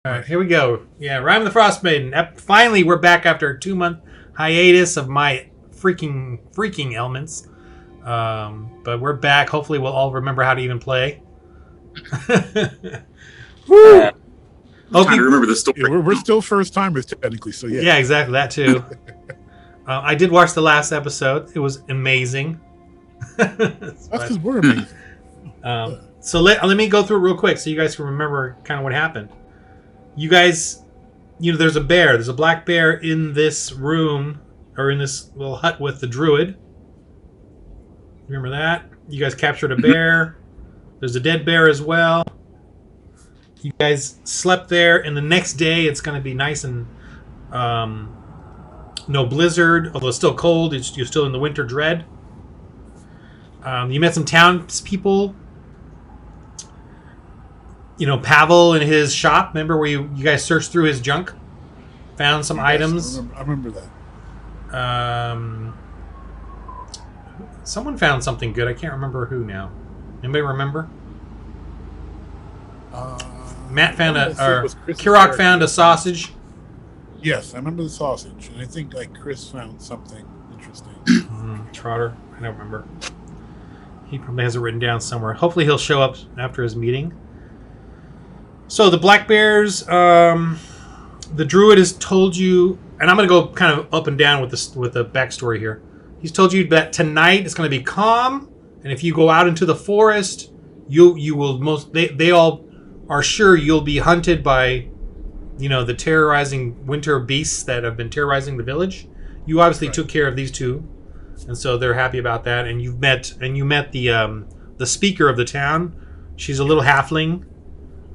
All right, here we go. Yeah, Rime the Frostmaiden. Finally, we're back after a 2-month hiatus of my freaking elements. But we're back. Hopefully, we'll all remember how to even play. Woo! I'm trying to remember the story. Yeah, we're still first timers technically, so yeah. Yeah, exactly. That too. I did watch the last episode. It was amazing. That's because we're amazing. So let me go through it real quick so you guys can remember kind of what happened. You guys, there's a bear. There's a black bear in this room, or in this little hut with the Druid. Remember that? You guys captured a bear. There's a dead bear as well. You guys slept there, and the next day it's going to be nice and no blizzard, although it's still cold. You're still in the winter dread. You met some townspeople. Pavel in his shop. Remember where you guys searched through his junk? Found some items. I remember that. Someone found something good. I can't remember who now. Anybody remember? Matt found Kirok found a sausage. Yes, I remember the sausage. And I think Chris found something interesting. Trotter. I don't remember. He probably has it written down somewhere. Hopefully he'll show up after his meeting. So the black bears, the Druid has told you, and I'm going to go kind of up and down with the backstory here. He's told you that tonight it's going to be calm, and if you go out into the forest, you will they all are sure you'll be hunted by, the terrorizing winter beasts that have been terrorizing the village. You obviously took care of these two, and so they're happy about that. And you met the speaker of the town. She's a little halfling.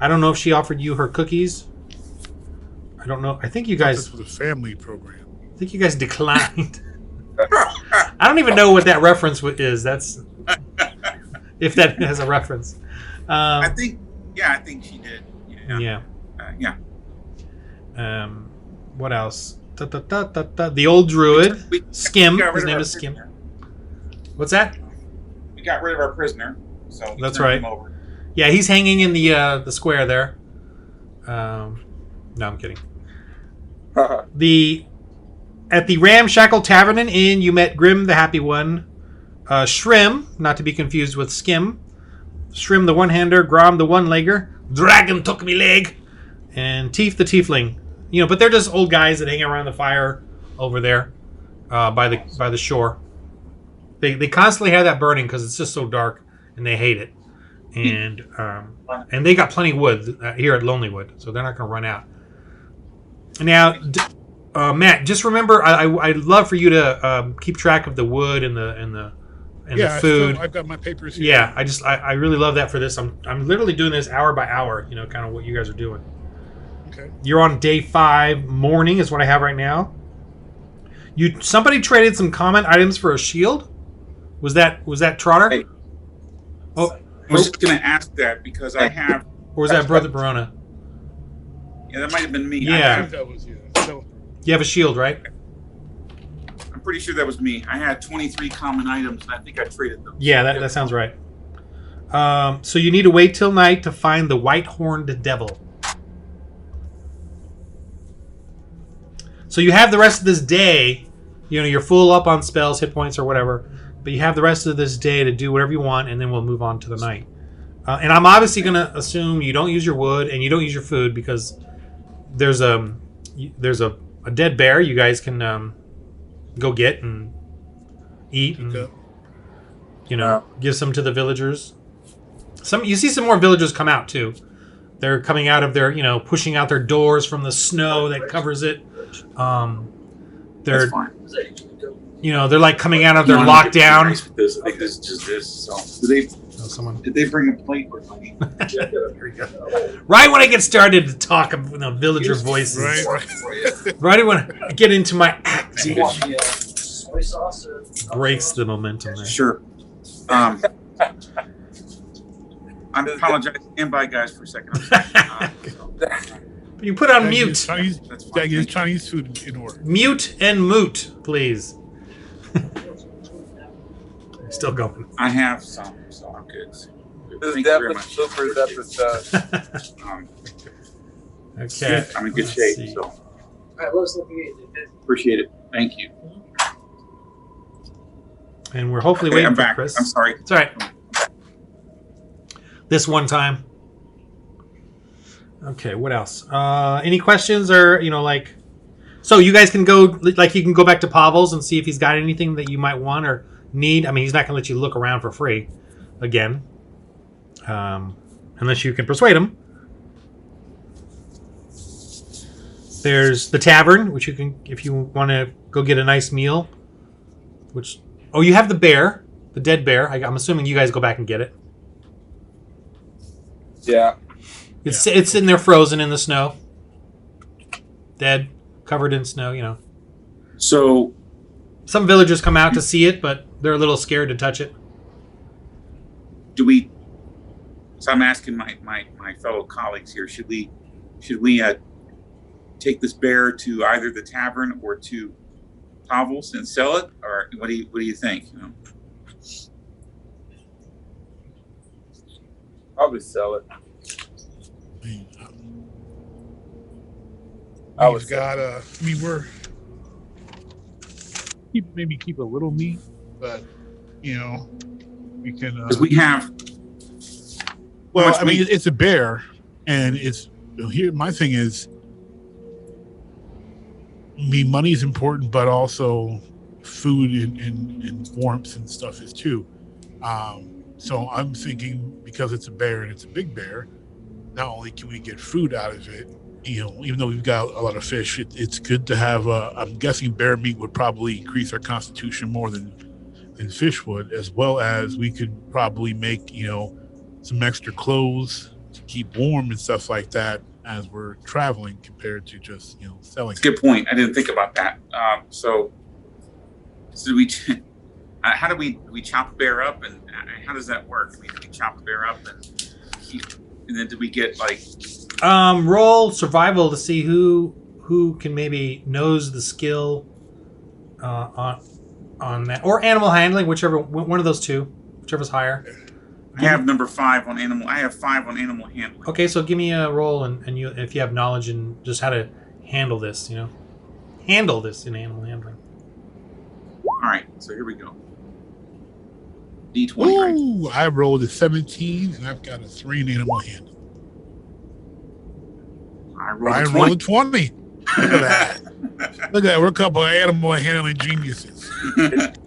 I don't know if she offered you her cookies. I don't know. I think you guys... This was a family program. I think you guys declined. I don't even know what that reference is. That's... if that has a reference. I think she did. Yeah. Yeah. What else? The old Druid. Skim. His name is Skim. What's that? We got rid of our prisoner. So that's right. Him over. Yeah, he's hanging in the square there. No, I'm kidding. At the Ramshackle Tavern and Inn, you met Grim the Happy One, Shrim, not to be confused with Skim, Shrim the One-Hander, Grom the One-Legger, Dragon took me leg, and Teef the Tiefling. But they're just old guys that hang around the fire over there by the shore. They constantly have that burning because it's just so dark, and they hate it. And they got plenty of wood here at Lonelywood, so they're not going to run out. Now, Matt, just remember, I'd love for you to keep track of the wood and the food. I've got my papers here. Yeah, I really love that for this. I'm literally doing this hour by hour. Kind of what you guys are doing. Okay. You're on day 5. Morning is what I have right now. Somebody traded some common items for a shield. Was that Trotter? Hey. Oh. I was just going to ask that because I have... Or was that Brother Barona? Yeah, that might have been me. Yeah. I think that was you. So, you have a shield, right? I'm pretty sure that was me. I had 23 common items, and I think I traded them. Yeah, that sounds right. So you need to wait till night to find the white-horned devil. So you have the rest of this day. You're full up on spells, hit points, or whatever. But you have the rest of this day to do whatever you want, and then we'll move on to the night. And I'm obviously going to assume you don't use your wood and you don't use your food because there's a dead bear you guys can go get and eat and give some to the villagers. You see some more villagers come out too. They're coming out of their pushing out their doors from the snow that covers it. They're That's fine. They're like coming out of their lockdown. Did they bring a plate or something? Here we go. Right when I get started to talk of villager voices. Right when I get into my acting. Breaks the momentum there. Sure. I apologize. Stand by, guys, for a second. You put on mute. Chinese food in order. Mute and moot, please. Still going. I have some, so I'm good. This is definitely super episode. Okay. I'm in good Let's shape. see. So All right, Lois, looking at you. appreciate it. Thank you. And we're hopefully Okay, waiting I'm for back. Chris. I'm sorry. It's all right. This one time. Okay, what else? Any questions or, like... So you guys can go, like, you can go back to Pavel's and see if he's got anything that you might want or need. I mean, he's not going to let you look around for free again. Unless you can persuade him. There's the tavern, which you can, if you want to go get a nice meal. Which, oh, you have the bear, the dead bear. I'm assuming you guys go back and get it. Yeah. It's sitting there frozen in the snow. Dead, covered in snow, So Some villagers come out to see it, but they're a little scared to touch it. So I'm asking my fellow colleagues here, should we take this bear to either the tavern or to Pavel's and sell it, or what do you think? Probably sell it. We've got we're keep a little meat, but we can. Because we have. Well, I mean, it's a bear, and it's here. My thing is, money's important, but also food and warmth and stuff is too. So I'm thinking, because it's a bear and it's a big bear, not only can we get food out of it, even though we've got a lot of fish, it's good to have. I'm guessing bear meat would probably increase our constitution more than fish would, as well as we could probably make some extra clothes to keep warm and stuff like that as we're traveling, compared to just selling. That's a good point. I didn't think about that. So do we? How do we chop a bear up, and how does that work? We chop a bear up and then do we get like? Roll survival to see who can maybe knows the skill on that, or animal handling, whichever one of those two, whichever's higher. I have number 5 on animal. I have 5 on animal handling. Okay, so give me a roll, and you, if you have knowledge in just how to handle this, handle this in animal handling. All right, so here we go. D20. Ooh, I rolled a 17, and I've got a 3 in animal handling. I Ryan rolled a rolled a 20. Look at that. Look at that. We're a couple of animal handling geniuses.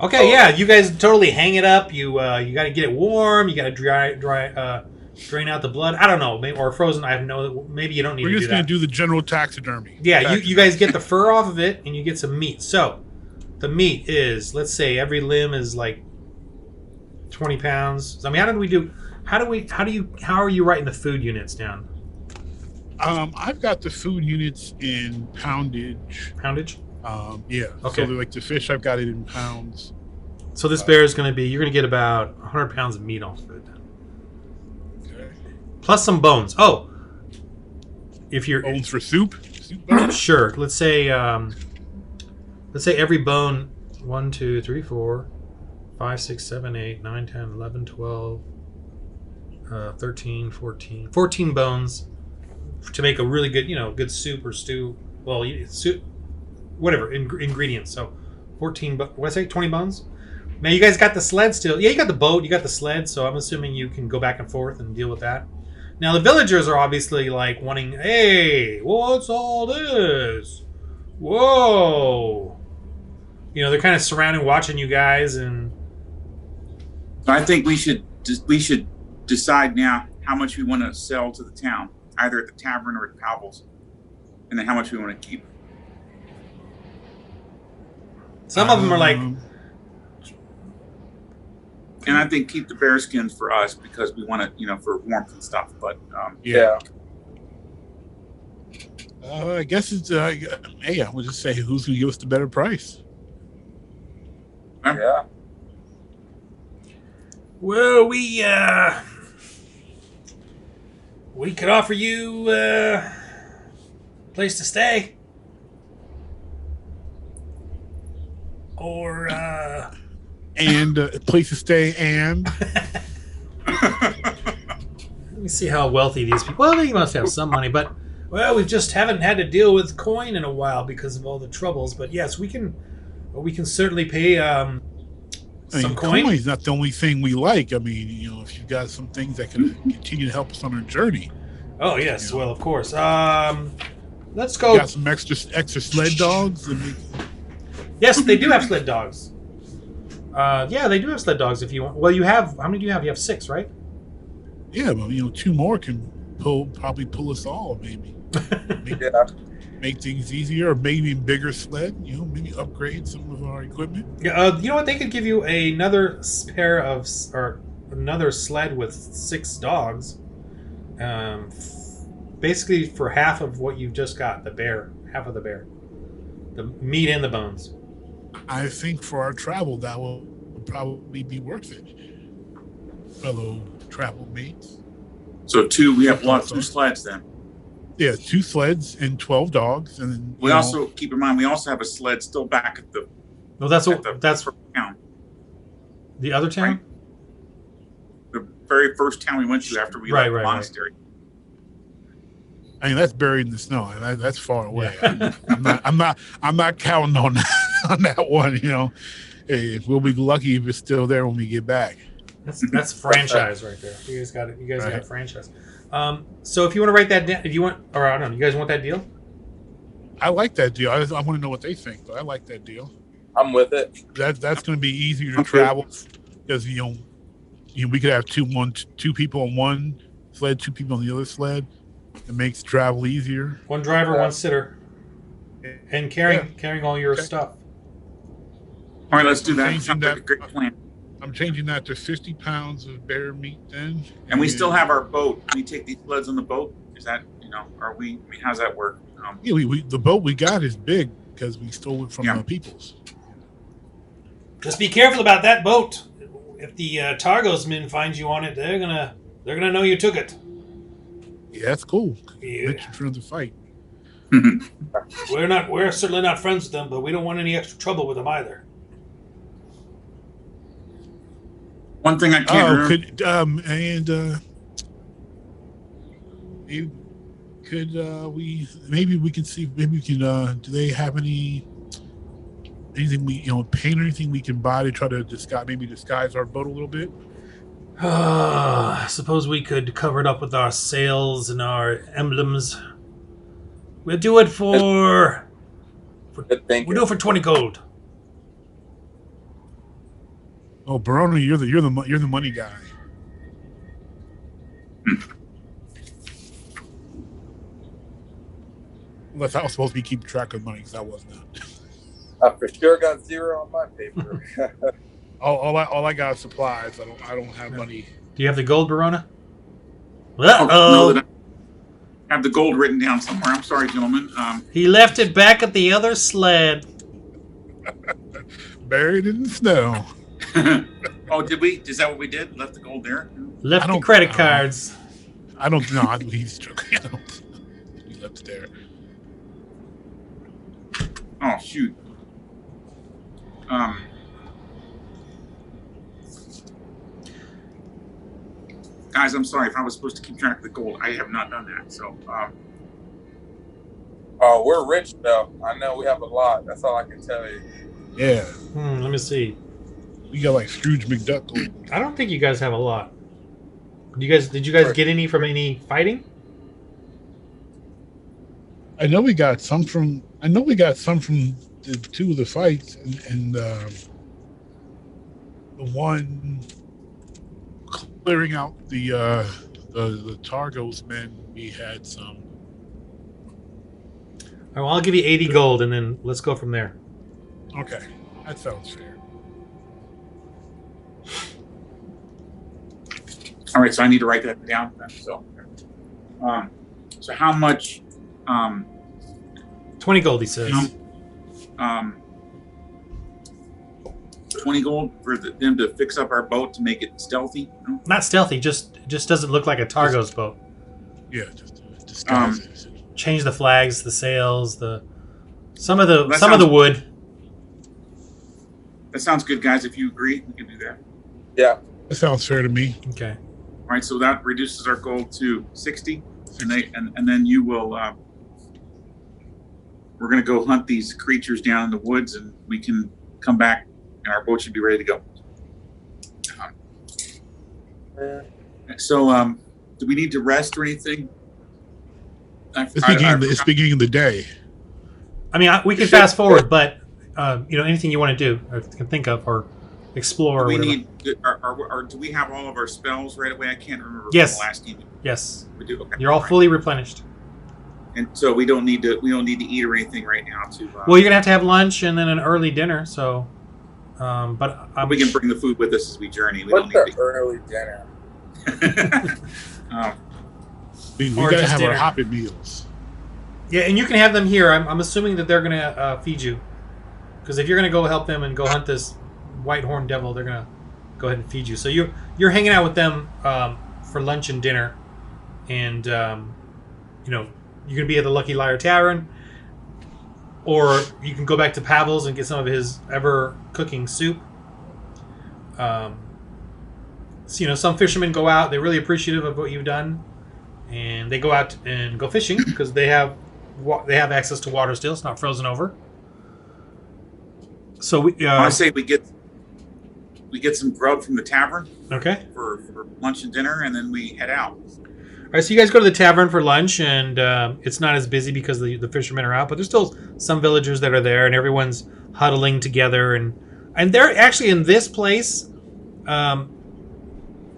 Okay, yeah, you guys totally hang it up. You got to get it warm. You got to drain out the blood. I don't know, maybe, or frozen. I have no. Maybe you don't need. We're to just do going that. to do the general taxidermy. Yeah, you guys get the fur off of it, and you get some meat. So, the meat is, let's say, every limb is like 20 pounds. I mean, how are you writing the food units down? I've got the food units in poundage. Poundage? Yeah. Okay. So like the fish, I've got it in pounds. So this bear is going to be, you're going to get about 100 pounds of meat off of it. Okay. Plus some bones. Oh, if you're Bones for soup? Soup bones? sure. Let's say every bone 1, 2, 3, 4, 5, 6, 7, 8, 9, 10, 11, 12, 13, 14 bones to make a really good, good soup or stew. Well, soup, whatever, ingredients. So 14, what did I say, 20 bones? Now you guys got the sled still. Yeah, you got the boat, you got the sled, so I'm assuming you can go back and forth and deal with that. Now the villagers are obviously like wanting, hey, what's all this? Whoa. They're kind of surrounding, watching you guys, and I think we should decide now how much we want to sell to the town, either at the tavern or at Pavel's, and then how much we want to keep. some of them are like, And I think keep the bear skins for us because we want to, for warmth and stuff. But Yeah. I guess it's, hey, we'll just say who's going to give us the better price. Yeah. well, we could offer you a place to stay. Or, And a place to stay, and let me see how wealthy these people. Well, they must have some money, but Well, we just haven't had to deal with coin in a while because of all the troubles. But yes, we can certainly pay some coin. Coin's not the only thing we like. I mean, if you got some things that can continue to help us on our journey. Oh yes, well of course. Let's go. Got some extra sled dogs. Yes, they do have sled dogs. Yeah, they do have sled dogs. If you want, well, you have how many do you have? You have 6, right? Yeah, but 2 more can probably pull us all. Maybe make things easier, or maybe bigger sled. Maybe upgrade some of our equipment. Yeah, you know what? They could give you another pair of or another sled with 6 dogs. Basically for half of what you've just got, half of the bear, the meat and the bones. I think for our travel, that will probably be worth it, fellow travel mates. So we have lots of sleds then. Yeah, 2 sleds and 12 dogs, and then we also keep in mind we also have a sled still back at the. No, that's for town. The other town. Right? The very first town we went to after we left the monastery. Right. I mean, that's buried in the snow. That's far away. Yeah. I'm not counting on that one. Hey, we'll be lucky if it's still there when we get back. That's franchise right there. You guys got it. You guys got a franchise. So if you want to write that down, if you want, or I don't know, you guys want that deal? I like that deal. I want to know what they think, but I like that deal. I'm with it. That's going to be easier to travel because we could have two people on one sled, 2 people on the other sled. It makes travel easier. 1 driver, 1 sitter, and carrying all your stuff. All right, let's do that. Sounds like a great plan. I'm changing that to 50 pounds of bear meat then. And we still have our boat. Can we take these sleds on the boat? Is that, are we, I mean, how's that work? Yeah, the boat we got is big because we stole it from the peoples. Just be careful about that boat. If the Targos men find you on it, they're gonna know you took it. Yeah, that's cool. Mention for the fight. We're certainly not friends with them, but we don't want any extra trouble with them either. One thing I can't remember. Maybe we can see, maybe we can, do they have anything paint or anything we can buy to try to disguise our boat a little bit? I suppose we could cover it up with our sails and our emblems. We'll do it for 20 gold. Oh, Barona, you're the money guy. Unless I was supposed to be keeping track of money, because I was not. I for sure got 0 on my paper. all I got is supplies. I don't have money. Do you have the gold, Barona? No, I have the gold written down somewhere. I'm sorry, gentlemen. He left it back at the other sled. Buried in the snow. Oh, did we? Is that what we did? Left the gold there? Left the credit cards. I don't know. I believe he's joking. He left it there. Oh, shoot. Guys, I'm sorry if I was supposed to keep track of the gold. I have not done that. So, oh, we're rich though. I know we have a lot. That's all I can tell you. Yeah. Let me see. We got like Scrooge McDuck gold. I don't think you guys have a lot. Did you guys get any from any fighting? I know we got some from the 2 of the fights, and the one clearing out the Targos men. We had some. All right, well, I'll give you 80 gold, and then let's go from there. Okay, that sounds fair. all right, so I need to write that down. So how much? 20 gold, he says. 20 gold for them to fix up our boat to make it stealthy? No? Not stealthy, just doesn't look like a Targos boat. Yeah, just disguise it. Change the flags, the sails, some of the wood. That sounds good, guys. If you agree, we can do that. Yeah. That sounds fair to me. Okay. All right, so that reduces our gold to 60, and then you will we're going to go hunt these creatures down in the woods, and we can come back, and our boat should be ready to go. So, do we need to rest or anything? It's beginning of the day. I mean, we can fast forward, but anything you want to do or can think of or explore. Do or we do we have all of our spells right away? I can't remember. Yes. From the last game. Yes. We do. Okay. You're all fully replenished. And so we don't need to eat or anything right now. Well, you're gonna have to have lunch and then an early dinner. So, but we can bring the food with us as we journey. What's the early dinner? We gotta have our hobbit meals. Yeah, and you can have them here. I'm assuming that they're gonna feed you, because if you're gonna go help them and go hunt this white horned devil, they're gonna go ahead and feed you. So you're hanging out with them for lunch and dinner, and you're gonna be at the Lucky Liar Tavern, or you can go back to Pavel's and get some of his ever cooking soup. So, some fishermen go out. They're really appreciative of what you've done, and they go out and go fishing because they have access to water still. It's not frozen over. So I say we get some grub from the tavern. Okay. For lunch and dinner, and then we head out. All right. So you guys go to the tavern for lunch, and it's not as busy because the fishermen are out, but there's still some villagers that are there, and everyone's huddling together, and they're actually in this place.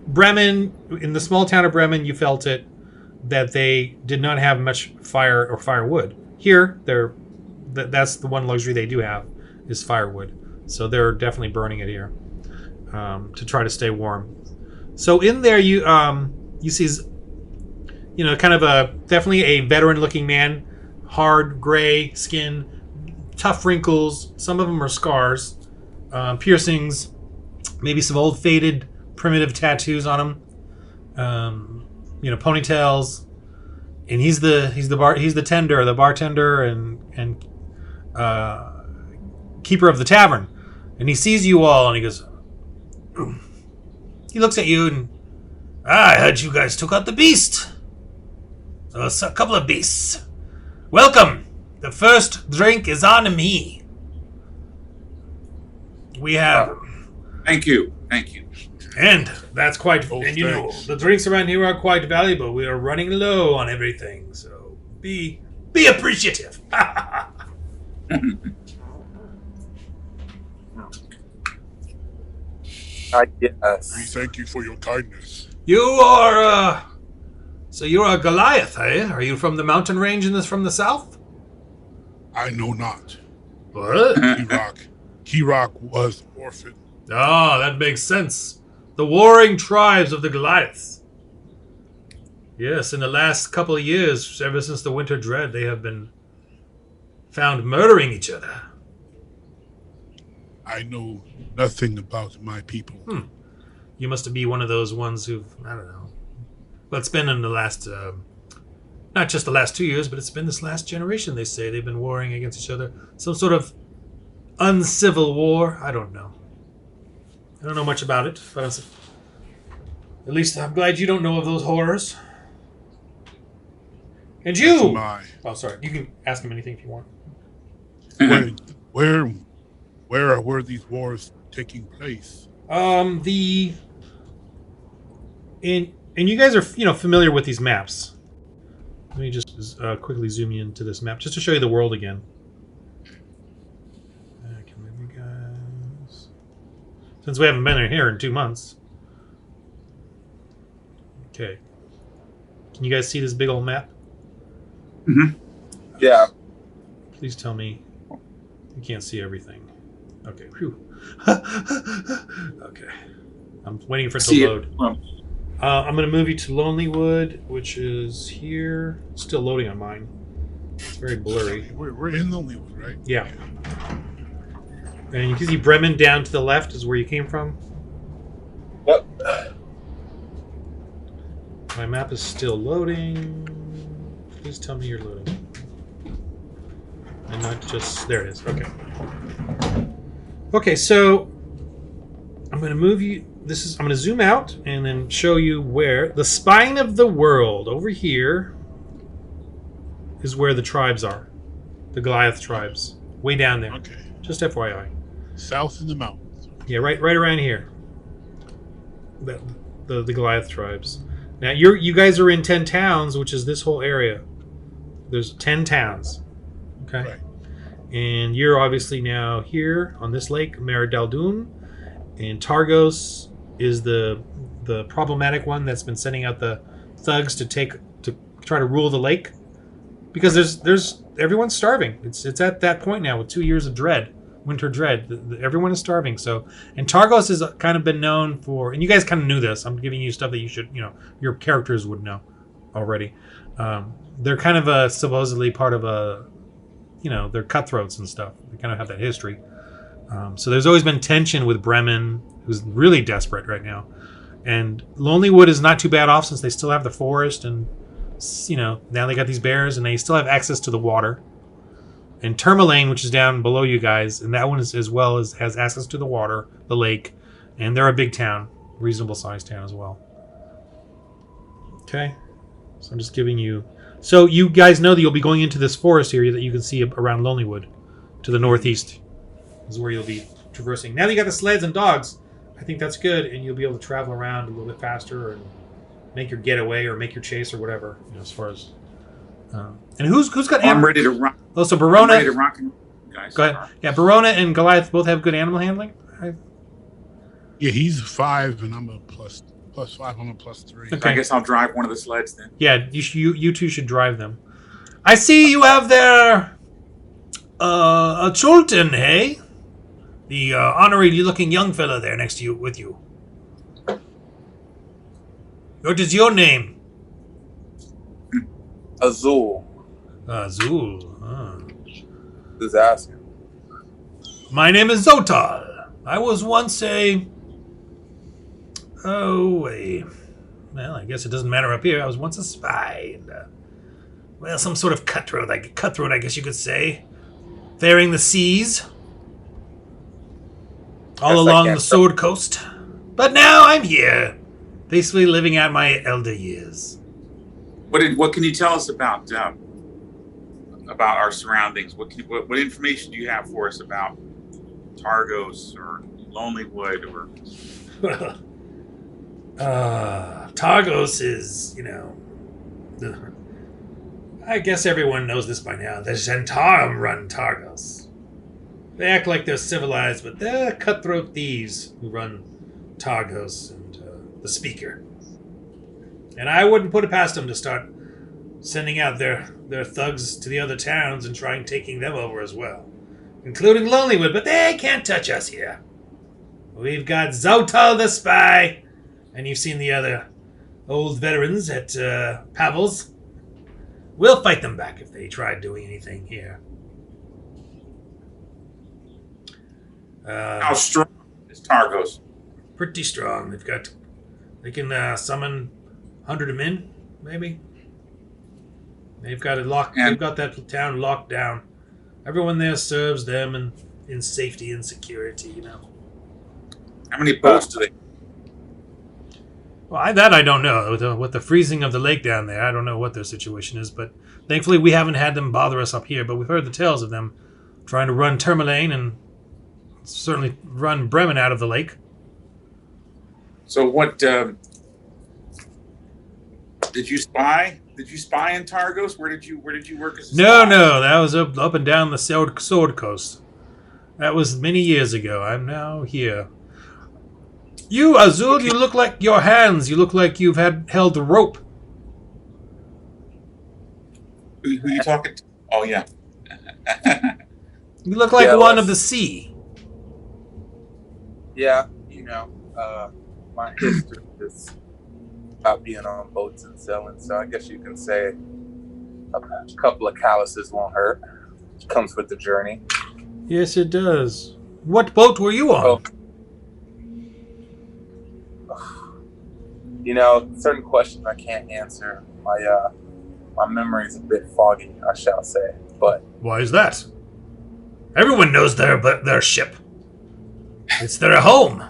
Bremen, in the small town of Bremen, you felt it that they did not have much fire or firewood. Here, that's the one luxury they do have is firewood. So they're definitely burning it here to try to stay warm. So in there, you see, kind of definitely a veteran-looking man, hard gray skin, tough wrinkles. Some of them are scars, piercings, maybe some old faded primitive tattoos on him, ponytails, and he's the bartender and keeper of the tavern, and he sees you all and he goes, he looks at you and, I heard you guys took out the beast. A couple of beasts. Welcome. The first drink is on me. We have. Thank you. And that's quite. The drinks around here are quite valuable. We are running low on everything, so be appreciative. I guess. We thank you for your kindness. You are. So you're a Goliath, eh? Are you from the mountain range from the south? I know not. What? Kirok was orphaned. Ah, that makes sense. The warring tribes of the Goliaths. Yes, in the last couple of years, ever since the Winter Dread, they have been found murdering each other. I know nothing about my people. You must be one of those ones who've, I don't know. Well, it's been in the last, not just the last 2 years, but it's been this last generation, they say. They've been warring against each other. Some sort of uncivil war. I don't know. I don't know much about it, but at least I'm glad you don't know of those horrors. And you! Oh, sorry. You can ask him anything if you want. Where were these wars taking place? And you guys are, familiar with these maps. Let me just quickly zoom you into this map, just to show you the world again. Since we haven't been here in 2 months. Okay. Can you guys see this big old map? Mm-hmm. Yeah. Please tell me you can't see everything. Okay. Whew. Okay. I'm waiting for it to load. I'm going to move you to Lonelywood, which is here. It's still loading on mine. It's very blurry. We're in Lonelywood, right? Yeah. And you can see Bremen down to the left is where you came from. Yep. My map is still loading. Please tell me you're loading. And not just... There it is. Okay. Okay, so... I'm going to move you... I'm going to zoom out and then show you where... The spine of the world over here is where the tribes are. The Goliath Tribes. Way down there. Okay. Just FYI. South in the mountains. Yeah, right around here. The Goliath Tribes. Now you guys are in 10 towns, which is this whole area. There's 10 towns. Okay. Right. And you're obviously now here on this lake, Meridaldun, and Targos is the problematic one that's been sending out the thugs to try to rule the lake, because there's everyone's starving. It's at that point now with 2 years of dread, winter dread. Everyone is starving. So, and Targos has kind of been known for, and you guys kind of knew this. I'm giving you stuff that you should, your characters would know already. They're kind of supposedly part of they're cutthroats and stuff. They kind of have that history. So there's always been tension with Bremen, who's really desperate right now. And Lonelywood is not too bad off since they still have the forest, and now they got these bears, and they still have access to the water. And Tourmaline, which is down below you guys, and that one is as well as has access to the water, the lake, and they're a big town, reasonable sized town as well. Okay, so I'm just giving you. So you guys know that you'll be going into this forest area that you can see around Lonelywood, to the northeast. Is where you'll be traversing. Now that you got the sleds and dogs, I think that's good, and you'll be able to travel around a little bit faster and make your getaway or make your chase or whatever. As far as and who's got? I'm ready to run. Oh, so Barona. I'm ready to rock and guys. Go ahead. Yeah, Barona and Goliath both have good animal handling. Yeah, he's 5, and I'm a plus 5. I'm a +3. Okay. I guess I'll drive one of the sleds then. Yeah, you two should drive them. I see you have there a Chultan, hey? The honorary-looking young fella there next to you, with you. What is your name? Azul. Azul. Who's asking? My name is Zotal. I was once well, I guess it doesn't matter up here. I was once a spy. And, some sort of cutthroat, I guess you could say. Faring the seas. All along the Sword Coast. But now I'm here. Basically living out my elder years. What can you tell us about our surroundings? What information do you have for us about Targos or Lonelywood or? Targos is, I guess everyone knows this by now. The Zhentarim run Targos. They act like they're civilized, but they're cutthroat thieves who run Targos and the Speaker. And I wouldn't put it past them to start sending out their thugs to the other towns and trying taking them over as well, including Lonelywood, but they can't touch us here. We've got Zotal the Spy, and you've seen the other old veterans at Pavel's. We'll fight them back if they try doing anything here. How strong is Targos? Pretty strong. They can summon 100 men, maybe. They've got it locked. They've got that town locked down. Everyone there serves them in safety and security. How many boats do they? Well, I don't know. With the freezing of the lake down there, I don't know what their situation is. But thankfully, we haven't had them bother us up here. But we've heard the tales of them trying to run Tourmaline and certainly run Bremen out of the lake. So what? Did you spy? Did you spy in Targos? Where did you work as a spy? No, that was up and down the Sword Coast. That was many years ago. I'm now here. You, Azul, you look like your hands. You look like you've held the rope. Who you talking to? Oh, yeah. You look like one of the sea. Yeah, my history is about being on boats and sailing, so I guess you can say a couple of calluses won't hurt. It comes with the journey. Yes, it does. What boat were you on? Certain questions I can't answer. My memory is a bit foggy, I shall say. But why is that? Everyone knows their ship. It's their home.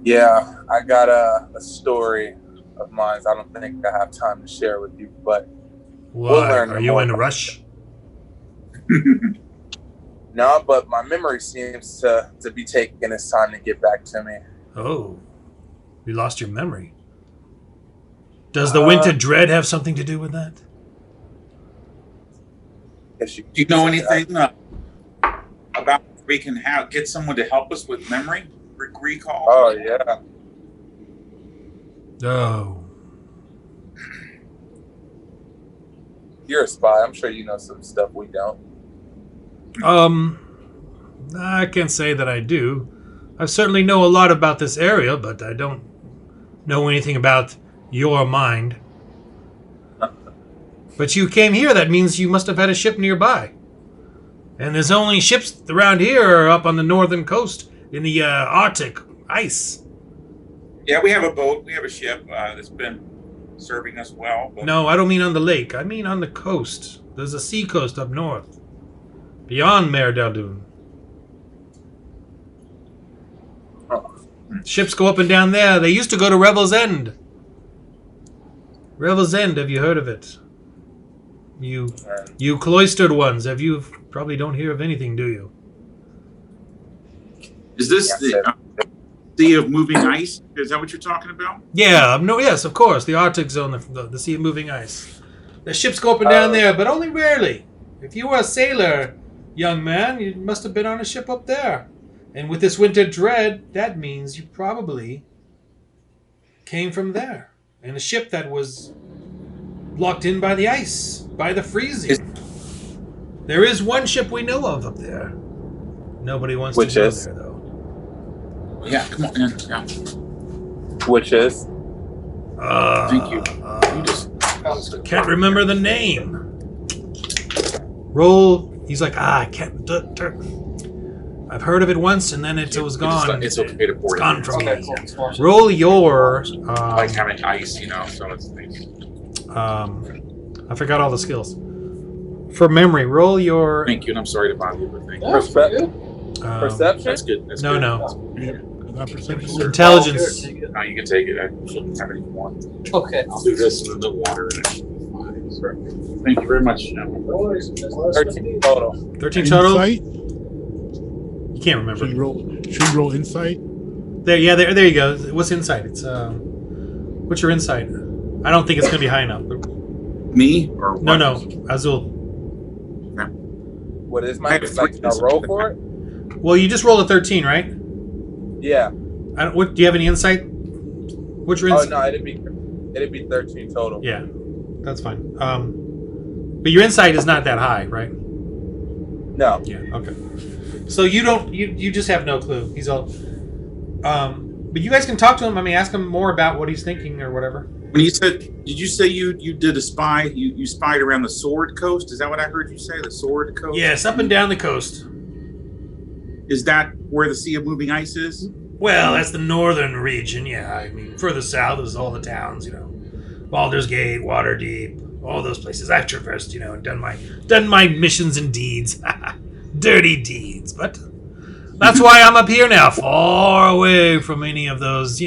Yeah, I got a story of mine. I don't think I have time to share with you, but Why? we'll learn. Are you in a rush? No, but my memory seems to be taking its time to get back to me. Oh, you lost your memory. Does the winter dread have something to do with that? Do you know anything about we can get someone to help us with memory recall? Oh yeah. Oh. You're a spy. I'm sure you know some stuff we don't. I can't say that I do. I certainly know a lot about this area, but I don't know anything about your mind. But you came here, that means you must have had a ship nearby. And there's only ships around here up on the northern coast in the Arctic ice. Yeah, we have a boat. We have a ship that's been serving us well. But... No, I don't mean on the lake. I mean on the coast. There's a sea coast up north. Beyond Mer Daldun. Ships go up and down there. They used to go to Revel's End. Revel's End, have you heard of it? You cloistered ones, probably don't hear of anything, do you? Is this the Sea of Moving Ice? Is that what you're talking about? Yeah, yes, of course. The Arctic Zone, the Sea of Moving Ice. The ships go up and down there, but only rarely. If you were a sailor, young man, you must have been on a ship up there. And with this winter dread, that means you probably came from there. And a ship that was blocked in by the ice, by the freezing. There is one ship we know of up there. Nobody wants to go there, though. Yeah, come on in. Yeah. Which is? Thank you. Can't remember the name. Roll. He's like, I can't. I've heard of it once, and then it was gone. It's okay to pour it's gone from me. Cool. Roll your. I like having ice, so it's nice. I forgot all the skills. For memory, roll your. Thank you, and I'm sorry to bother you, but thank you. Perception? That's good. That's No, good. no. Not perception. Intelligence. No, you can take it. I shouldn't have any more. Okay. I'll do this in the water. And sorry. Thank you very much. 13 total. 13 total? Insight? You can't remember. Should you roll insight? There you go. What's insight? It's what's your insight? I don't think it's gonna be high enough. Me or what? No, Azul. What is my roll for it? Well, you just rolled a 13, right? Yeah. Do you have any insight? What's your insight? Oh no, it'd be 13 total. Yeah, that's fine. But your insight is not that high, right? No. Yeah. Okay. So you just have no clue. He's all. But you guys can talk to him. I mean, ask him more about what he's thinking or whatever. When you said, did you say you did a spy? You spied around the Sword Coast? Is that what I heard you say? The Sword Coast? Yes, up and down the coast. Is that where the Sea of Moving Ice is? Well, that's the northern region. Yeah, I mean, further south is all the towns. Baldur's Gate, Waterdeep, all those places I've traversed. Done my missions and deeds, dirty deeds. But that's why I'm up here now, far away from any of those,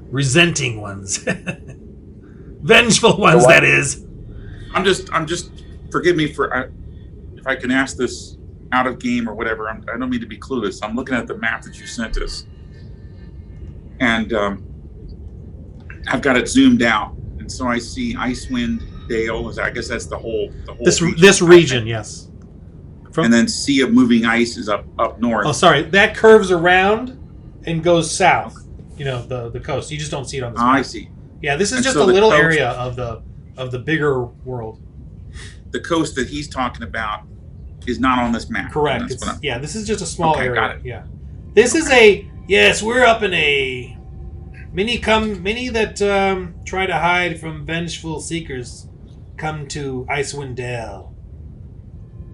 resenting ones, vengeful ones. That is. I'm just. Forgive me for if I can ask this out of game or whatever. I don't mean to be clueless. I'm looking at the map that you sent us, and I've got it zoomed out, and so I see Icewind Dale. I guess that's the whole this region, yes. And then Sea of Moving Ice is up north. Oh, sorry, that curves around and goes south. The coast. You just don't see it on the map. I see. Yeah, this is just a little area of the bigger world. The coast that he's talking about is not on this map. Correct. This is just a small area. Got it. Yeah. This is we're up in a many that try to hide from vengeful seekers come to Icewind Dale.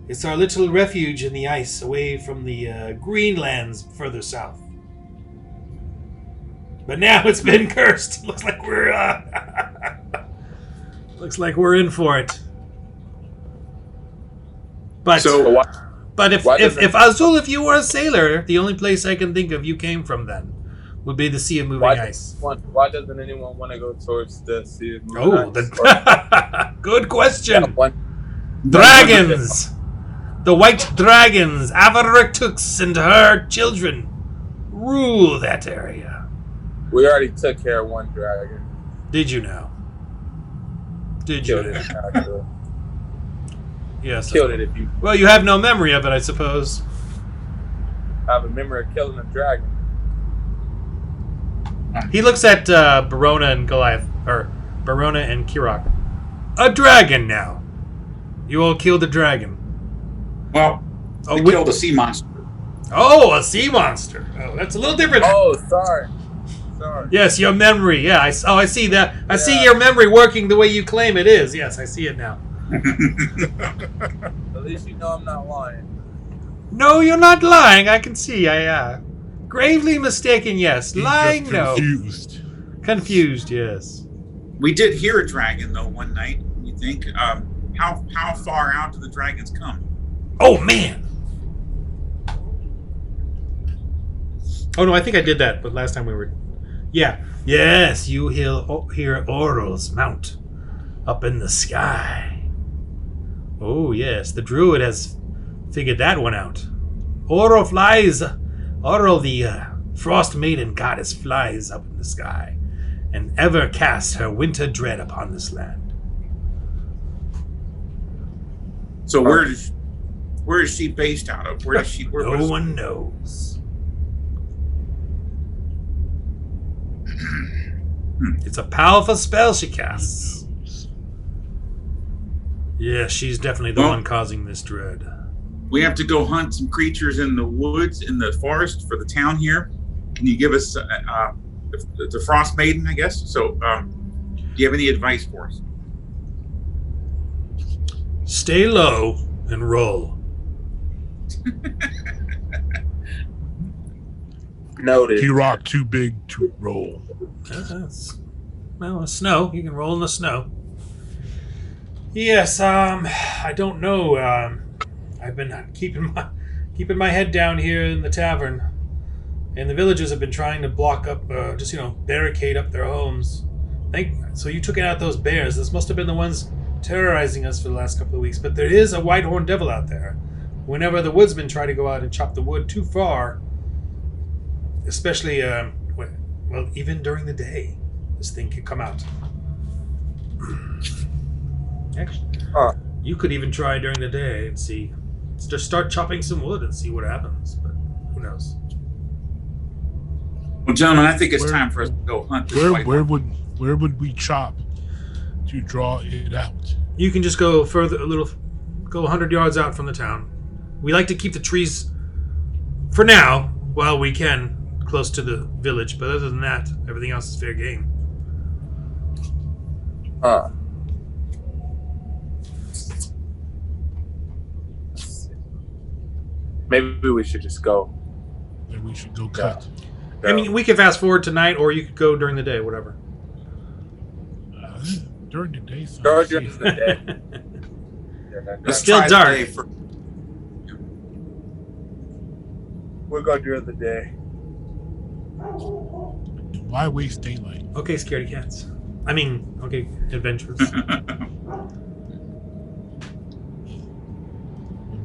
It's our little refuge in the ice away from the Greenlands further south. But now it's been cursed. Looks like we're in for it. But if Azul, if you were a sailor, the only place I can think of you came from then would be the Sea of Moving Ice. Why doesn't anyone want to go towards the Sea of Moving Ice? Good question. Yeah, Dragons. The white dragons, Avarictux and her children, rule that area. We already took care of one dragon. Did you now? Did you? Killed it. Actually. Yes. Killed it if you Well, you have no memory of it, I suppose. have a memory of killing a dragon. He looks at Barona and Goliath, or Barona and Kirok. A dragon now. You all killed a dragon. Well, we killed a sea monster. Oh, a sea monster. Oh, that's a little different. Oh, sorry. Yes, your memory. Yeah, I see that. I Yeah. see your memory working the way you claim it is. Yes, I see it now. At least you know I'm not lying. No, you're not lying. I can see. Gravely mistaken, yes. He's Lying, just no. confused. Confused, yes. We did hear a dragon though one night. You think? How far out do the dragons come? Oh, man. Oh, no, I think I did that, but last time we were... Yeah. Yes, you hear Orals mount up in the sky. Oh, yes, the Druid has figured that one out. Oral, the Frostmaiden goddess, flies up in the sky and ever casts her winter dread upon this land. So where is she based out of? Where does she? No one knows. It's a powerful spell she casts. Yeah, she's definitely the one causing this dread. We have to go hunt some creatures in the woods, in the forest for the town here. Can you give us the Frostmaiden, I guess? So, do you have any advice for us? Stay low and roll. Noted. Kirok too big to roll. Well, the snow. You can roll in the snow. Yes, I don't know. I've been keeping my head down here in the tavern, and the villagers have been trying to block up, barricade up their homes. So you took out those bears. This must have been the ones terrorizing us for the last couple of weeks. But there is a white-horned devil out there. Whenever the woodsmen try to go out and chop the wood too far, especially even during the day, this thing could come out. Actually, you could even try during the day and see. Just start chopping some wood and see what happens. But who knows? Well, gentlemen, I think it's time for us to go hunt this white one. Where would we chop to draw it out? You can just go further, go 100 yards out from the town. We like to keep the trees, for now, while we can, close to the village. But other than that, everything else is fair game. Maybe we should just go. Maybe we should go cut. I mean, we could fast forward tonight, or you could go during the day, whatever. During the day. During the day. Let's still try dark. the day We're going during the day. Why waste daylight? Okay, scaredy cats. Okay, adventurers.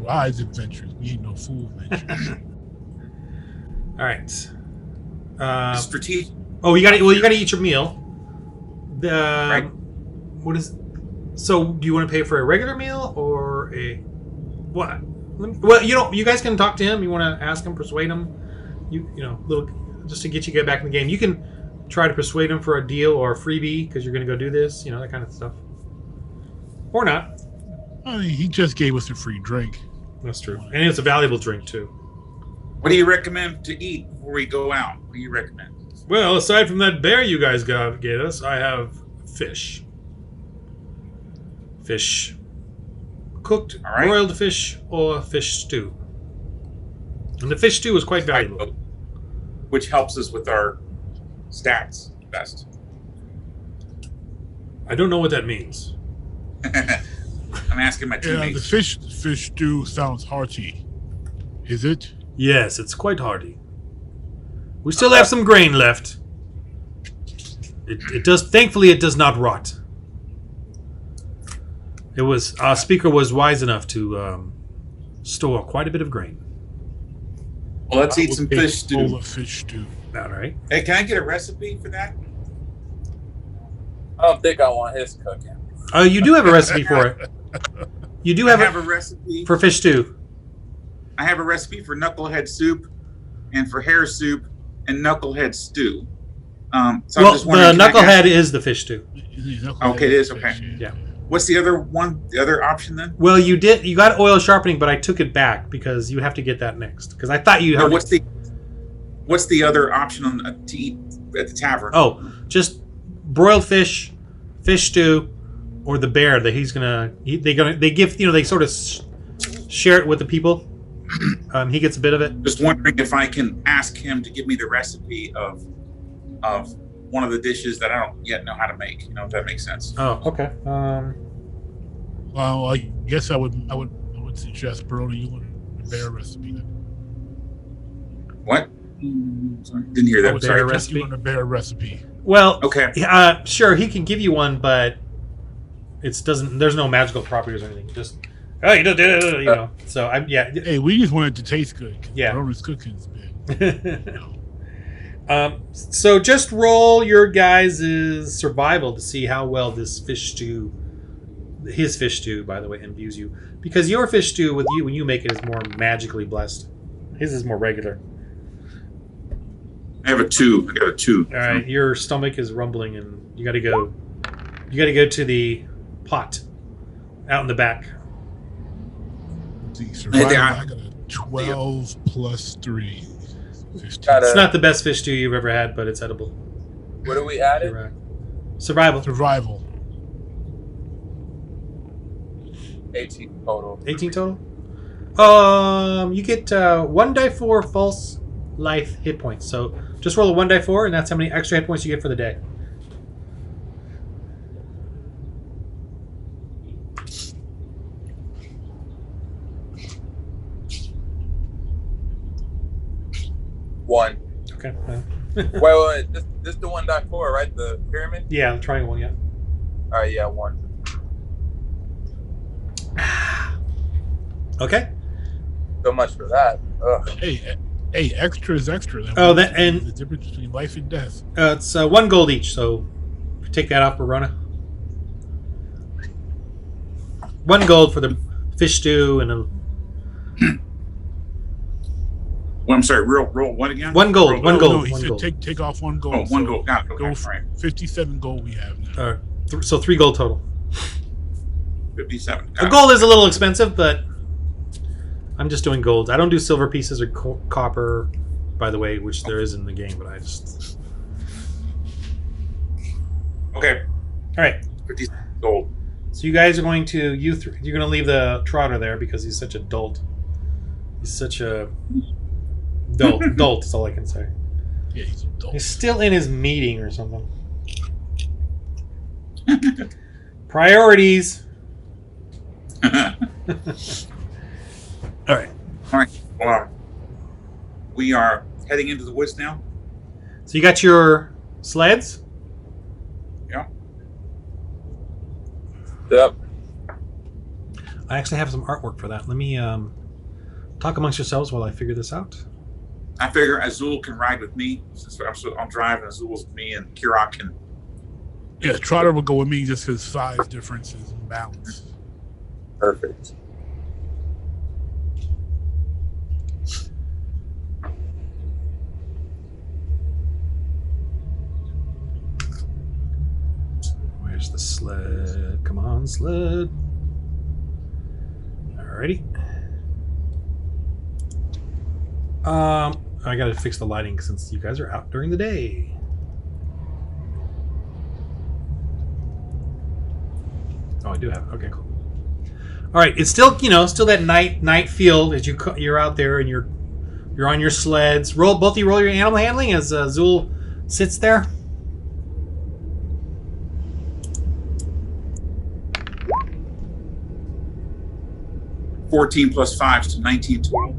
Wise adventures. We ain't no fool adventures. All right. strategic. Oh, you got to eat your meal. Right. What is? So, do you want to pay for a regular meal or a what? Well, you guys can talk to him. You want to ask him, persuade him. Little just to get you back in the game. You can try to persuade him for a deal or a freebie because you're going to go do this. That kind of stuff, or not. I mean, he just gave us a free drink. That's true, and it's a valuable drink too. What do you recommend to eat before we go out? What do you recommend? Well, aside from that bear you guys gave us, I have fish. Fish. Cooked, All right. broiled fish, or fish stew. And the fish stew is quite valuable. Which helps us with our stats best. I don't know what that means. I'm asking my Yeah, teammates. the fish stew sounds hearty. Is it? Yes, it's quite hearty. We still have some grain left. It does. Thankfully, it does not rot. Our speaker was wise enough to store quite a bit of grain. Well, let's I eat would some take fish a bowl stew. of fish stew. All right. Hey, can I get a recipe for that? I don't think I want his cooking. Oh, you do have a recipe for it. You do I have, have a recipe for fish stew. I have a recipe for knucklehead soup and for hare soup and knucklehead stew. So I'm Well, just the wondering, can I knucklehead ask- is the fish stew. Okay, it is, okay. Yeah. What's the other one? The other option then? Well, you got oil sharpening, but I took it back because you have to get that next. Because I thought you No, had. what's the other option on to eat at the tavern? Oh, just broiled fish, fish stew, or the bear that he's gonna. They give they sort of share it with the people. He gets a bit of it. Just wondering if I can ask him to give me the recipe of one of the dishes that I don't yet know how to make. You know, if that makes sense. Oh, okay. Well, I guess I would suggest, Brody, you want a bear recipe. What? Sorry, didn't hear I that. would Sorry. bear suggest recipe? you want a bear recipe. Well, Okay. sure, he can give you one, but there's no magical properties or anything. Just So Hey, we just want it to taste good. Yeah. Brody's cooking is big. So just roll your guys' survival to see how well this fish stew, his fish stew, by the way, imbues you. Because your fish stew with you, when you make it, is more magically blessed. His is more regular. I have a 2. I got a 2. All right, your stomach is rumbling, and you got to go. You got to go to the pot out in the back. The survival, I got a 12 plus 3. 15. It's not the best fish stew you've ever had, but it's edible. What are we added? You're right. Survival. Survival. 18 total. 18 total. You get 1d4 false life hit points. So just roll a 1d4, and that's how many extra hit points you get for the day. One. Okay. Wait. This the 1.4, right? The pyramid? Yeah, the triangle one, yeah. All right, yeah, 1. Okay. So much for that. Ugh. Hey, extra is extra. Oh, that and the difference between life and death. it's 1 gold each. So take that off, Verona. 1 gold for the fish stew and a Well, I'm sorry. Roll what again? 1 gold. Roll- 1 No, gold. he 1 said gold. take off 1 gold. Oh, 1 so gold. Got it. Okay. Go All for right. 57 gold we have now. So 3 gold total. 57. A gold is a little expensive, but I'm just doing golds. I don't do silver pieces or copper, by the way, which there is in the game, but I just... Okay. All right. 57 gold. So you guys are going to... you're going to leave the trotter there because he's such a dolt. He's such a... dolt is all I can say. Yeah, he's adult. He's still in his meeting or something. Priorities. All right. All right. Well, we are heading into the woods now. So you got your sleds? Yeah. Yep. I actually have some artwork for that. Let me talk amongst yourselves while I figure this out. I figure Azul can ride with me. Since I'm driving, Azul's with me, and Kirok can. Yeah, Trotter will go with me just because size differences and balance. Perfect. Where's the sled? Come on, sled. Alrighty. I gotta fix the lighting since you guys are out during the day. Oh, I do have it. Okay, cool. All right, it's still still that night feel as you're out there and you're on your sleds. Both of you roll your animal handling as Zul sits there. $14 plus 5 to 19 total.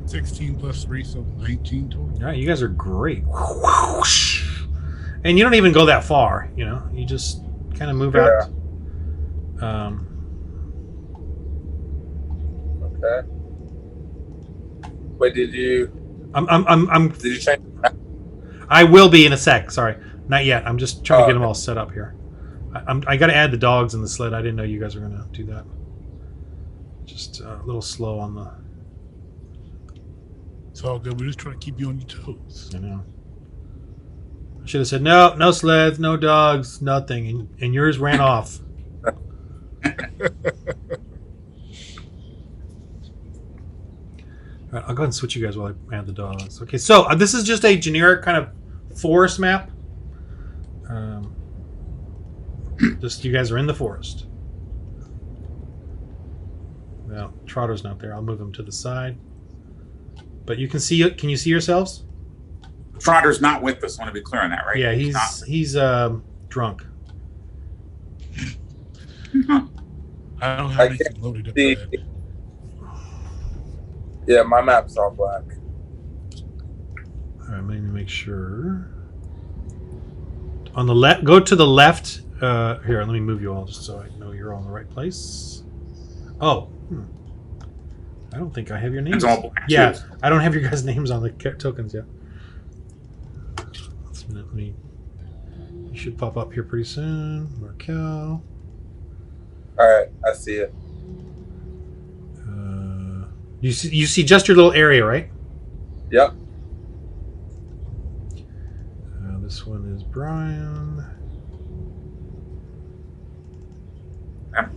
16 plus 3, so 19 total. All right, you guys are great. And you don't even go that far, you just kind of move out. Okay. Wait, did you did you change? I will be in a sec. Sorry, not yet. I'm just trying to get them all set up here. I got to add the dogs in the sled. I didn't know you guys were going to do that. Just a little slow on the. It's all good. We're just trying to keep you on your toes. I know. I should have said no sleds, no dogs, nothing, and yours ran off. All right, I'll go ahead and switch you guys while I add the dogs. Okay, so this is just a generic kind of forest map. Just you guys are in the forest. Well, Trotter's not there. I'll move him to the side. But you can see it. Can you see yourselves? Trotter's not with us. I want to be clear on that, right? Yeah, he's drunk. I don't have anything loaded up yet. Yeah, my map's all black. All right, let me make sure. On the left, go to the left. Here, let me move you all just so I know you're all in the right place. Oh, I don't think I have your names. It's all black. Yeah, I don't have your guys' names on the tokens yet. You should pop up here pretty soon. Markel. All right, I see it. You see just your little area, right? Yep. This one is Brian. Yeah.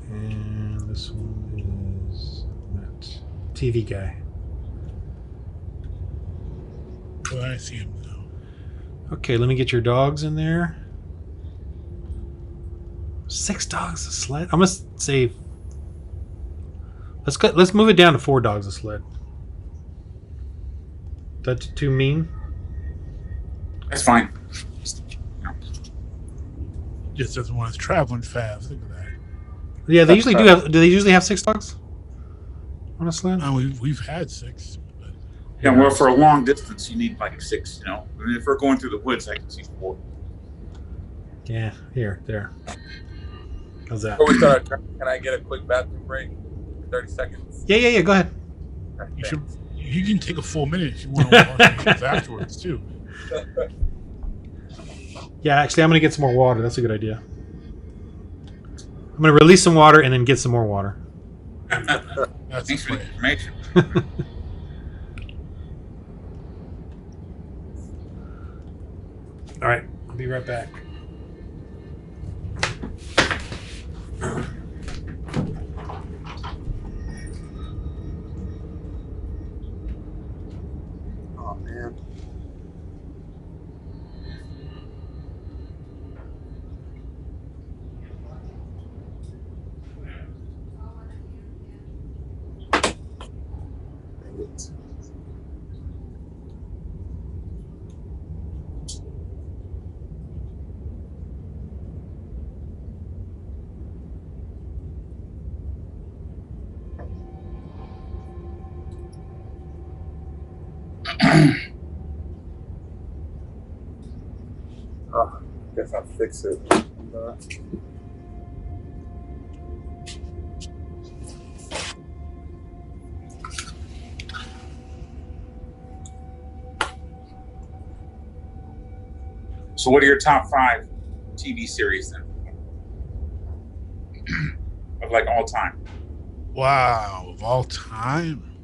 And this one is that TV guy. Oh, I see him now. Okay, let me get your dogs in there. 6 dogs a sled. I'm gonna say let's move it down to 4 dogs a sled. That's too mean. That's fine. Just doesn't want us traveling fast. Look at that. Yeah, they usually do have. Do they usually have 6 dogs on a sled? We've had 6. But... Yeah, well, for a long distance, you need like 6. I mean, if we're going through the woods, I can see 4. Yeah, there. How's that? Before we start, can I get a quick bathroom break? 30 seconds. Yeah. Go ahead. You can take a full minute if you want to watch things afterwards too. Yeah, actually, I'm gonna get some more water. That's a good idea. I'm gonna release some water and then get some more water. That's Thanks for the information. All right, I'll be right back. Oh man. Dang it. Guess I'll fix it. So, what are your top 5 TV series then? Of like all time? Wow, of all time?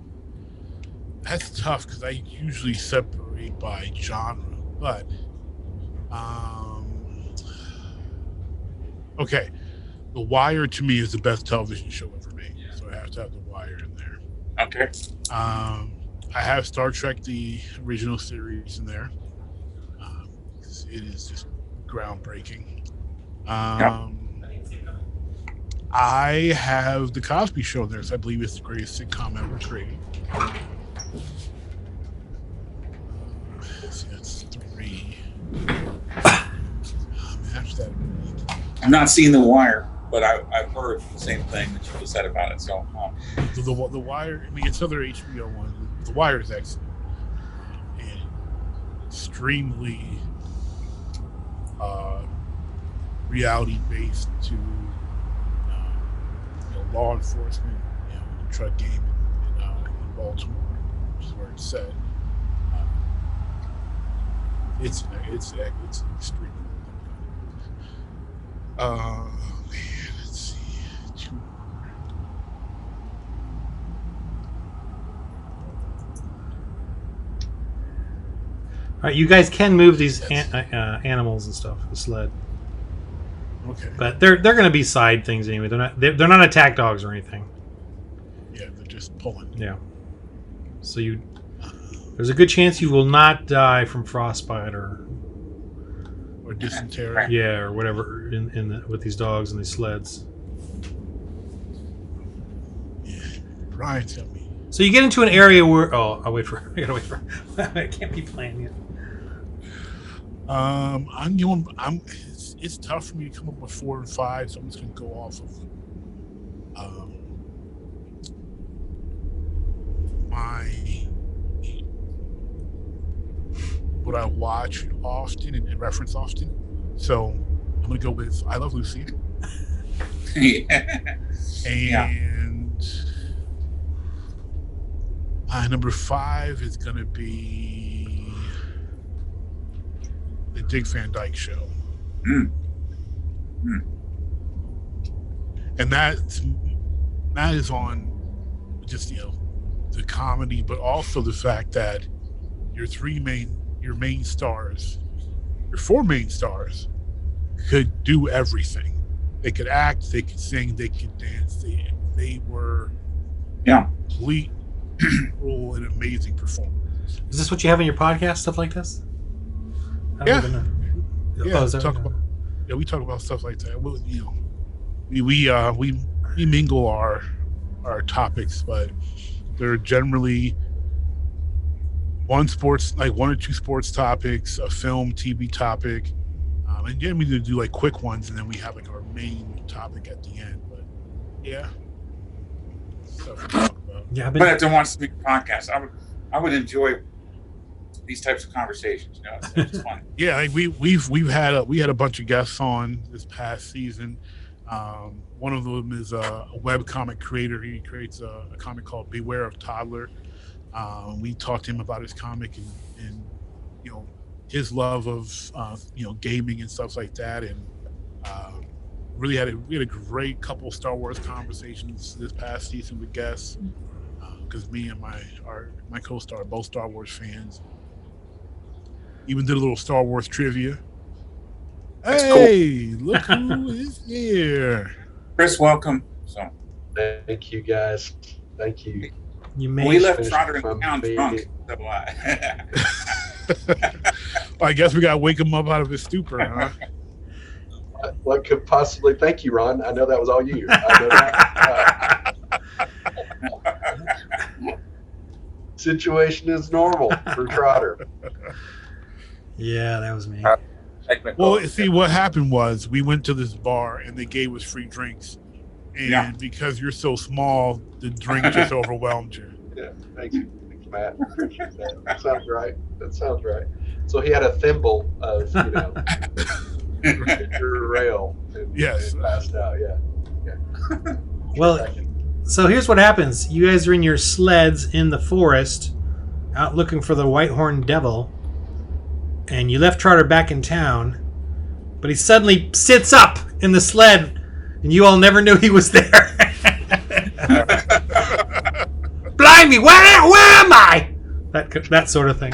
That's tough because I usually separate by genre, but okay. The Wire to me is the best television show ever made, so I have to have The Wire in there. Okay. I have Star Trek, the original series, in there. It is just groundbreaking. I have The Cosby Show there, so I believe it's the greatest sitcom ever created. So that's 3. After that, I'm not seeing The Wire, but I've heard the same thing that you just said about it. So, the Wire. I mean, it's another HBO one. The Wire is excellent and extremely reality based to law enforcement, truck game in Baltimore, which is where it's set. It's extremely man, let's see. 2 more. All right, you guys can move these animals and stuff. The sled. Okay. But they're going to be side things anyway. They're not attack dogs or anything. Yeah, they're just pulling. Yeah. So there's a good chance you will not die from frostbite or dysentery. Yeah, or whatever with these dogs and these sleds. Yeah. Ryan, tell me. So you get into an area where I gotta wait for I can't be playing yet. It's tough for me to come up with 4 and 5, so I'm just gonna go off of what I watch often and reference often. So I'm gonna go with I Love Lucy. And number 5 is gonna be the Dick Van Dyke Show. And that is on just the comedy, but also the fact that your 4 main stars could do everything. They could act, they could sing, they could dance. They were complete role and amazing performers. Is this what you have in your podcast? Stuff like this? Yeah. Oh, we talk about stuff like that. We mingle our topics, but they're generally one or two sports topics, a film, TV topic, and then we do like quick ones, and then we have like our main topic at the end. But yeah, stuff we talk about. Yeah, but if they want to speak podcast, I would enjoy these types of conversations. It's fun. Yeah, like we had a bunch of guests on this past season. One of them is a web comic creator. He creates a comic called Beware of Toddler. We talked to him about his comic and his love of gaming and stuff like that, and we had a great couple of Star Wars conversations this past season with guests, because me and my co-star are both Star Wars fans. Even did a little Star Wars trivia. That's hey, cool. Look who is here. Chris, welcome. So, thank you, guys. Thank you. We left Trotter in town drunk. Well, I guess we got to wake him up out of his stupor, huh? What could possibly? Thank you, Ron. I know that was all you. I know that. Situation is normal for Trotter. Yeah, that was me. Well, see, what happened was we went to this bar and they gave us free drinks. And because you're so small, the drink just overwhelmed you. Yeah, thanks, Matt. Appreciate that. That sounds right. So he had a thimble of, your rail. And passed out, yeah. Well, so here's what happens. You guys are in your sleds in the forest, out looking for the Whitehorn Devil. And you left Trotter back in town, but he suddenly sits up in the sled, and you all never knew he was there. Blimey, where am I? That sort of thing.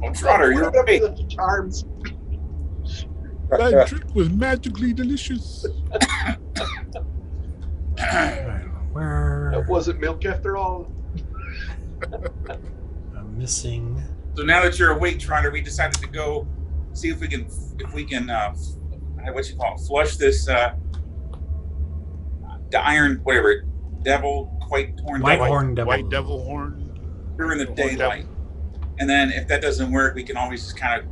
Oh, Trotter, you're right. Charms. That drink was magically delicious. Where? That wasn't milk after all. I'm missing. So now that you're awake, Trotter, we decided to go see if we can flush this the iron Whitehorn Devil. White devil horn. during the daylight. And then if that doesn't work, we can always just kind of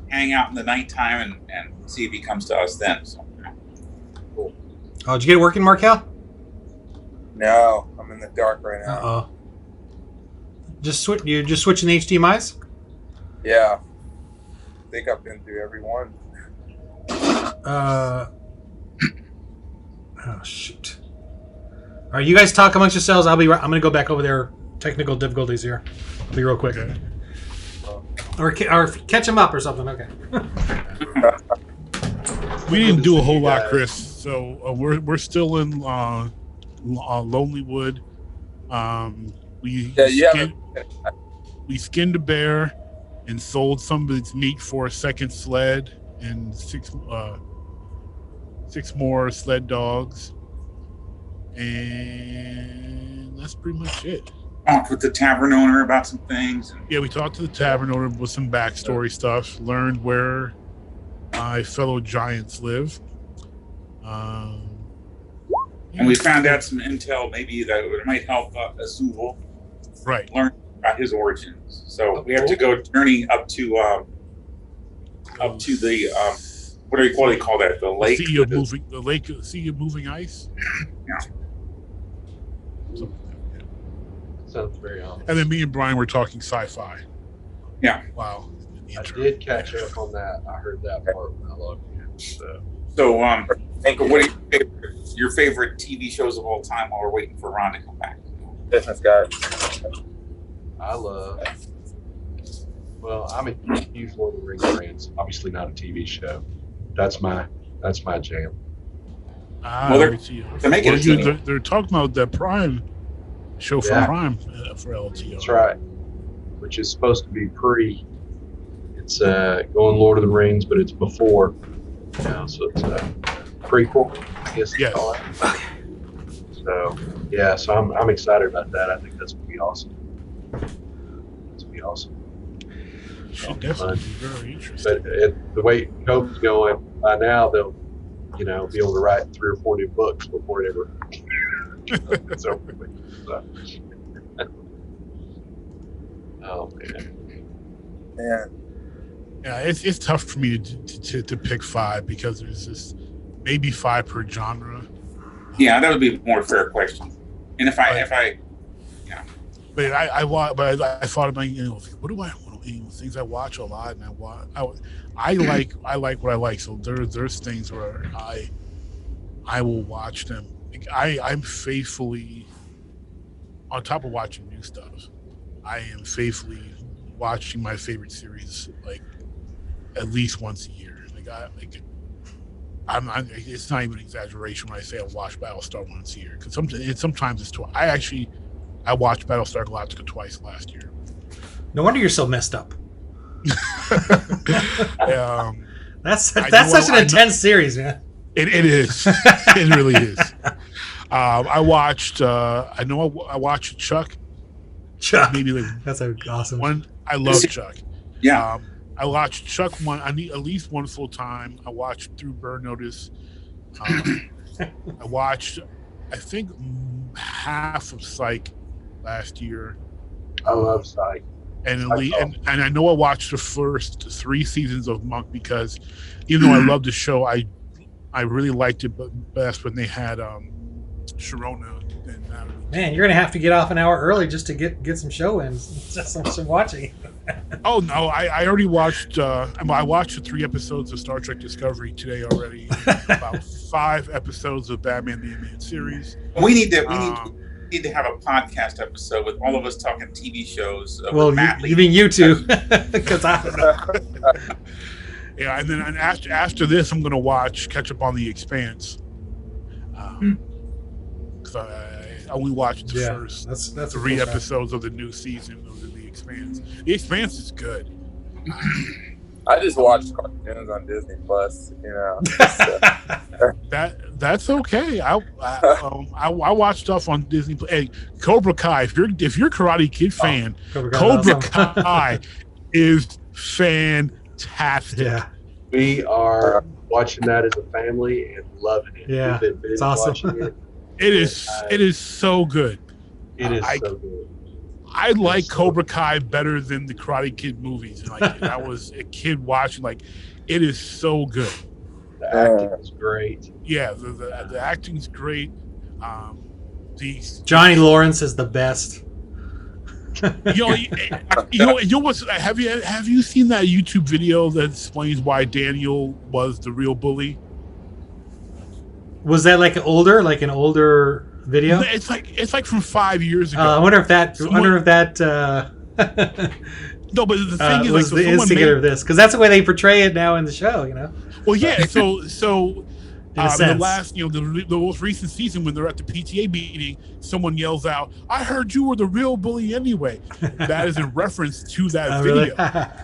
hang out in the nighttime and see if he comes to us then. So. Cool. Oh, did you get it working, Markel? No, I'm in the dark right now. Uh-oh. You're just switching HDMIs? Yeah. I think I've been through every one. Oh, shoot. All All right, you guys talk amongst yourselves. I'm going to go back over there. Technical difficulties here. I'll be real quick. Okay. Or catch him up or something. Okay. We didn't do a whole lot, Chris. So we're still in Lonelywood. We skinned a bear and sold some of its meat for a second sled and six more sled dogs, and that's pretty much it. Talked with the tavern owner about some things. Yeah, we talked to the tavern owner with some backstory stuff. Learned where my fellow giants live. And we found out some intel, maybe that it might help Azul right learn about his origins. So we have to go journey up to the what do they call that? The lake. Sea of moving ice. Yeah. Sounds very ominous. And then me and Brian were talking sci-fi. Yeah. Wow. I did catch up on that. I heard that part when I logged in. So what are your favorite TV shows of all time while we're waiting for Ron to come back? Business guy. I'm a huge Lord of the Rings fan. Obviously not a TV show. That's my jam. They're talking about that Prime show from Prime for LTO. That's right. Which is supposed to be pre. It's going Lord of the Rings, but it's before. So it's a prequel, I guess. Yes. So I'm excited about that. I think that's gonna be awesome. Should definitely be very interesting. But the way COVID's going, by now they'll, be able to write 3 or 4 new books before it ever. It's over with. So. Oh man. Yeah, it's tough for me to pick 5 because there's just maybe 5 per genre. Yeah, that would be a more fair question. And if I But I thought about what do I things I watch a lot, and I like what I like. So there's things where I will watch them. Like I'm faithfully on top of watching new stuff. I am faithfully watching my favorite series like at least once a year. It's not even an exaggeration when I say I watch Battlestar once a year because sometimes it's twice. I watched Battlestar Galactica twice last year. No wonder you're so messed up. That's such an intense series, man. It is. It really is. I watched. I watched Chuck. Maybe that's awesome one. I love Chuck. Yeah. I watched Chuck one. I need at least one full time. I watched through Burn Notice. I watched, I think, half of Psych last year. I love Psych. And I know I watched the first 3 seasons of Monk because even though I love the show, I really liked it best when they had Sharona and Natalie. Man, you're gonna have to get off an hour early just to get some show in, just some watching. Oh no, I already watched. I watched the 3 episodes of Star Trek Discovery today already. About 5 episodes of Batman the Animated Series. We need to have a podcast episode with all of us talking TV shows. Well, you mean you two? Because I don't know. Yeah, and then after this, I'm going to catch up on The Expanse. Because I only watched the first that's 3 episodes of the new season of The Expanse. The Expanse is good. I just watched cartoons on Disney Plus. That's okay. I watch stuff on Disney. Hey, Cobra Kai. If you're a Karate Kid fan, Cobra Kai is fantastic. Yeah, we are watching that as a family and loving it. Yeah, it's awesome. It is so good. It is so good. I like Cobra Kai better than the Karate Kid movies. Like I was a kid watching. Like it is so good. The acting is great. Yeah, the acting's great. Johnny Lawrence is the best. You know what's? Have you seen that YouTube video that explains why Daniel was the real bully? Was that like an older video? It's like from 5 years ago. I wonder if that. Someone- I wonder if that. No, but the thing is, was so the someone instigator of this, because that's the way they portray it now in the show. You know. Well, yeah. So In a the sense. last, the most recent season when they're at the PTA meeting, someone yells out, "I heard you were the real bully anyway." That is in reference to that Oh, video. really?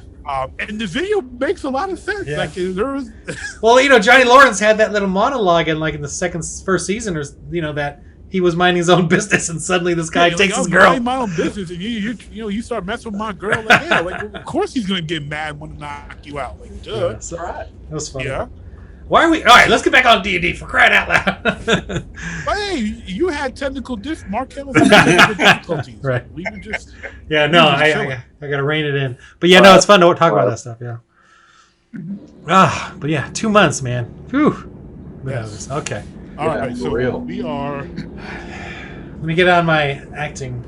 And the video makes a lot of sense. Yeah. Like there was, Well, Johnny Lawrence had that little monologue in the first season, or that he was minding his own business, and suddenly this guy takes his girl. Mind my own business, and you start messing with my girl. Like, yeah, like of course he's gonna get mad when I knock you out. Like, duh. Yeah, so- Right. That was funny. Yeah. Why are we? All right, let's get back on D&D for crying out loud. But hey, you had Mark Hamill had technical difficulties. Right. We were just. Yeah, no, We were just I got to rein it in. But yeah, no, it's fun to talk about that stuff. Yeah. But yeah, 2 months, man. Whew. Yes. Okay. All Yeah, right, for so real. we are. Let me get on my acting.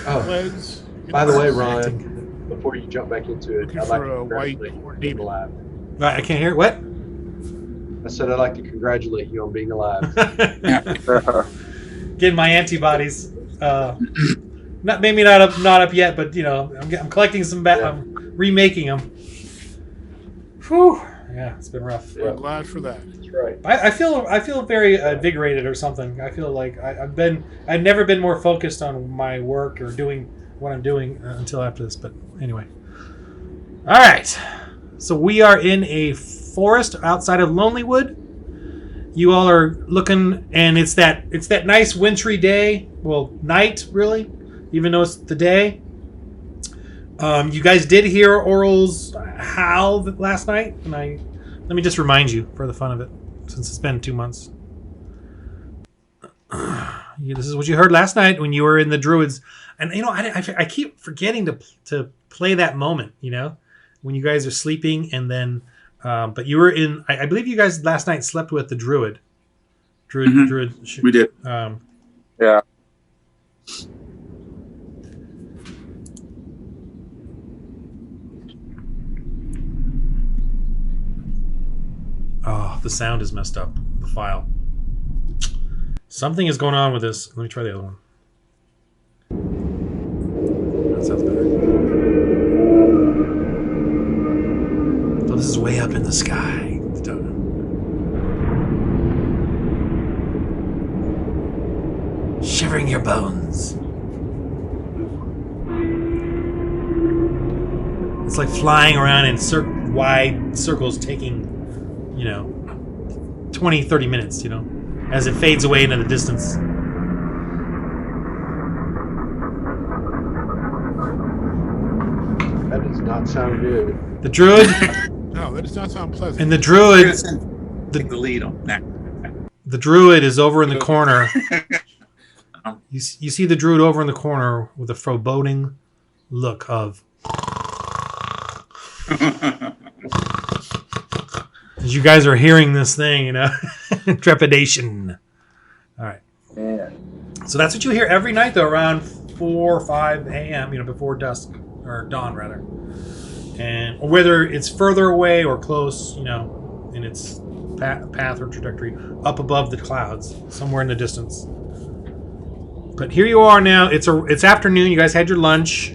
Oh, Let's. by the way, Acting. Ryan, before you jump back into it, Looking I'd like for to a white congratulate you or on being demon. alive. Right, I can't hear it. What? I said I'd like to congratulate you on being alive. Getting my antibodies. Not up yet, but I'm collecting some. I'm remaking them. Whew. Yeah, it's been rough. Yeah. I'm glad for that. That's right. I feel very invigorated or something. I feel like I've never been more focused on my work or doing what I'm doing until after this. But anyway, all right. So we are in a forest outside of Lonelywood. You all are looking, and it's that nice wintry day. Well, night really, even though it's the day. You guys did hear Oral's howl last night, and let me just remind you for the fun of it, since it's been 2 months. This is what you heard last night when you were in the Druids, and I keep forgetting to play that moment. When you guys are sleeping, and then, but you were in. I believe you guys last night slept with the Druid. Mhm. Druid. We did. Yeah. Oh, the sound is messed up. The file. Something is going on with this. Let me try the other one. That sounds better. So this is way up in the sky. Shivering your bones. It's like flying around in wide circles, taking 20, 30 minutes, as it fades away into the distance. That does not sound good. The Druid No, that does not sound pleasant. and the Druid, Take the lead on that. the Druid is over in the corner. You see the Druid over in the corner with a foreboding look of. As you guys are hearing this thing, trepidation. All right. Yeah. So that's what you hear every night, though, around 4 or 5 a.m., before dusk, or dawn, rather. And whether it's further away or close, in its path or trajectory, up above the clouds, somewhere in the distance. But here you are now. It's afternoon. You guys had your lunch.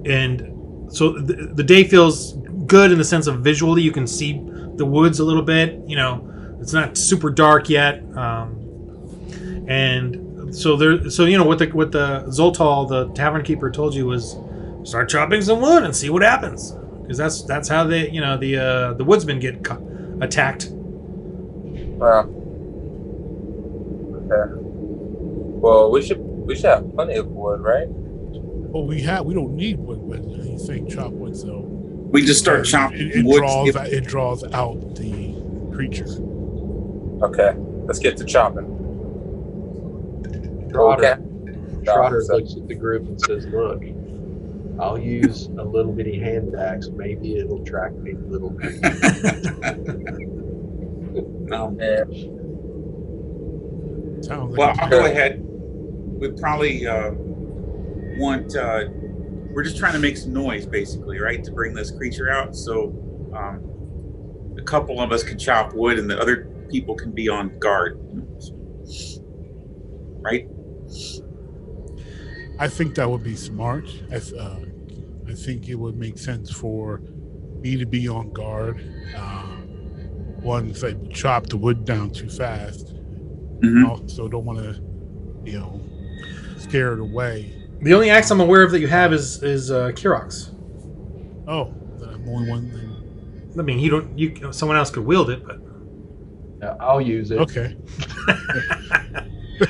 And so the day feels good in the sense of visually. You can see the woods a little bit. It's not super dark yet. And so what the Zoltal, the tavern keeper, told you was start chopping some wood and see what happens, because that's how the woodsmen get attacked. Wow. Okay. Well, we should have plenty of wood, right? Well, we don't need wood when you think chop wood, so We just start chopping it wood. draws out the creature. Okay. Let's get to chopping. Trotter, Okay. Trotter looks at the group and says, "Look, I'll use a little bitty hand axe. Maybe it'll track me a little bit." Yeah. Sounds like Well, a I'll go ahead. We probably want. We're just trying to make some noise, basically, right, to bring this creature out. So, a couple of us can chop wood, and the other people can be on guard. Right? I think that would be smart. I think it would make sense for me to be on guard. One, say, chop the wood down too fast. Mm-hmm. Also, don't want to, scare it away. The only axe I'm aware of that you have is Kirok's. Oh, I'm only one thing. I mean, someone else could wield it, but Yeah, I'll use it. Okay.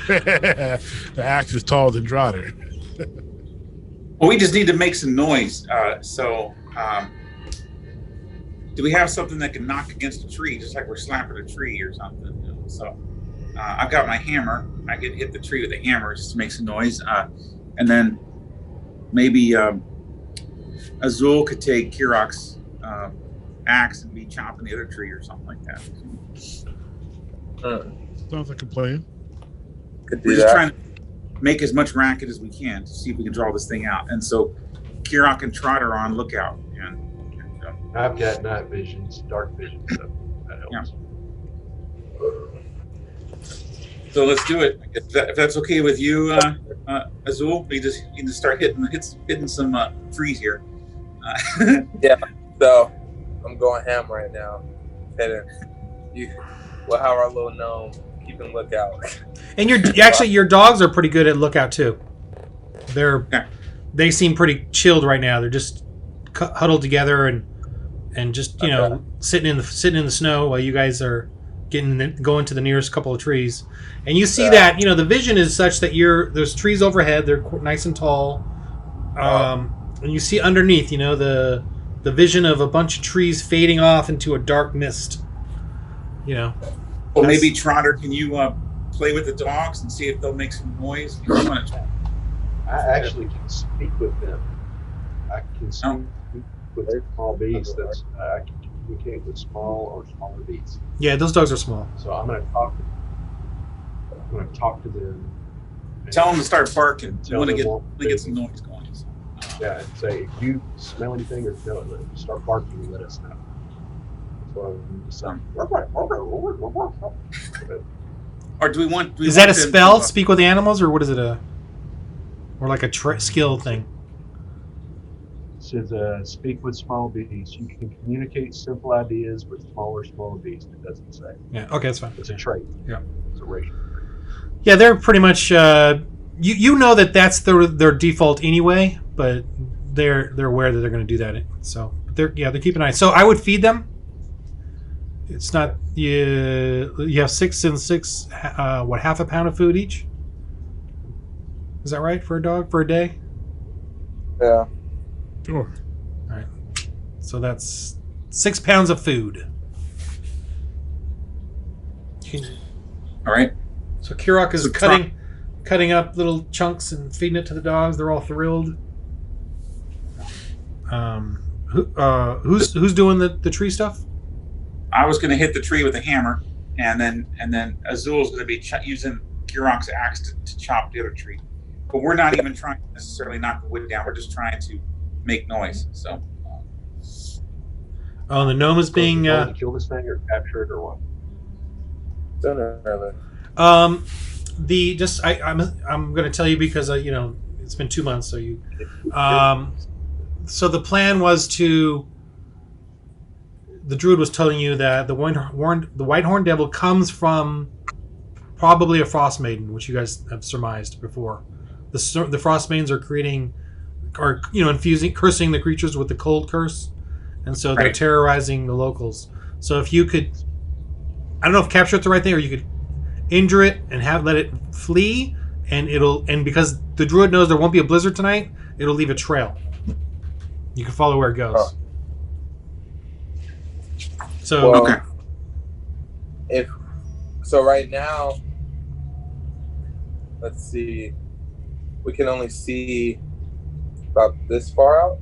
The axe is taller than Trotter. Well, we just need to make some noise. Do we have something that can knock against a tree, just like we're slapping a tree or something? So I've got my hammer. I can hit the tree with a hammer just to make some noise. And then maybe Azul could take Kirok's axe and be chopping the other tree or something like that. Sounds like a plan. We're just trying to make as much racket as we can to see if we can draw this thing out. And so Kirok and Trotter are on lookout. I've got night visions, dark vision, so that helps. Yeah. So let's do it. If that's okay with you, Azul, we just need to start hitting some trees here. Yeah. So I'm going ham right now. We'll have our little gnome keeping lookout. And your dogs are pretty good at lookout too. They seem pretty chilled right now. They're just huddled together and just sitting in the snow while you guys are going to the nearest couple of trees. And you see that the vision is such that there's trees overhead. They're nice and tall. And you see underneath, the vision of a bunch of trees fading off into a dark mist. Well, maybe Trotter, can you play with the dogs and see if they'll make some noise? I actually can speak with them. I can speak with small beasts. I can communicate with small or smaller beasts. Yeah, those dogs are small. So I'm going to talk to them. Tell them to start barking. We want to get some noise going. Yeah, and say, if you smell anything or smell it, start barking and let us know. That's what Or do we want? Is that a spell? Speak with animals, or what is it? Or like a skill thing? It says, speak with small beasts. You can communicate simple ideas with smaller beasts. It doesn't say. Yeah. Okay, that's fine. It's a trait. Yeah. It's a racial trait. Yeah, they're pretty much. You know that's their default anyway, but they're aware that they're going to do that. So they're keeping an eye. So I would feed them. It's not you have 6 and 6. Half a pound of food each? Is that right for a dog for a day? Yeah. Sure. All right. So that's 6 pounds of food. All right. So Kirok is cutting up little chunks and feeding it to the dogs. They're all thrilled. Who's doing the tree stuff? I was going to hit the tree with a hammer, and then Azul's going to be using Kirok's axe to chop the other tree. But we're not even trying to necessarily knock the wood down. We're just trying to make noise. So. Oh, the gnome is being to kill this thing or capture it or what? Sooner or I'm going to tell you because it's been 2 months, so you. So the plan was the Druid was telling you that the white horned devil comes from probably a Frostmaiden, which you guys have surmised before. The Frostmaidens are cursing the creatures with the cold curse, and so they're terrorizing the locals. So if you could, I don't know if capture it's the right thing, or you could injure it and let it flee, and because the Druid knows there won't be a blizzard tonight, it'll leave a trail. You can follow where it goes. Oh. So right now, let's see, we can only see about this far out.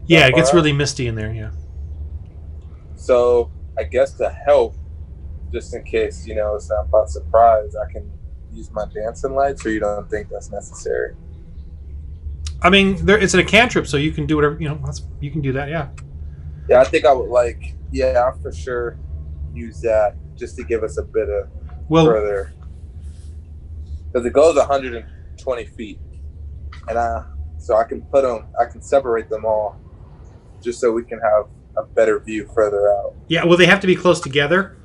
Yeah, it gets really misty in there. Yeah. So I guess to help, just in case it's not by surprise, I can use my dancing lights, or you don't think that's necessary? I mean, it's a cantrip, so you can do whatever you can do that. Yeah. Yeah, I think I would for sure use that just to give us a bit of Well, further. Because it goes 120 feet, and so I can separate them all, just so we can have a better view further out. yeah. Well, they have to be close together.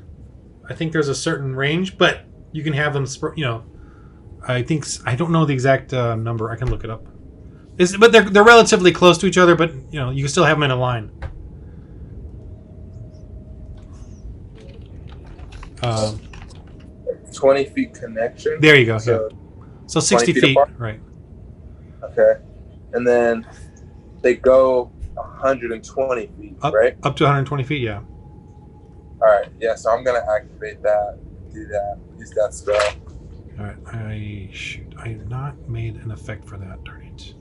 I think there's a certain range, but you can have them. I don't know the exact number. I can look it up. But they're relatively close to each other. But you can still have them in a line. 20 feet connection. There you go. So, So 60 feet feet, apart? right? Okay, and then they go 120 feet, right? Up to 120 feet. Yeah. All right. Yeah. So I'm gonna activate that. Do that. Use that spell. All right. I have not made an effect for that. Darn it.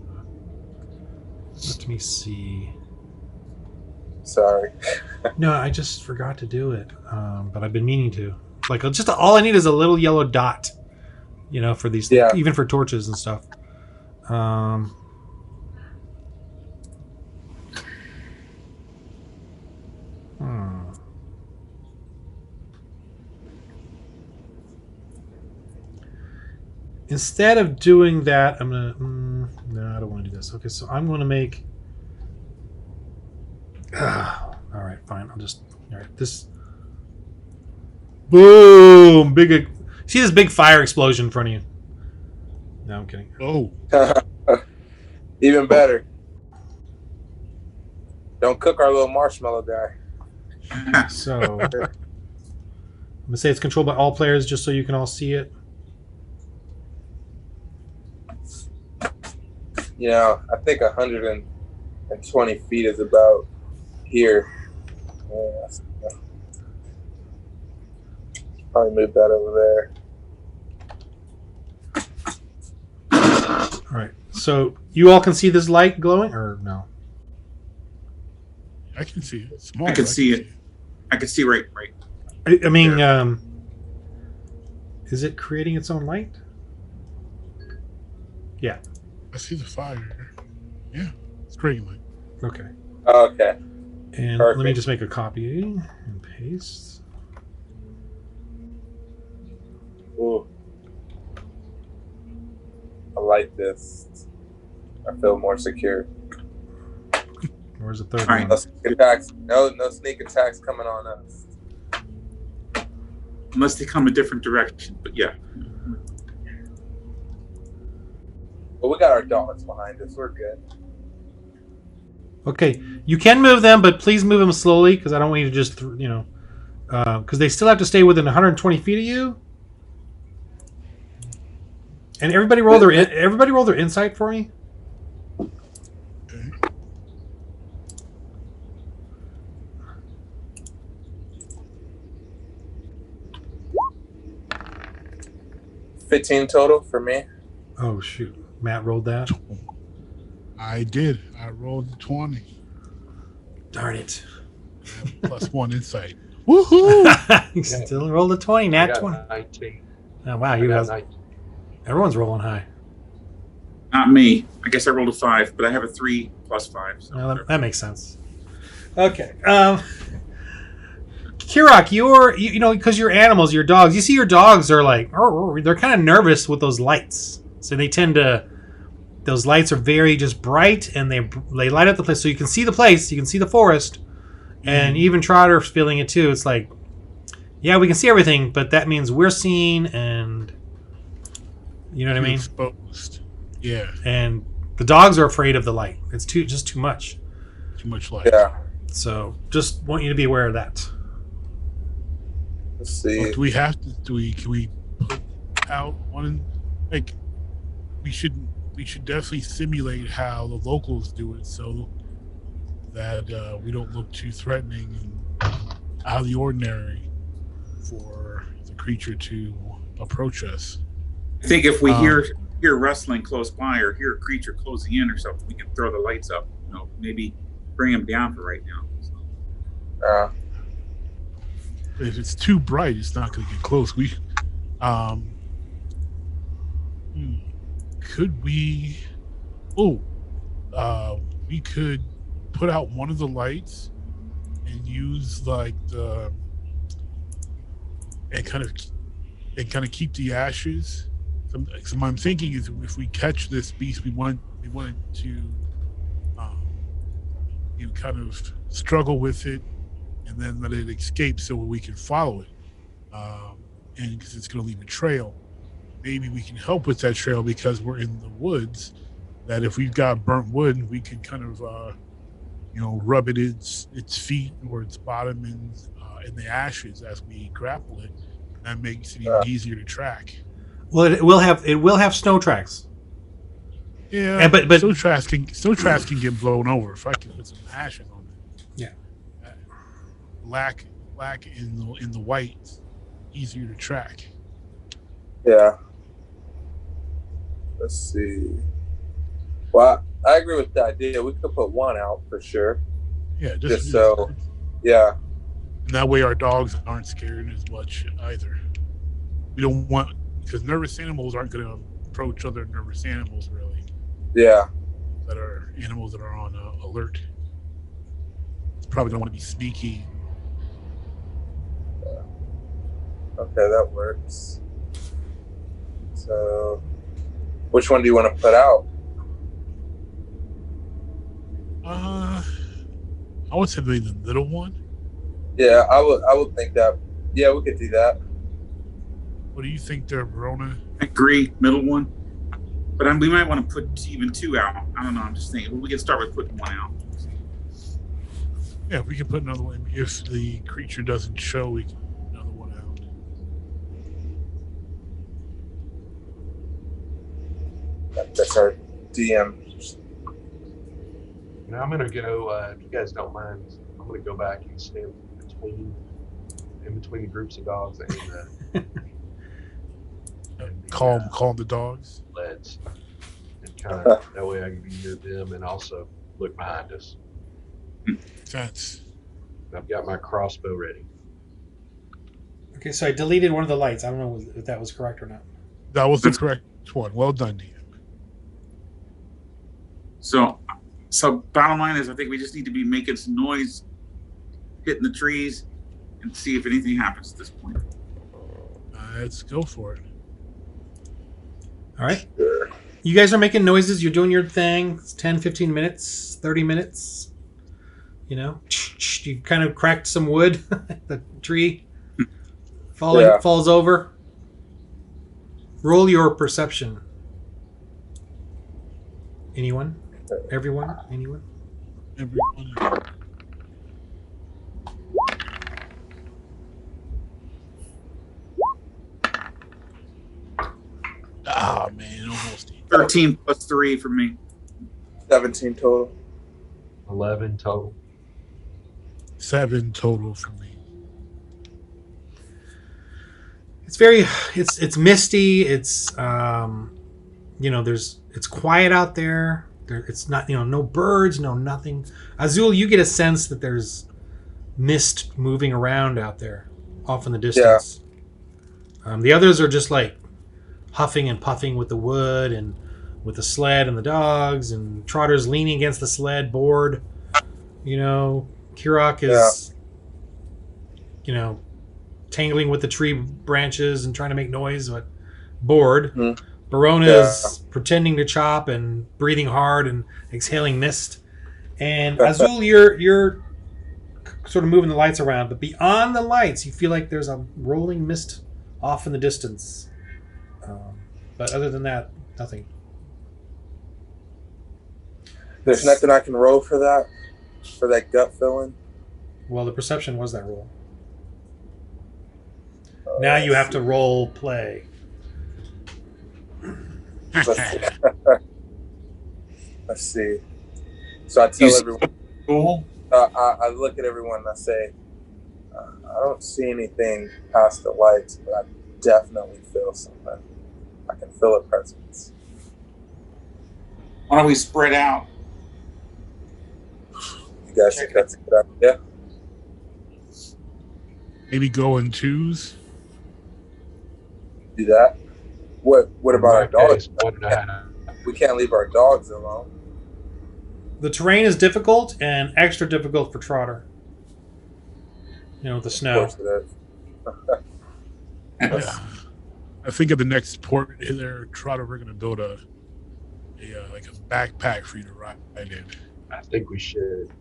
Let me see. Sorry. No, I just forgot to do it. But I've been meaning to. Like, just all I need is a little yellow dot. For these, even for torches and stuff. Instead of doing that, I'm gonna. No, I don't want to do this. Okay, so I'm going to make. All right, fine. All right, this. Boom! See this big fire explosion in front of you. No, I'm kidding. Oh. Even better. Don't cook our little marshmallow guy. So I'm gonna say it's controlled by all players, just so you can all see it. I think 120 feet is about here. Yeah. Probably move that over there. All right. So you all can see this light glowing, or no? I can see it. It's small. I can see it. I can see right. I mean, is it creating its own light? Yeah. I see the fire. Yeah, it's creating light. Okay. Okay. And Perfect. let me just make a copy and paste. Ooh. I like this. I feel more secure. Where's the third All right. one? No sneak attacks. No sneak attacks coming on us. Unless they come a different direction, but yeah. But we got our dogs behind us. We're good. Okay, you can move them, but please move them slowly because I don't want you to just, because they still have to stay within 120 feet of you. And everybody roll their insight for me. Okay. $15 total for me. Oh shoot, Matt rolled that. I did. I rolled 20. Darn it. Plus 1 insight. Woohoo! You still rolled a 20, I Nat got 20. 19. Oh, wow, I you got guys. 19. Everyone's rolling high. Not me. I guess I rolled a 5, but I have a 3 plus 5. So Well, that makes sense. Okay. Kirok, because you're animals, your dogs. You see, your dogs are like, they're kind of nervous with those lights. So they tend to. Those lights are very just bright, and they light up the place, so you can see the place, you can see the forest, and even Trotter's feeling it too. It's like, yeah, we can see everything, but that means we're seen, and you know what I mean. Exposed. Yeah. And the dogs are afraid of the light. It's just too much. Too much light. Yeah. So just want you to be aware of that. Let's see. Do we have to? Can we put out one? Like, we should definitely simulate how the locals do it, so that we don't look too threatening and out of the ordinary for the creature to approach us. I think if we hear rustling close by or hear a creature closing in or something, we can throw the lights up. Maybe bring them down for right now. So. If it's too bright, it's not going to get close. Could we? We could put out one of the lights and use like the and kind of keep the ashes. So what I'm thinking is, if we catch this beast, we want to kind of struggle with it, and then let it escape so we can follow it. And because it's going to leave a trail, maybe we can help with that trail because we're in the woods. That if we've got burnt wood, we can kind of rub it its feet or its bottom in the ashes as we grapple it. That makes it even easier to track. Well, it will have snow tracks. Yeah, and, but snow tracks can get blown over if I can put some ashes on it. Yeah, black in the white, easier to track. Yeah. Let's see. Well, I agree with the idea. We could put one out for sure. Yeah, just so. Yeah. And that way our dogs aren't scared as much either. We don't want, because nervous animals aren't going to approach other nervous animals really. Yeah. That are animals that are on alert. Probably don't want to be sneaky. Yeah. Okay, that works. So, which one do you want to put out? I would say maybe the little one. Yeah, I would think that. Yeah, we could do that. What do you think there, Verona? I agree, middle one. But we might want to put even two out. I don't know. I'm just thinking. We can start with putting one out. Yeah, we can put another one. If the creature doesn't show, we can put another one out. That's our DM. Now I'm gonna go. If you guys don't mind, I'm gonna go back and stand in between the groups of dogs and calm the dogs. Leads, and kind of that way I can be near them and also look behind us. That's. I've got my crossbow ready. Okay, so I deleted one of the lights. I don't know if that was correct or not. That was the correct one. Well done, DM. So bottom line is, I think we just need to be making some noise, hitting the trees, and see if anything happens at this point. Let's go for it. All right. You guys are making noises. You're doing your thing. It's 10, 15 minutes, 30 minutes. You kind of cracked some wood. The tree falls over. Roll your perception. Anyone? Everyone? Anyone? Everyone. Ah, man, almost. 13 plus 3 for me. 17 total. 11 total. 7 total for me. It's misty. It's it's quiet out there. It's not, no birds, no nothing. Azul, you get a sense that there's mist moving around out there, off in the distance. Yeah. The others are just like huffing and puffing with the wood and with the sled and the dogs, and Trotter's leaning against the sled, bored. Kirok is, tangling with the tree branches and trying to make noise, but bored. Mm-hmm. Verona is pretending to chop and breathing hard and exhaling mist. And Azul, you're sort of moving the lights around, but beyond the lights, you feel like there's a rolling mist off in the distance. But other than that, nothing. There's nothing I can roll for that gut feeling? Well, the perception was that roll. Now you have to role play. Let's see. So I tell everyone. Cool. I look at everyone and I say, I don't see anything past the lights, but I definitely feel something. I can feel a presence. Why don't we spread out? You guys think that's a good idea? Maybe go in twos. Do that. What about our dogs? We can't leave our dogs alone. The terrain is difficult and extra difficult for Trotter. With the snow. Of course it is. Yeah. I think at the next port there, Trotter, we're going to build a backpack for you to ride in. I think we should.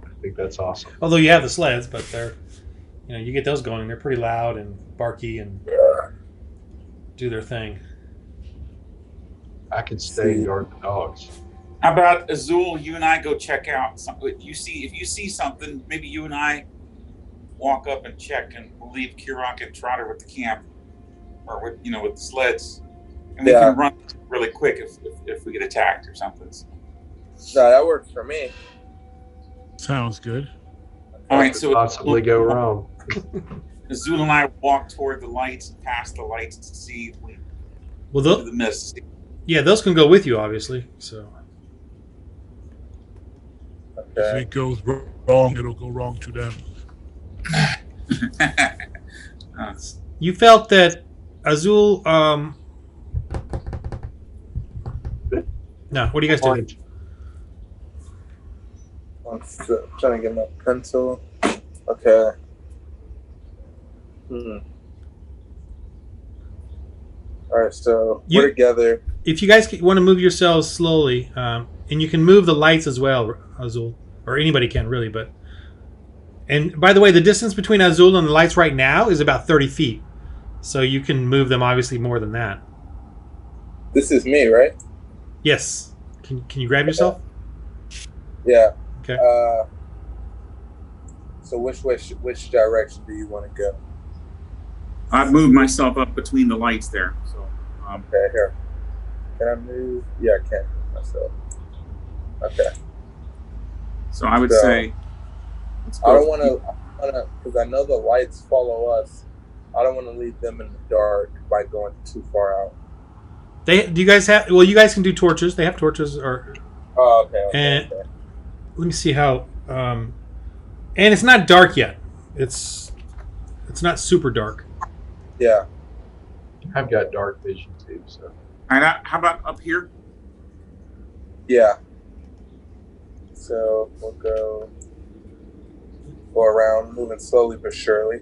I think that's awesome. Although you have the sleds, but they're, you get those going. They're pretty loud and barky and do their thing. I can stay and guard the dogs. How about Azul? You and I go check out something. If you see something, maybe you and I walk up and check, and we'll leave Kirok and Trotter with the camp, or with the sleds, and we can run really quick if we get attacked or something. No, that works for me. Sounds good. All right, so possibly go wrong. Azul and I walk toward the lights, past the lights, to see if we Well, the mist. yeah, those can go with you, obviously. So If it goes wrong, it'll go wrong to them. you felt that Azul. No, what do you guys do? I'm trying to get my pencil. Okay. All right, so we're together. If you guys want to move yourselves slowly, and you can move the lights as well, Azul, or anybody can really, but. And by the way, the distance between Azul and the lights right now is about 30 feet. So you can move them obviously more than that. This is me, right? Yes. Can you grab yourself? Yeah. Okay. So which direction do you want to go? I've moved myself up between the lights there. So okay, here. Can I move? Yeah, I can move myself. Okay. So I would say. I don't want to, because I know the lights follow us. I don't want to leave them in the dark by going too far out. Do you guys have? Well, you guys can do torches. They have torches, or. Oh, okay. And let me see how. And it's not dark yet. It's not super dark. Yeah. I've got dark vision too. So. All right, how about up here? Yeah. So we'll go around, moving slowly but surely.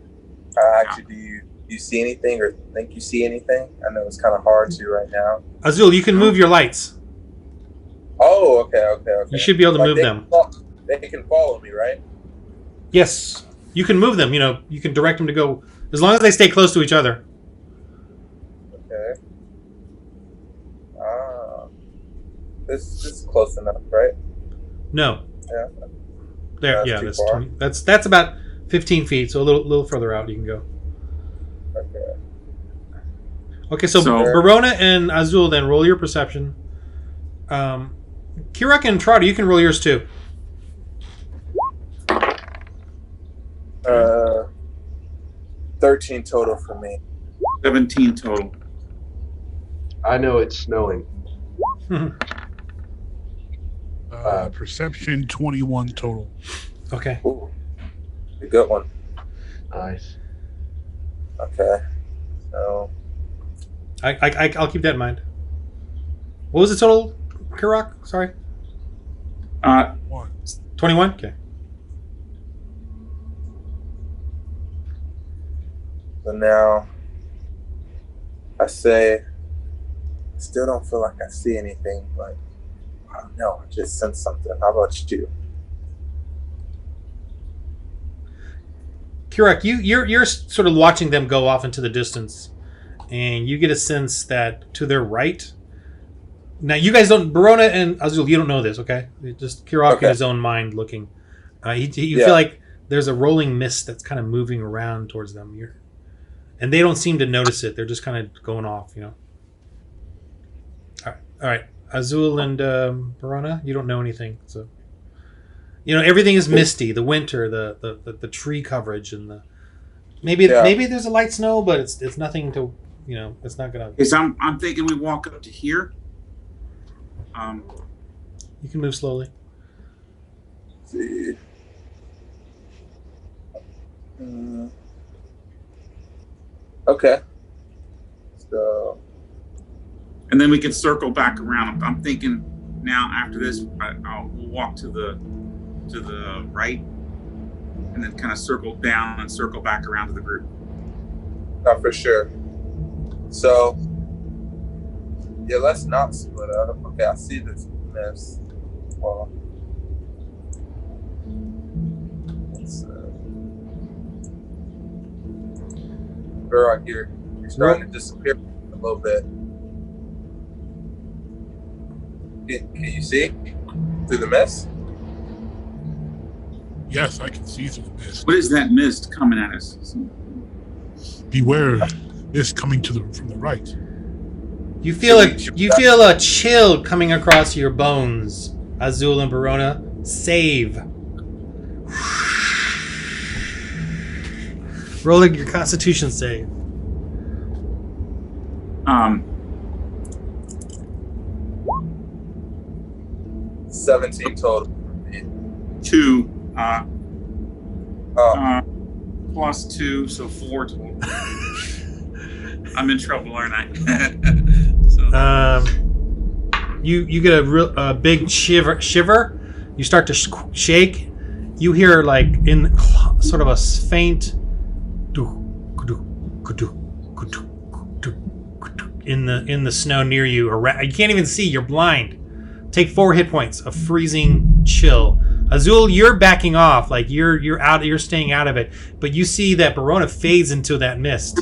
Actually, do you see anything or think you see anything? I know it's kind of hard to right now. Azul, you can move your lights. Oh, okay. You should be able to move them. They can follow me, right? Yes, you can move them. You can direct them to go as long as they stay close to each other. Okay. This is close enough, right? No. Yeah. There. Yeah, that's 20. That's about 15 feet. So a little further out you can go. Okay. Okay, so Barona and Azul, then roll your perception. Kirok and Trotter, you can roll yours too. 13 total for me. 17 total. I know it's snowing. Perception 21 total. Okay. Ooh, a good one. Nice. Okay. So I'll keep that in mind. What was the total, Kirok? Sorry. 21. Okay. So now I say, still don't feel like I see anything. Like, I don't know. I just sense something. How about you? Kirok, you're sort of watching them go off into the distance, and you get a sense that to their right. Now you guys don't, Barona and Azul, you don't know this, okay? Just Kirok in his own mind looking. You feel like there's a rolling mist that's kind of moving around towards them. And they don't seem to notice it. They're just kind of going off, All right. Azul and Barona, you don't know anything, so everything is misty. The winter, the tree coverage, and maybe there's a light snow, but it's nothing to it's not gonna. I'm thinking we walk up to here. You can move slowly. Let's see. Okay. So. And then we can circle back around. I'm thinking now after this, we'll walk to the right, and then kind of circle down and circle back around to the group. Not for sure. So, yeah, let's not split up. Okay, I see this mess. Well, girl, you're starting to disappear a little bit. Can you see through the mist? Yes, I can see through the mist. What is that mist coming at us? Beware, mist coming from the right. You feel a chill coming across your bones. Azul and Verona, save. Rolling your Constitution save. 17 total. 2 plus 2, so 4 total. I'm in trouble, aren't I? You get a big shiver. You start to shake. You hear like in sort of a faint in the snow near you. You can't even see. You're blind. Take 4 hit points of freezing chill. Azul, you're backing off, like you're out. You're staying out of it. But you see that Verona fades into that mist.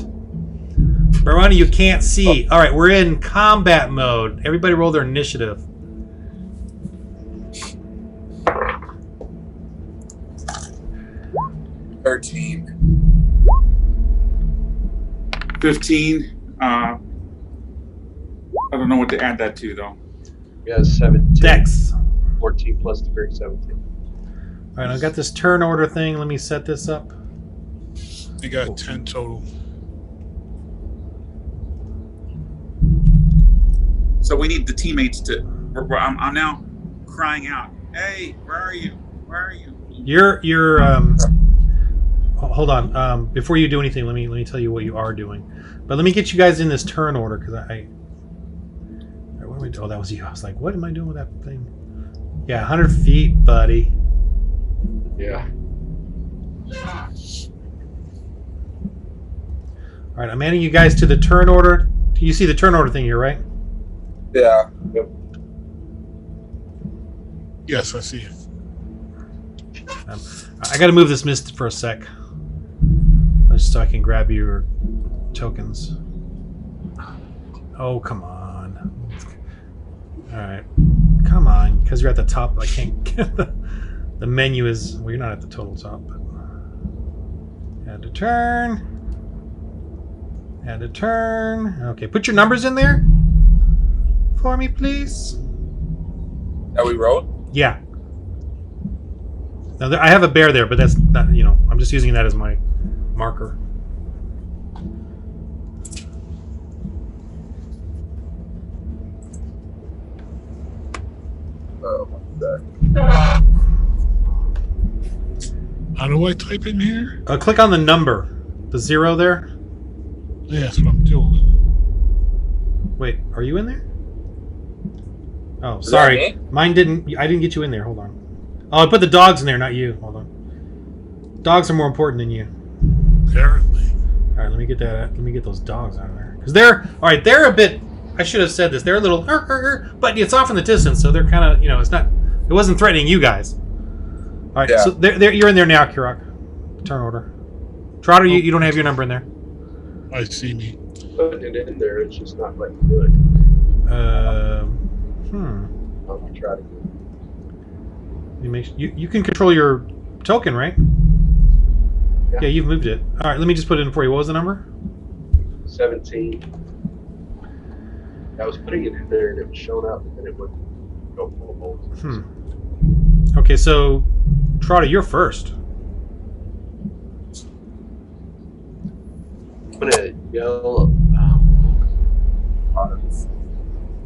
Verona, you can't see. All right, we're in combat mode. Everybody roll their initiative. 13. 15. I don't know what to add that to though. Yeah, 17. Dex. 14 plus 3, 17. All right, I've got this turn order thing. Let me set this up. I got 10 total. So we need the teammates to. I'm now crying out. Hey, where are you? Where are you? You're hold on. Before you do anything, let me tell you what you are doing. But let me get you guys in this turn order because oh, that was you. I was like, what am I doing with that thing? Yeah, 100 feet, buddy. Yeah. All right, I'm adding you guys to the turn order. You see the turn order thing here, right? Yeah. Yep. Yes, I see it. I got to move this mist for a sec, just so I can grab your tokens. Oh, come on. All right, come on, because you're at the top. I can't get the menu is. Well, you're not at the total top, but add to turn. Add to turn. Okay, put your numbers in there for me, please. That we rolled? Yeah. Now, I have a bear there, but that's not, I'm just using that as my marker. Oh, my God. How do I type in here? Click on the number. The 0 there. Yeah, that's what I'm doing. Wait, are you in there? Oh, Is that sorry. me? Mine didn't. I didn't get you in there. Hold on. Oh, I put the dogs in there, not you. Hold on. Dogs are more important than you. Apparently. All right, let me get that. Let me get those dogs out of there because they're all right. They're a bit. I should have said this. They're a little, but it's off in the distance, so they're kind of. It's not. It wasn't threatening you guys. All right, Yeah. so you're in there now, Kirok. Turn order. Trotter, you don't have your number in there. I see me. Putting it in there, it's just not letting me do it. Hmm. I'm gonna try to. You can control your token, right? Yeah, you've moved it. All right, let me just put it in for you. What was the number? 17. I was putting it in there and it was showing up, and then it wouldn't go full bolts. Okay, so Trotter, you're first. I'm gonna yell.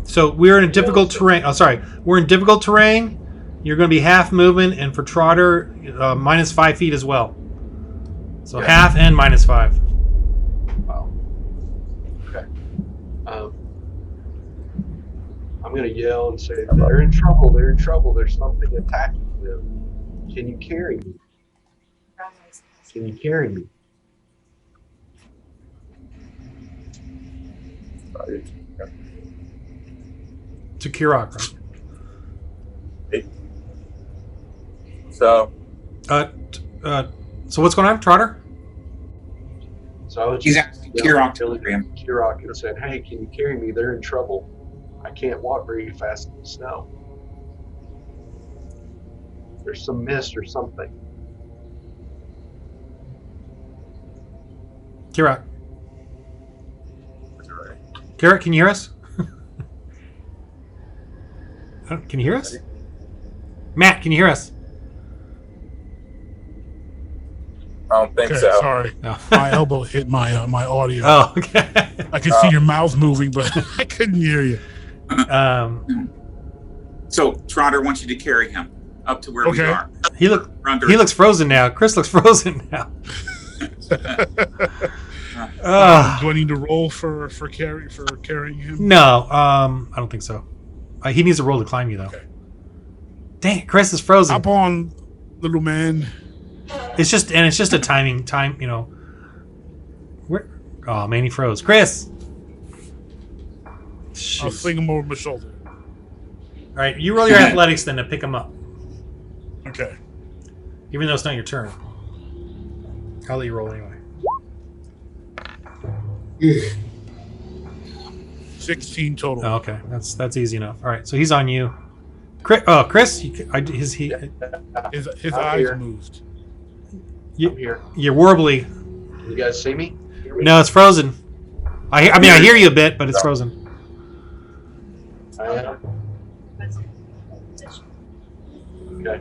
So we're in a difficult terrain. Oh, sorry. We're in difficult terrain. You're going to be half movement, and for Trotter, minus 5 feet as well. So half and minus 5. Wow. Okay. I'm gonna yell and say, "They're in trouble! They're in trouble! There's something attacking them. Can you carry me? Can you carry me?" To Kirok, right? So, So what's going on, Trotter? So I was He's just asking down Kirok to to him. Kirok and said, "Hey, can you carry me? They're in trouble. I can't walk very fast in the snow. There's some mist or something." Kirok. Kirok, can you hear us? Can you hear us? Matt, can you hear us? I don't think Okay, so. sorry. No. My elbow hit my my audio. Oh, okay. I could see your mouth moving, but I couldn't hear you. So Trotter wants you to carry him up to where we Okay. are. He looks frozen now. Chris looks frozen now. Do I need to roll for carrying him? No, I don't think so. He needs a roll to climb you though. Okay. Dang, Chris is frozen. Hop on, little man. It's just a time, you know. Where? Oh man, he froze. Chris. I'll Shoot. fling him over my shoulder. All right, you roll your athletics then to pick him up, Okay. even though it's not your turn. I'll let you roll anyway. 16 total. Oh, okay, that's easy enough. All right, so he's on you. Chris, His I'm eyes here. moved. I'm here. you're warbly. Can you guys see me? Hear me? No, it's frozen. I hear you a bit, but it's frozen. I am. Okay.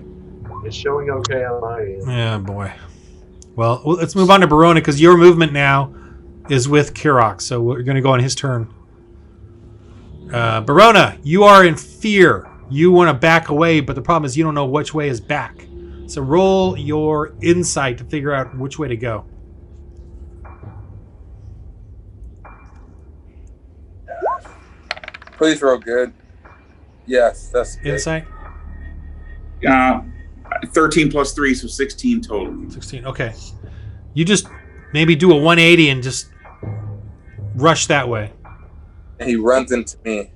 It's showing okay on my end. Yeah, boy. Well, let's move on to Barona because your movement now is with Kirok, so we're going to go on his turn. Barona, you are in fear. You want to back away, but the problem is you don't know which way is back. So roll your insight to figure out which way to go. Please roll good. Yes, that's good. Insight? 13 plus 3, so 16 total. 16. Okay. You just maybe do a 180 and just rush that way. And he runs into me.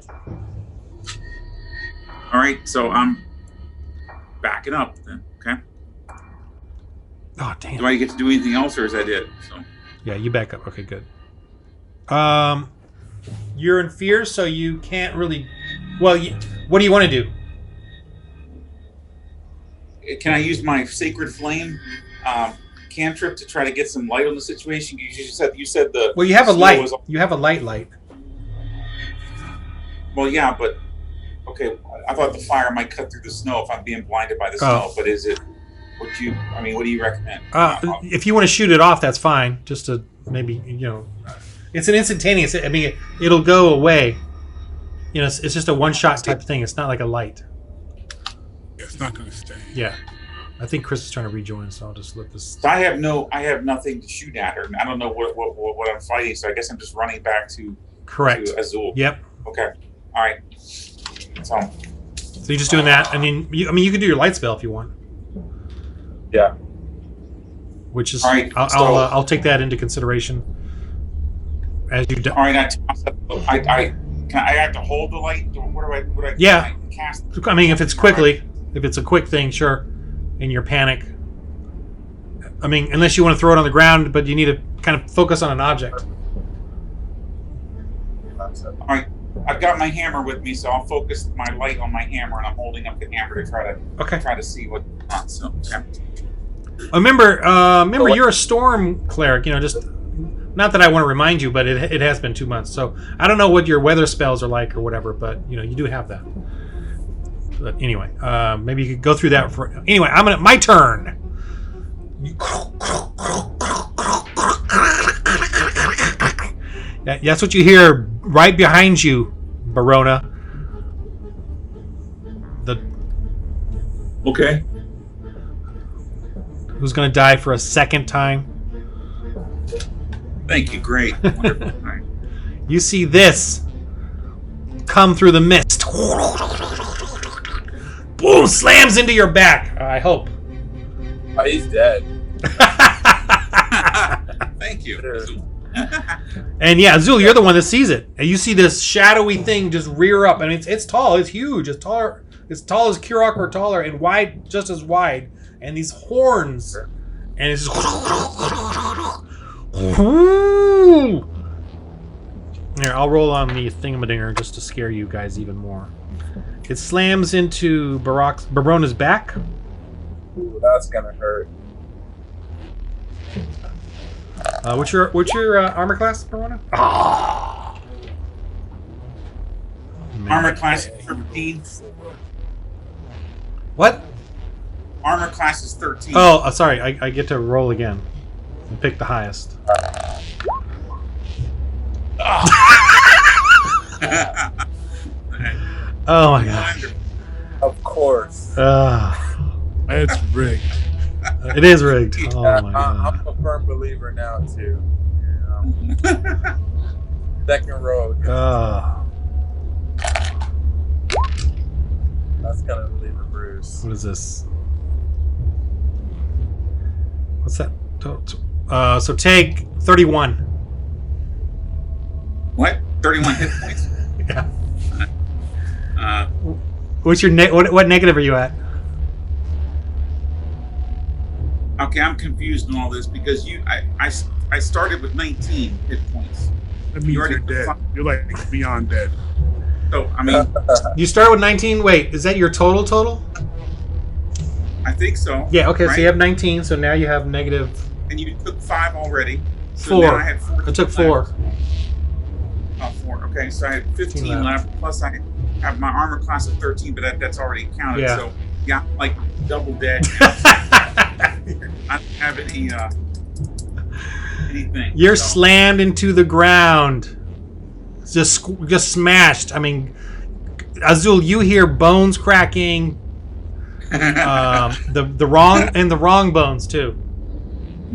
All right, so I'm backing up then. Okay. Oh, damn. Do I get to do anything else, or is that it? So Yeah, you back up. Okay, good. You're in fear, so you can't really... Well, what do you want to do? can I use my sacred flame cantrip to try to get some light on the situation? You said the Well, you have a snow light. was- You have a light. Well, yeah, but okay. I thought the fire might cut through the snow if I'm being blinded by the snow. But is it? What do you recommend? If you want to shoot it off, that's fine. Just to maybe, it's an instantaneous. I mean, it'll go away. It's just a one-shot type thing. It's not like a light. It's not going to stay. Yeah. I think Chris is trying to rejoin, so I'll just let this... So I have nothing to shoot at her. I don't know what I'm fighting, so I guess I'm just running back to Correct. to Azul. Yep. Okay. All right. So you're just doing that. I mean, you can do your light spell if you want. Yeah. Which is... All right, I'll take that into consideration. As you do... all right. I have to hold the light. What do I? Yeah. Can I cast? I mean, if it's a quick thing, sure. In your panic. I mean, unless you want to throw it on the ground, but you need to kind of focus on an object. All right. I've got my hammer with me, so I'll focus my light on my hammer, and I'm holding up the hammer to try to see what's on. So, okay. Remember, you're a storm cleric. Just not that I want to remind you, but it has been 2 months, so I don't know what your weather spells are like or whatever, but you do have that. But anyway, maybe you could go through that for. Anyway, my turn. That's what you hear right behind you, Barona. Okay. Who's going to die for a second time? Thank you. Great. Wonderful. All right. You see this come through the mist. Boom! Slams into your back. I hope. Oh, he's dead. Thank you. And yeah, Azul, you're the one that sees it, and you see this shadowy thing just rear up, and it's tall, it's huge, it's taller, as tall as Kurok or taller, and wide, just as wide, and these horns, and it's just. Here, I'll roll on the thingamadinger just to scare you guys even more. It slams into Barona's back. Ooh, that's gonna hurt. What's your armor class, Barona? Oh. Armor class is 13. What? Armor class is 13. Oh, sorry. I get to roll again and pick the highest. Oh my god. Of course. That's rigged. It is rigged. Oh my god. I'm a firm believer now too. Second row. That's gonna leave a bruise. What is this? What's that? So take 31. What? 31 hit points? Yeah. What's your what negative are you at? Okay, I'm confused in all this because I started with 19 hit points. That means you're dead. You're like beyond dead. So I mean, you started with 19. Wait, is that your total? I think so. Yeah. Okay. Right? So you have 19. So now you have negative. And you took 5 already. So 4. Now I had 4. I took 4. Oh, 4. Okay, so I had 15 left. Plus I have my armor class of 13, but that's already counted. Yeah. So yeah, like double dead. I don't have anything. You're slammed into the ground. Just smashed. I mean, Azul, you hear bones cracking. The wrong bones too,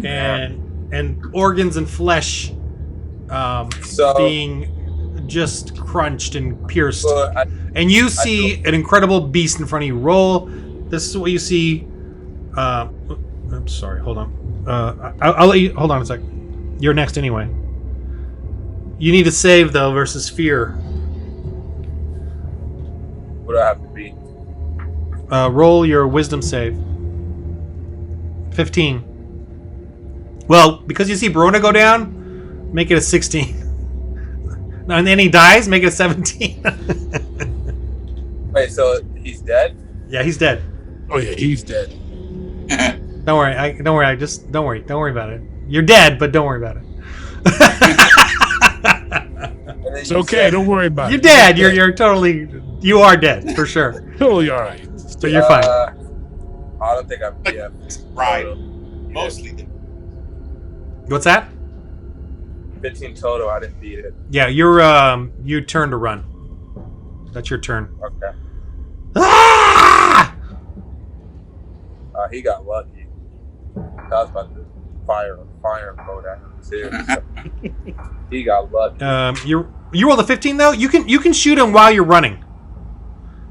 and organs and flesh being just crunched and pierced. And you see an incredible beast in front of you. Roll. This is what you see. I'm sorry. Hold on. I'll let you. Hold on a sec. You're next anyway. You need to save though versus fear. What do I have to be? Roll your wisdom save. 15. Well, because you see Barona go down, make it a 16. And then he dies, make it a 17. Wait, so he's dead? Yeah, he's dead. Oh yeah, he's dead. Don't worry. Don't worry. Don't worry about it. You're dead, but don't worry about it. It's okay. Don't worry about You're it. dead. You're totally. You are dead for sure. Totally all right. So you're fine. I don't think I'm. Yeah. Right. Mostly. What's that? 15 total. I didn't beat it. Yeah, your turn to run. That's your turn. Okay. Ah! He got lucky. I was about to fire a bolt at him too. So he got lucky. You rolled a 15 though. You can shoot him while you're running.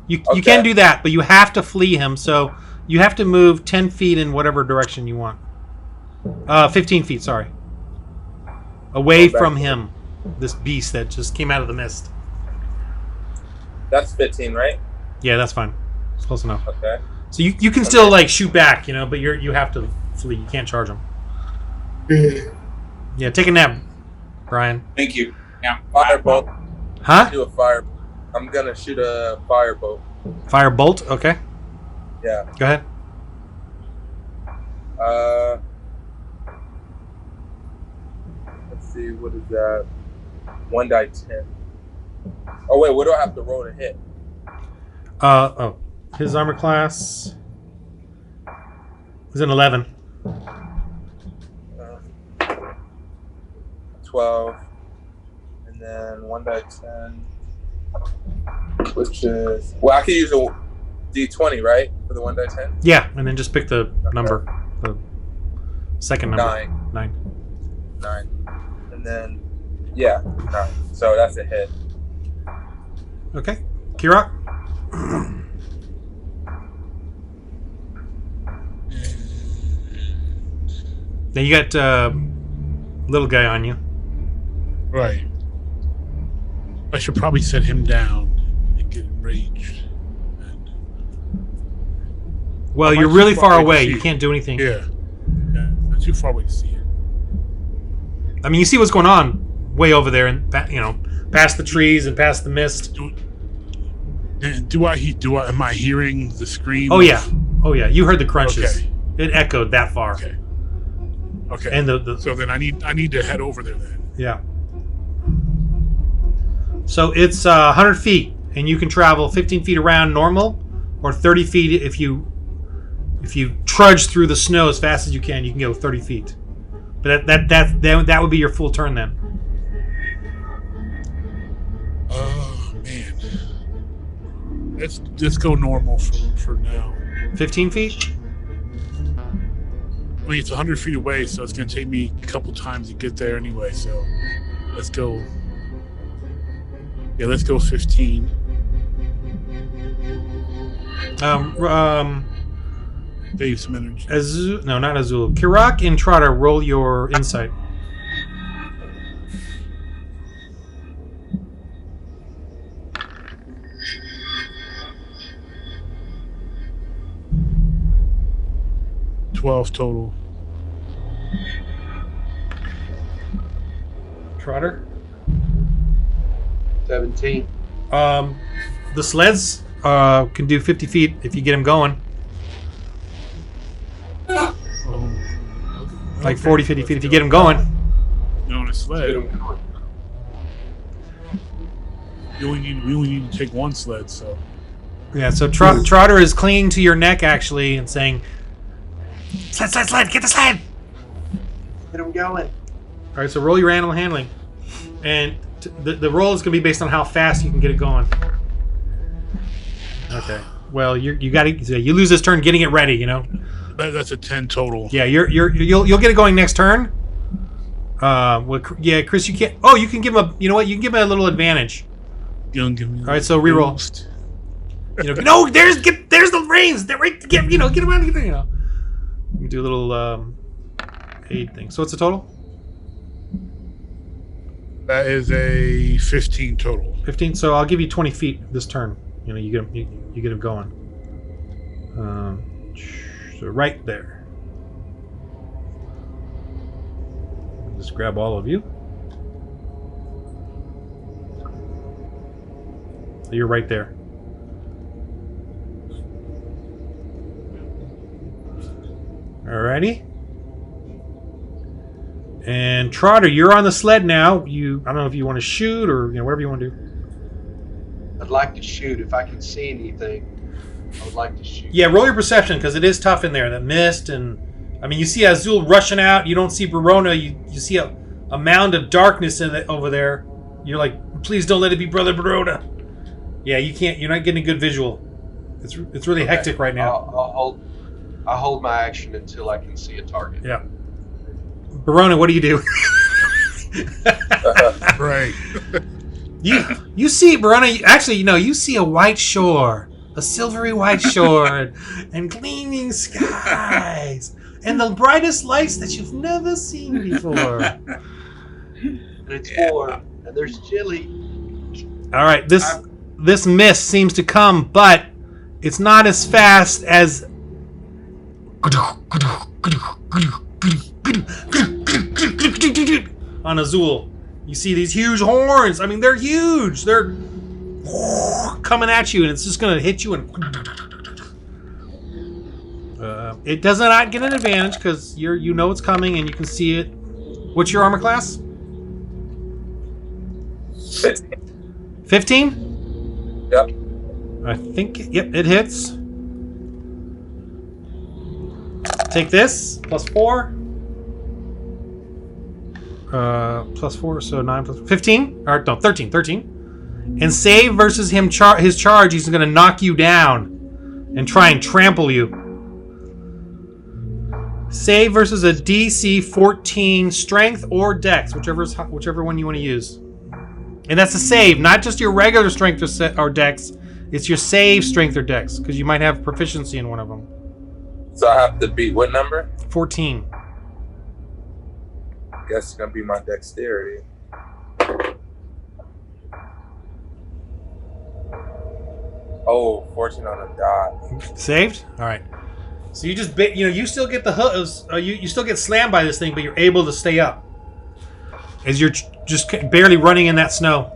You can do that, but you have to flee him. So you have to move 10 feet in whatever direction you want. 15 feet. Sorry. Away from him, this beast that just came out of the mist. That's 15, right? Yeah, that's fine. It's close enough. Okay. So you can still like shoot back, but you have to flee. You can't charge him. Yeah, take a nap, Brian. Thank you. Yeah. Firebolt. Huh? Do a fire. I'm gonna shoot a firebolt. Firebolt. Okay. Yeah. Go ahead. Let's see. What is that? 1 die 10. Oh wait, what do I have to roll to hit? His armor class is an 11. 12, and then 1 die 10, which is I can use a D20, right, for the 1 die 10. Yeah, and then just pick the number, the second number. 9. 9, and then 9. So that's a hit. Okay, Kirok. Now you got little guy on you. Right. I should probably set him down and get enraged. And Well, Am I you're too really far far away to away. see You it? can't do anything. yeah, I'm too far away to see it. I mean, you see what's going on way over there, and past the trees and past the mist. Am I hearing the scream? Oh yeah, you heard the crunches. Okay. It echoed that far. Okay. Okay. And the So then I need to head over there then. yeah. So it's 100 feet, and you can travel 15 feet around normal, or 30 feet if you trudge through the snow as fast as you can. You can go 30 feet. But that would be your full turn then. Oh man. Let's go normal for now. 15 feet? I mean, it's 100 feet away, so it's going to take me a couple times to get there anyway. So let's go. Yeah, let's go 15. Save some energy. No, not Azul. Kirak and Trotter, roll your insight. $12 total. Trotter? 17. The sleds can do 50 feet if you get them going. Like 40, 50 feet if you get them going. You're on a sled. We only need to take one sled, so. Yeah, so Trotter is clinging to your neck actually and saying, Sled, get the sled! Get them going. All right, so roll your animal handling. And the roll is going to be based on how fast you can get it going. Okay. Well, you got to you lose this turn getting it ready, That's a 10 total. Yeah, you'll get it going next turn. Chris, you can't. Oh, you can give him a. You know what? You can give him a little advantage. All right, so reroll. No, there's the reins. They're right. Get him out. You do a little aid thing. So what's the total? That is a 15 total. 15. So I'll give you 20 feet this turn. You get him going. So right there. Just grab all of you. So you're right there. Alrighty. And Trotter, you're on the sled now. I don't know if you want to shoot or whatever you want to do. I'd like to shoot if I can see anything. I would like to shoot. Yeah, roll your perception because it is tough in there. That mist and you see Azul rushing out. You don't see Verona. You see a mound of darkness over there. You're like, please don't let it be Brother Verona. Yeah, you can't. You're not getting a good visual. It's really hectic right now. I'll hold my action until I can see a target. Yeah. Verona, what do you do? Right. You see Verona. Actually, you see a white shore, a silvery white shore, and gleaming skies, and the brightest lights that you've never seen before. And it's warm, and there's chili. All right, this mist seems to come, but it's not as fast as. On Azul, you see these huge horns. They're huge. They're coming at you, and it's just going to hit you. And it does not get an advantage because it's coming and you can see it. What's your armor class? 15? Yep. I think. Yep, it hits. Take this +4. +4, so 9 + 15. Or no, 13. 13. And save versus his charge. He's going to knock you down and try and trample you. Save versus a DC 14 strength or dex, whichever one you want to use. And that's a save, not just your regular strength or dex. It's your save strength or dex, because you might have proficiency in one of them. So I have to beat what number? 14. I guess it's gonna be my dexterity. Oh, 14 on a dot. Saved? All right. So you just you still get the hooves. You still get slammed by this thing, but you're able to stay up as you're just barely running in that snow.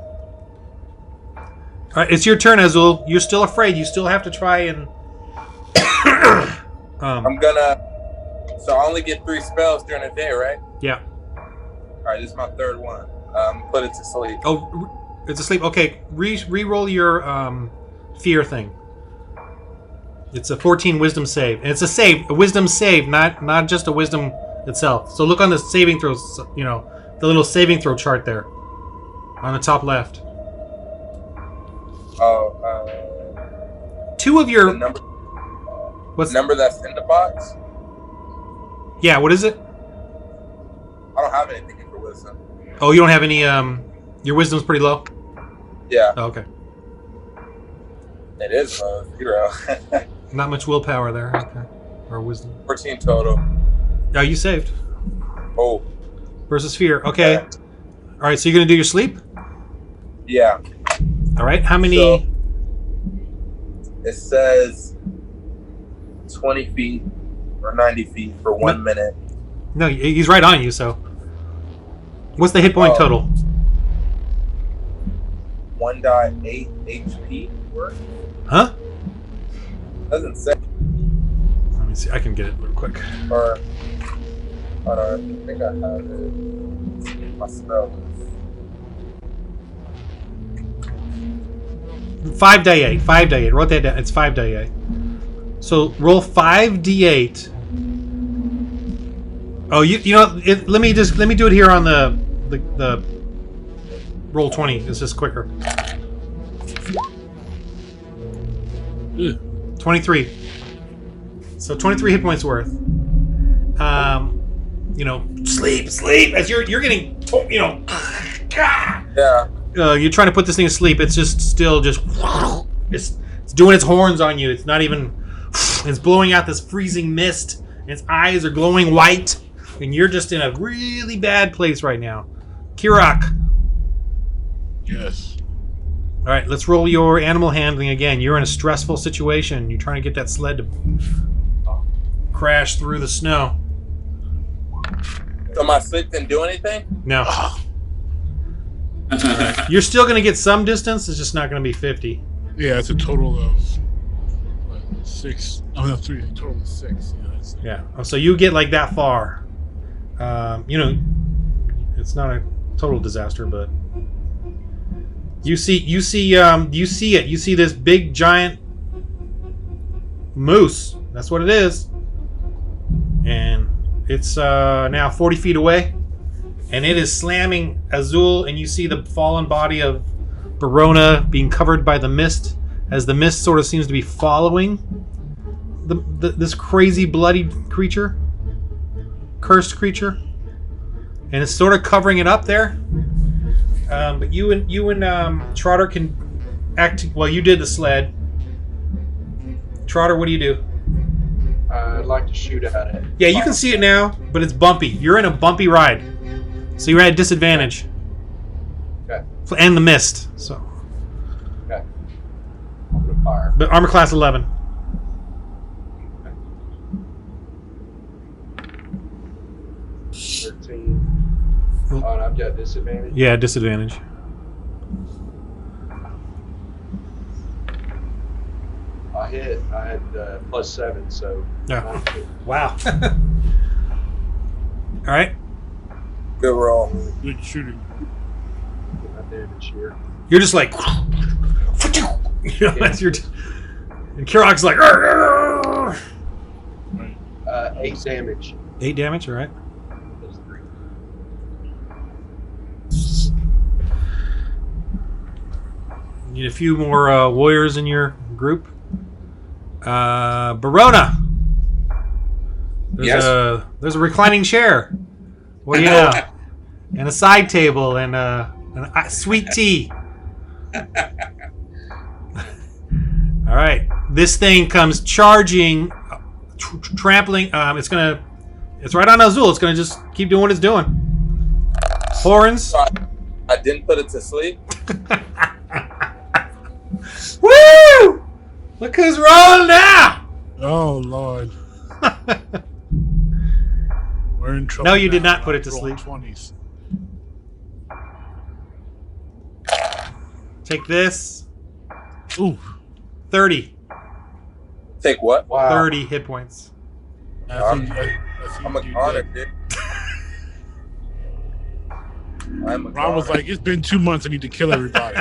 All right, it's your turn, Azul. You're still afraid. You still have to try and. I'm gonna. So I only get 3 spells during the day, right? Yeah. All right, this is my 3rd one. Put it to sleep. Oh, it's asleep. Okay, re-roll your fear thing. It's a 14 wisdom save, and it's a wisdom save, not just a wisdom itself. So look on the saving throws. The little saving throw chart there, on the top left. Oh. 2 of your. The number. What's the number that's in the box? Yeah. What is it? I don't have anything for wisdom. Oh, you don't have any. Your wisdom's pretty low. Yeah. Oh, okay. It is low. 0. Not much willpower there. Okay. Or wisdom. 14 total. Oh, you saved. Oh. Versus fear. Okay. Yeah. All right. So you're gonna do your sleep. Yeah. All right. How many? So, it says 20 feet or 90 feet for 1 minute. No, he's right on you. So, what's the hit point total? 1.8 HP worth. Huh? Doesn't say. Let me see. I can get it real quick. Or hold on, I think I have it. My spell. 5d8. 5d8. Wrote that down. It's 5d8. So roll 5d8. Oh, let me do it here on the roll 20. It's just quicker. 23. So 23 hit points worth. Sleep as you're getting, Yeah. you're trying to put this thing to sleep. It's just still it's doing its horns on you. It's not even. It's blowing out this freezing mist. And its eyes are glowing white, and you're just in a really bad place right now. Kirak. Yes. All right, let's roll your animal handling again. You're in a stressful situation. You're trying to get that sled to crash through the snow. So my sleep didn't do anything? No. You're still going to get some distance. It's just not going to be 50. Yeah, it's a total of 6. Oh no, 3. A total of 6. Yeah. So you get like that far. It's not a total disaster, but you see it. You see this big giant moose. That's what it is. And it's now 40 feet away, and it is slamming Azul, and you see the fallen body of Barona being covered by the mist, as the mist sort of seems to be following this crazy bloody creature, cursed creature, and it's sort of covering it up there. But you and Trotter can act. Well, you did the sled. Trotter, what do you do? I'd like to shoot at it. Yeah, you can see it now, but it's bumpy. You're in a bumpy ride, so you're at a disadvantage. Okay. And the mist. So. Okay. I'm gonna fire. But armor class 11. Okay. 13. Oh, and I've got disadvantage. Yeah, disadvantage. I hit. I had +7, so. Yeah. Wow. All right. Good roll. Good shooting. Get my damage here. You're just like. That's your. And Kirak's like. 8 damage. 8 damage. All right. Those 3. Need a few more warriors in your group. Barona. There's a reclining chair. What do you know? And a side table and a sweet tea. All right. This thing comes charging, trampling. It's right on Azul. It's gonna just keep doing what it's doing. Horns. So I didn't put it to sleep. Woo! Look who's rolling now! Oh Lord. We're in trouble. No, you did now. not put it to Rolling sleep. 20s. Take this. Ooh. 30. Take what? Wow. 30 hit points. I think I'm a you goner, did. dude. I'm a Ron was goner. like, "It's been 2 months. I need to kill everybody."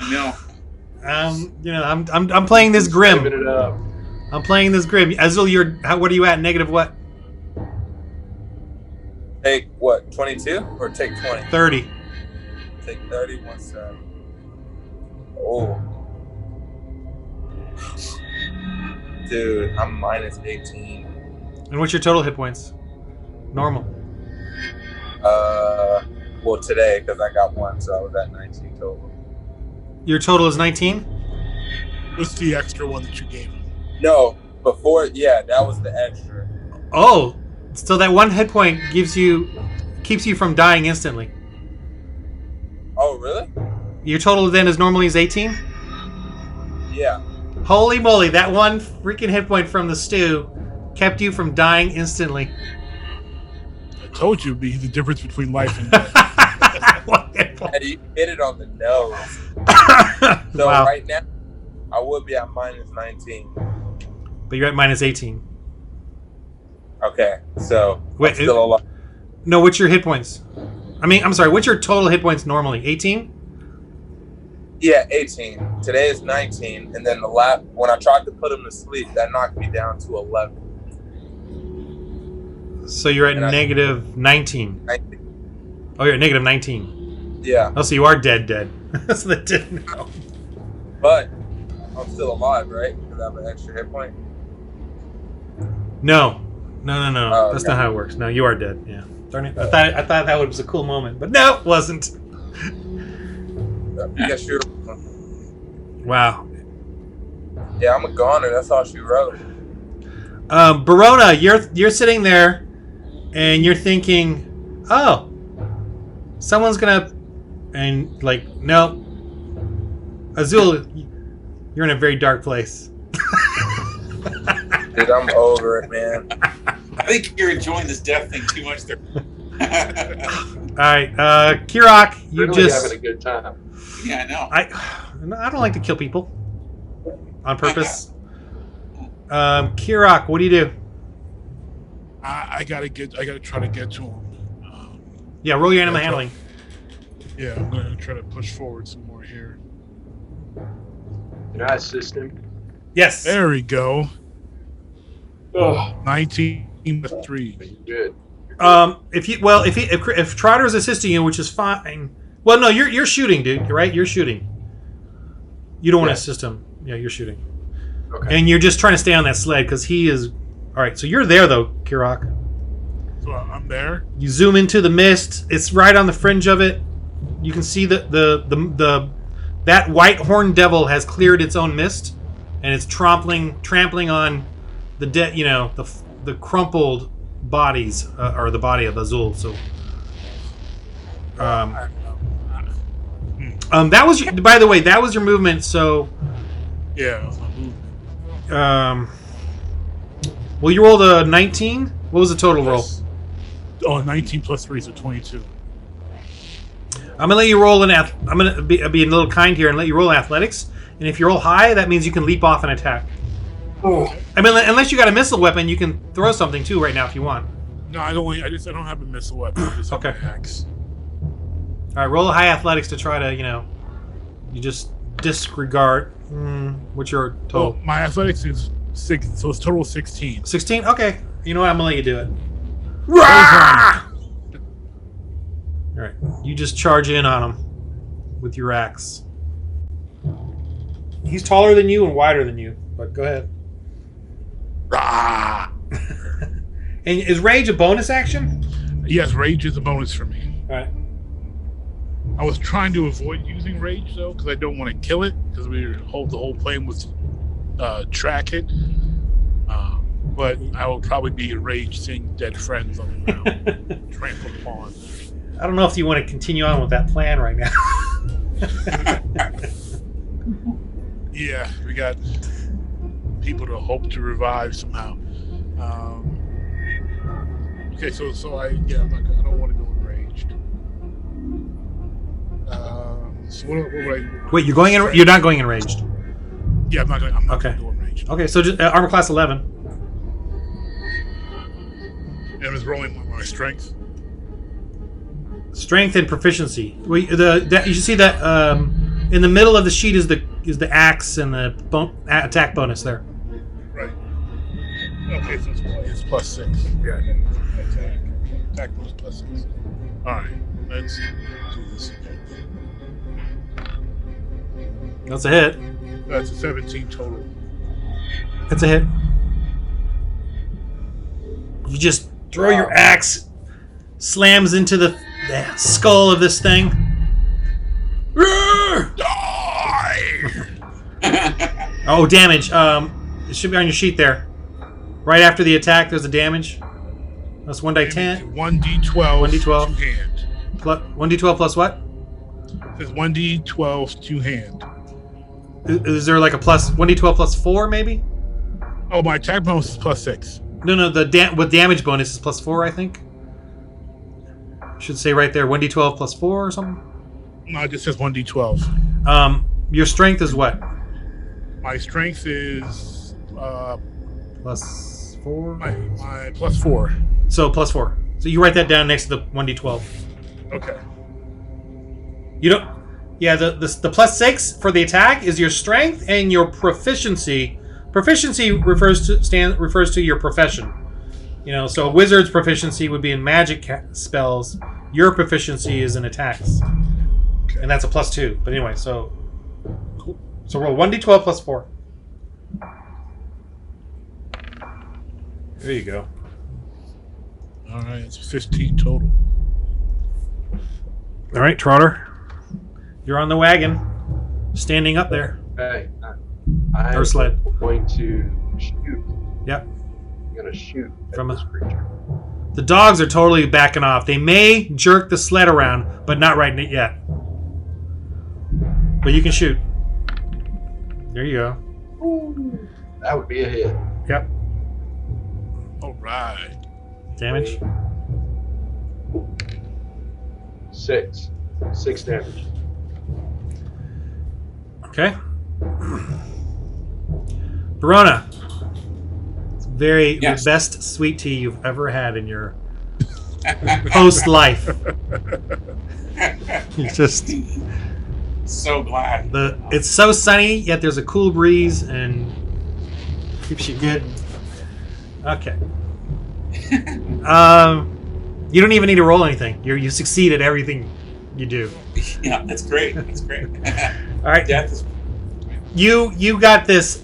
No. No. I'm playing this grim. Saving it up. I'm playing this grim. Azul, what are you at? Negative what? Take what? 22 or take 20? 30. Take 30. 1 sec. Oh. Dude, I'm minus 18. And what's your total hit points? Normal. Well, today, because I got 1, so I was at 19 total. Your total is 19? What's the extra one that you gave him? No, before, yeah, that was the extra. Oh, so that 1 hit point keeps you from dying instantly. Oh, really? Your total then is normally 18? Yeah. Holy moly, that 1 freaking hit point from the stew kept you from dying instantly. I told you it'd be the difference between life and death. And you hit it on the nose. So Wow. right now, I would be at minus 19. But you're at minus 18. Okay, so Wait, I'm still alive. No, what's your hit points? I'm sorry, what's your total hit points normally? 18? Yeah, 18. Today is 19, and then when I tried to put him to sleep, that knocked me down to 11. So you're at And I- negative 19. 19. Oh, you're at negative 19. Yeah, Oh, so you are dead. So that didn't know. but I'm still alive, right? Because I have an extra hit point. No. Oh, That's okay. not how it works. No, you are dead. Yeah. Darn it. I thought that was a cool moment, but no, it wasn't. I guess you're. Wow. Yeah, I'm a goner. That's all she wrote. Barona, you're sitting there, and you're thinking, oh, someone's gonna, and like, no, Azul, you're in a very dark place. Dude, I'm over it, man. I think you're enjoying this death thing too much there. All right, Kirok, you Really just. having a good time. Yeah, I know. I don't like to kill people on purpose. Kirok, what do you do? I gotta try to get to him. Yeah, roll your animal That's handling. Yeah, I'm gonna try to push forward some more here. Can I assist him? Yes. There we go. Oh, 19 plus 3. good. If Trotter is assisting you, which is fine. Well, no, you're shooting, dude. You're right. You're shooting. You don't want to assist him. Yeah, you're shooting, Okay. and you're just trying to stay on that sled because he is. All right, so you're there though, Kirok. So I'm there. You zoom into the mist. It's right on the fringe of it. You can see that that white horned devil has cleared its own mist, and it's trampling on the dead. The crumpled bodies or the body of Azul. So, that was by the way, that was your movement. So, Yeah, that's my movement. well, you rolled a 19. What was the total roll? Oh, 19 plus 3 is a 22. I'm gonna let you roll I'm gonna be a little kind here and let you roll athletics. And if you roll high, that means you can leap off and attack. Oh. Unless you got a missile weapon, you can throw something too right now if you want. No, I don't have a missile weapon. I just have Okay. my axe. All right, roll a high athletics to try to, you just disregard. What's your Oh, total? my athletics is 6, so it's total 16. 16? Okay. You know what? I'm gonna let you do it. All right, you just charge in on him with your axe. He's taller than you and wider than you, but go ahead. Rah! And is rage a bonus action? Yes, rage is a bonus for me. All right. I was trying to avoid using rage though, because I don't want to kill it. Because the whole plan was to track it. But I will probably be enraged seeing dead friends on the ground, trampled upon. I don't know if you want to continue on with that plan right now. Yeah, we got people to hope to revive somehow. Okay, so I don't want to go enraged. So what would I? Wait, you're going in? You're not going enraged. Yeah, I'm not going to Okay. go enraged. Okay, so just armor class 11. And I was rolling my strength. Strength and proficiency. You should see that in the middle of the sheet is the axe and the attack bonus there. Right. Okay, so it's plus 6. Yeah. Attack bonus plus 6. All right, let's do this. That's a hit. That's a 17 total. That's a hit. You just throw your axe, slams into the skull of this thing. Oh, damage. It should be on your sheet there. Right after the attack, there's a damage. That's 1d10. 1d12. 1d12. 2 hand. 1d12 plus what? It says 1d12 2 hand. Is there like a plus 1d12 plus 4 maybe? Oh, my attack bonus is plus 6. No. With damage bonus is plus 4, I think. Should say right there 1d12 plus 4 or something. No, it just says 1d12. Your strength is what? My strength is Plus 4. my plus 4. So plus 4. So you write that down next to the 1d12. Okay. You don't. Yeah, the plus 6 for the attack is your strength and your proficiency. Proficiency refers to your profession. You know, so a wizard's proficiency would be in magic spells. Your proficiency is in attacks, and that's a plus 2. But anyway, so roll 1d12 plus 4. There you go. All right, it's 15 total. All right, Trotter, you're on the wagon, standing up there. Okay. Or sled. I'm going to shoot. Yep. I'm going to shoot at From this creature. The dogs are totally backing off. They may jerk the sled around, but not right yet. But you can shoot. There you go. Ooh, that would be a hit. Yep. All right. Damage. 6 damage. Okay. Verona. It's the best sweet tea you've ever had in your post life. It's just So glad. it's so sunny, yet there's a cool breeze and keeps you good. Okay. You don't even need to roll anything. You succeed at everything you do. Yeah, that's great. That's great. All right. Death is. You got this.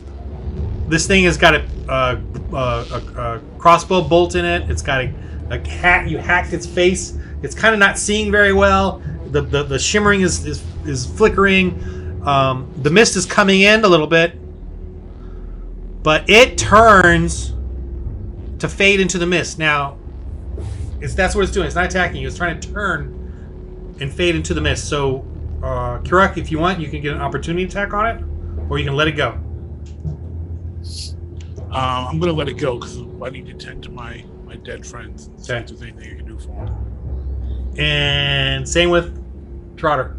This thing has got a crossbow bolt in it. It's got a hat. You hacked its face. It's kind of not seeing very well. The shimmering is flickering. The mist is coming in a little bit, but it turns to fade into the mist. Now, that's what it's doing. It's not attacking you. It's trying to turn and fade into the mist. So, Kirak, if you want, you can get an opportunity attack on it, or you can let it go. I'm going to let it go because I need to tend to my dead friends. See if there's anything I can do for them. And same with Trotter.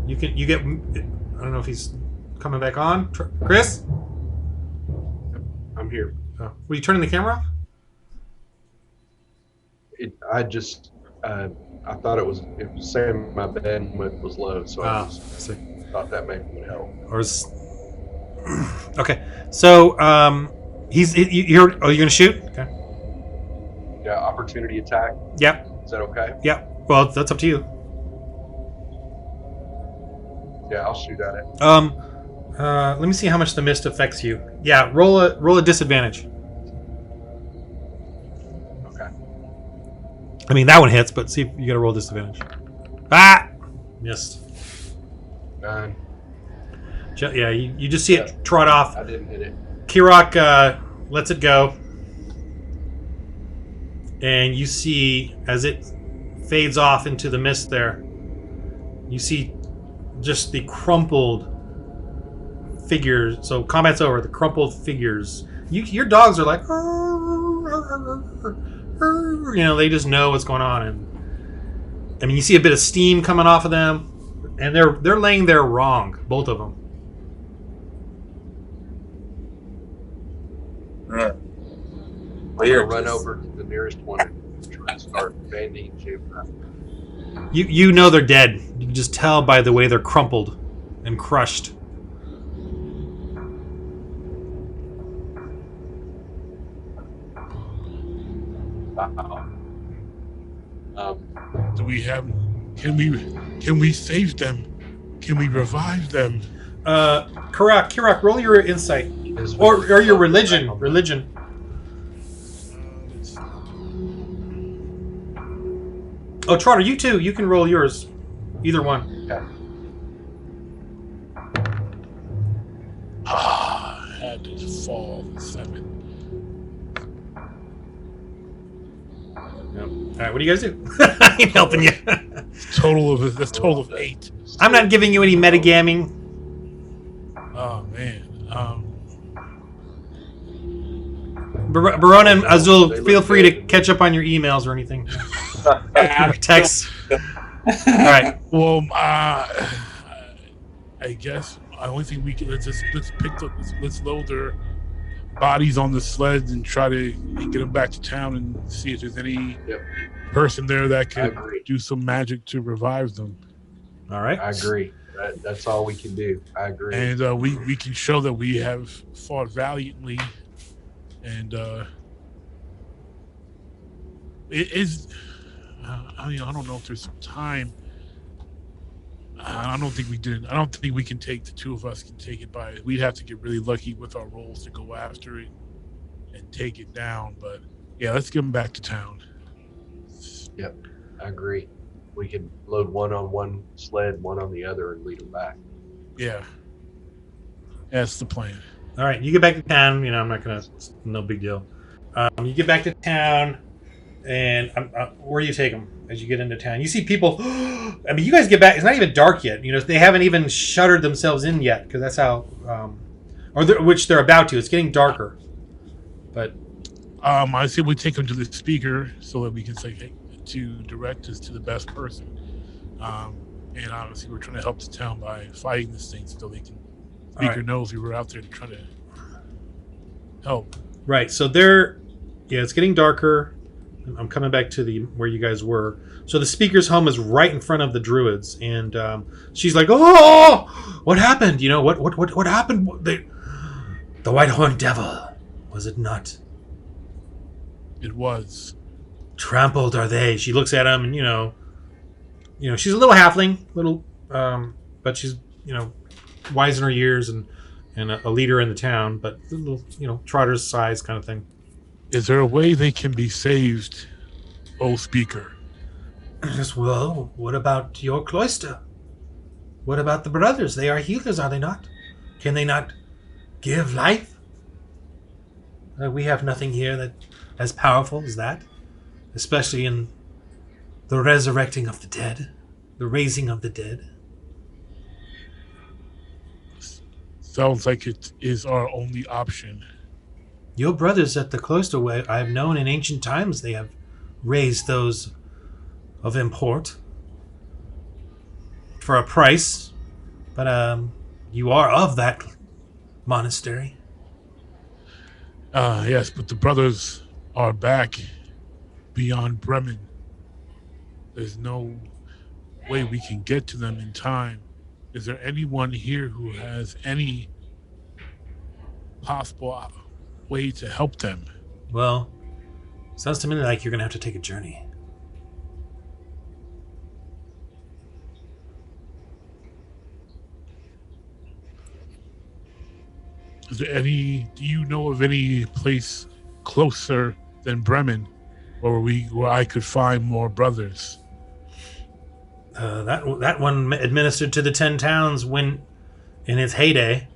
You get. I don't know if he's coming back on. Chris, I'm here. were you turning the camera off? I thought it was saying my bandwidth was low, so I thought that maybe would help. Okay, so you're gonna shoot? Okay. Yeah, opportunity attack. Yep. Is that okay? Yep. Well, that's up to you. Yeah, I'll shoot at it. Let me see how much the mist affects you. Yeah, roll a disadvantage. Okay. I mean, that one hits, but see if you got to roll disadvantage. Ah, missed. 9. Yeah, you just see it trot off. I didn't hit it. Kirak lets it go, and you see as it fades off into the mist there, you see just the crumpled figures. So combat's over. The crumpled figures. Your dogs are like, they just know what's going on. And I mean, you see a bit of steam coming off of them, and they're laying there wrong, both of them. Yeah. I'm gonna run over to the nearest one and try and start bandaging up. You know they're dead. You can just tell by the way they're crumpled and crushed. Do we have? Can we save them? Can we revive them? Kirak, roll your insight or your religion. Religion. Oh, Trotter, you too. You can roll yours. Either one. Okay. Had to fall 7. Yep. All right, what do you guys do? I ain't helping you. Total of 8. I'm not giving you any metagaming. Oh man. Barona and Azul, feel free to catch up on your emails or anything. Or texts. All right. Well, I guess I only think we can let's pick up. Let's load their bodies on the sleds and try to get them back to town and see if there's any person there that can do some magic to revive them. All right. I agree. That's all we can do. I agree. And we can show that we have fought valiantly, and it is. I don't know if there's some time. I don't think we did. I don't think we can take the two of us can take it by. We'd have to get really lucky with our rolls to go after it and take it down. But yeah, let's get them back to town. Yep, I agree. We can load one on one sled, one on the other, and lead them back. Yeah, that's the plan. All right, you get back to town. I'm not gonna. No big deal. You get back to town, and where do you take them as you get into town? You see people. I mean, you guys get back. It's not even dark yet. They haven't even shuttered themselves in yet because that's how, which they're about to. It's getting darker. But I say we take them to the speaker so that we can say, hey, to direct us to the best person. And obviously, we're trying to help the town by fighting this thing so they can. Speaker knows we were out there to try to help. Right. So it's getting darker. I'm coming back to where you guys were. So the speaker's home is right in front of the Druids, and she's like, "Oh, what happened? What happened? The White Horned Devil, was it not?" It was. Trampled are they? She looks at him, and she's a little halfling, but she's wise in her years and a leader in the town, but a little Trotter's size kind of thing. Is there a way they can be saved, old speaker? Yes, well, what about your cloister? What about the brothers? They are healers, are they not? Can they not give life? We have nothing here that as powerful as that, especially in the resurrecting of the dead, the raising of the dead. Sounds like it is our only option. Your brothers at the cloister, where I have known in ancient times, they have raised those of import for a price, but you are of that monastery. Yes, but the brothers are back beyond Bremen. There's no way we can get to them in time. Is there anyone here who has any possible way to help them? Well, sounds to me like you're going to have to take a journey. Is there do you know of any place closer than Bremen where I could find more brothers? That one administered to the 10 towns when in its heyday.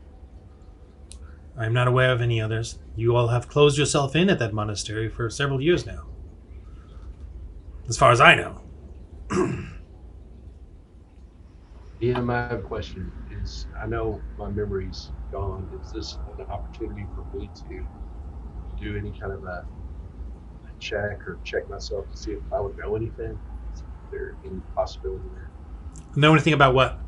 I'm not aware of any others. You all have closed yourself in at that monastery for several years now, as far as I know. DM, I have a question. I know my memory's gone. Is this an opportunity for me to do any kind of a check or check myself to see if I would know anything? Is there any possibility there? Know anything about what?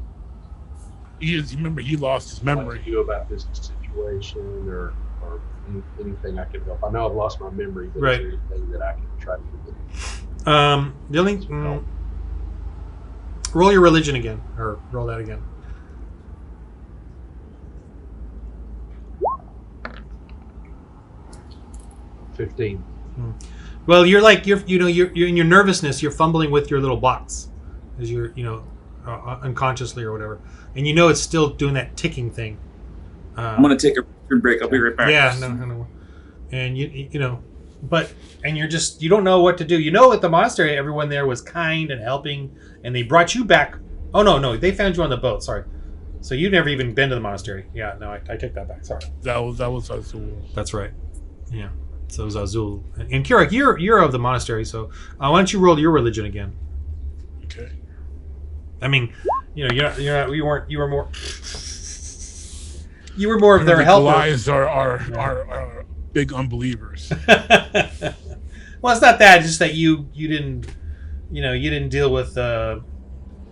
Remember, he lost his memory. What to do about this situation or anything I can help? I know I've lost my memory, but Right. is there anything that I can try to do? The only roll your religion again, or roll that again. $15. Well, you're in your nervousness. You're fumbling with your little box, as you're unconsciously or whatever, and it's still doing that ticking thing. I'm gonna take a break. I'll be right back. Yeah, no. And you don't know what to do. At the monastery, everyone there was kind and helping, and they brought you back. Oh no, they found you on the boat. Sorry, so you've never even been to the monastery. Yeah, no, I take that back. Sorry. That was Azul. That's right. Yeah. So it was Azul and Kirak. You're of the monastery, so why don't you roll your religion again? Okay. I mean, you were more of their helper. Goliaths are big unbelievers. Well, it's not that. It's just that you didn't deal with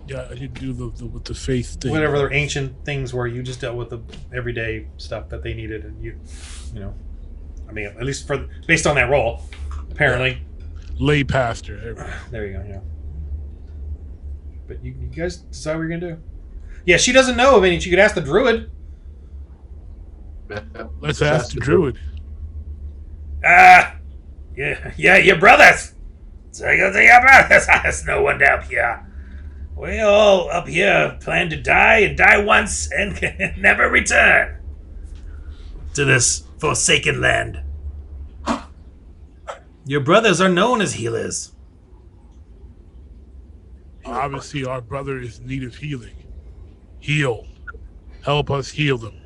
Yeah, I didn't do with the faith thing. whatever their ancient things were. You just dealt with the everyday stuff that they needed, and I mean, at least based on that role, apparently. Lay pastor. There you go. Yeah. But you guys decide what you're gonna do. Yeah, she doesn't know of any. She could ask the Druid. Let's ask the Druid. Yeah, your brothers. So you go to your brothers. There's no one up here. We all up here plan to die and die once and never return to this forsaken land. Your brothers are known as healers. Obviously, our brother is in need of healing. Heal. Help us heal them.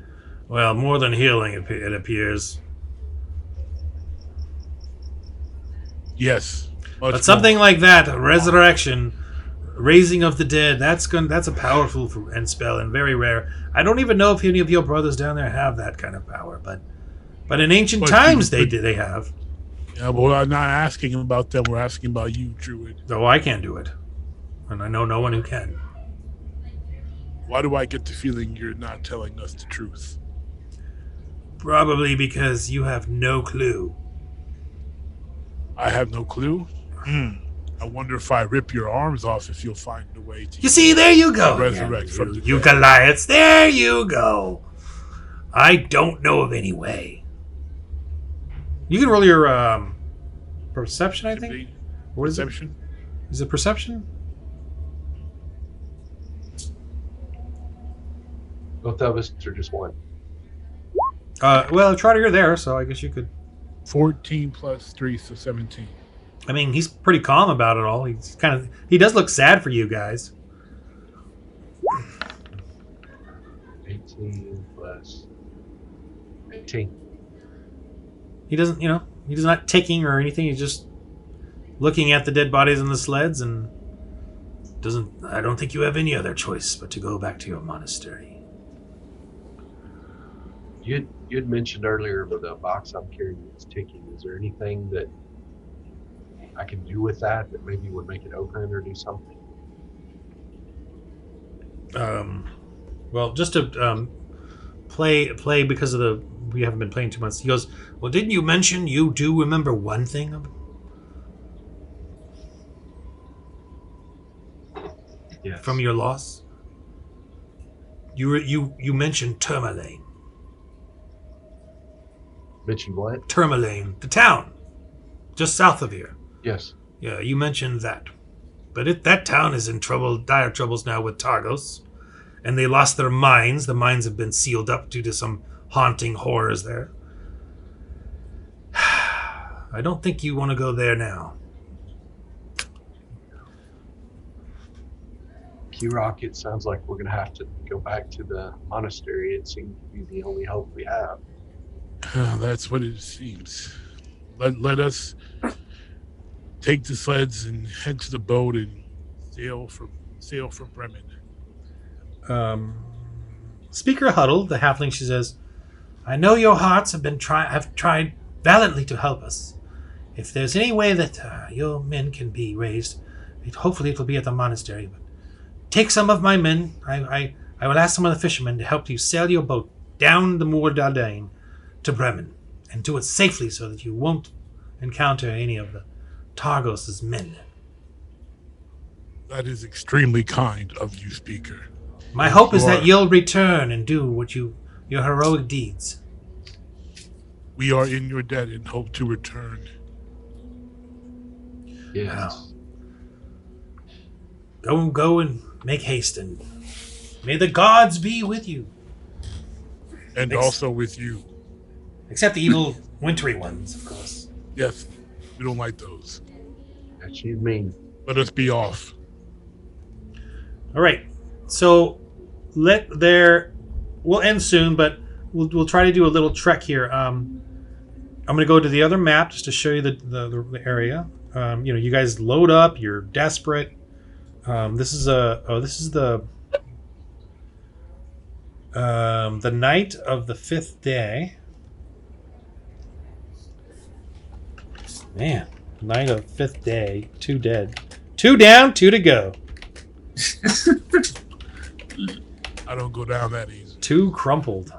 Well, more than healing, it appears. Yes. But something like that, resurrection, raising of the dead, that's a powerful spell and very rare. I don't even know if any of your brothers down there have that kind of power, but in ancient times they have. Yeah, but we're not asking about them. We're asking about you, Druid. Though I can't do it, and I know no one who can. Why do I get the feeling you're not telling us the truth? Probably because you have no clue. I have no clue. I wonder if I rip your arms off, if you'll find a way to. You see, there you go. Resurrect from the You dead. Goliaths, there you go. I don't know of any way. You can roll your perception, I think. What is Perception? it? Is it perception? Both of us or just one? Well, Trotter, you're there, so I guess you could. 14 plus 3, so 17. I mean, he's pretty calm about it all. He does look sad for you guys. 18 plus 18. He doesn't, he's not ticking or anything. He's just looking at the dead bodies in the sleds and I don't think you have any other choice but to go back to your monastery. You'd mentioned earlier with the box I'm carrying that's ticking. Is there anything that I can do with that maybe would make it open or do something? Well, just to play because of we haven't been playing 2 months. He goes, well, didn't you mention you do remember one thing? Yes. From your loss? You mentioned Tourmaline. Mentioned what? Tourmaline, the town, just south of here. Yes. Yeah, you mentioned that. But that town is in dire troubles now with Targos. And they lost their mines. The mines have been sealed up due to some haunting horrors there. I don't think you want to go there now. Kirok, it sounds like we're going to have to go back to the monastery. It seems to be the only hope we have. That's what it seems. Let us take the sleds and head to the boat and sail from Bremen. Speaker Huddle, the halfling, she says, I know your hearts have tried valiantly to help us. If there's any way that your men can be raised, hopefully it'll be at the monastery. But take some of my men. I will ask some of the fishermen to help you sail your boat down the Moor Dardane to Bremen, and do it safely so that you won't encounter any of the Targos' men. That is extremely kind of you, Speaker. My hope is that you'll return and do your heroic deeds. We are in your debt and hope to return. Yes. Go and make haste, and may the gods be with you. And also with you. Except the evil wintery ones, of course. Yes, we don't like those. That's you mean. Let us be off. All right, so we'll end soon, but we'll try to do a little trek here. I'm going to go to the other map just to show you the area. You guys load up. You're desperate. This is the night of the 5th day. Man, night of 5th day. 2 dead. 2 down, 2 to go. I don't go down that easy. 2 crumpled.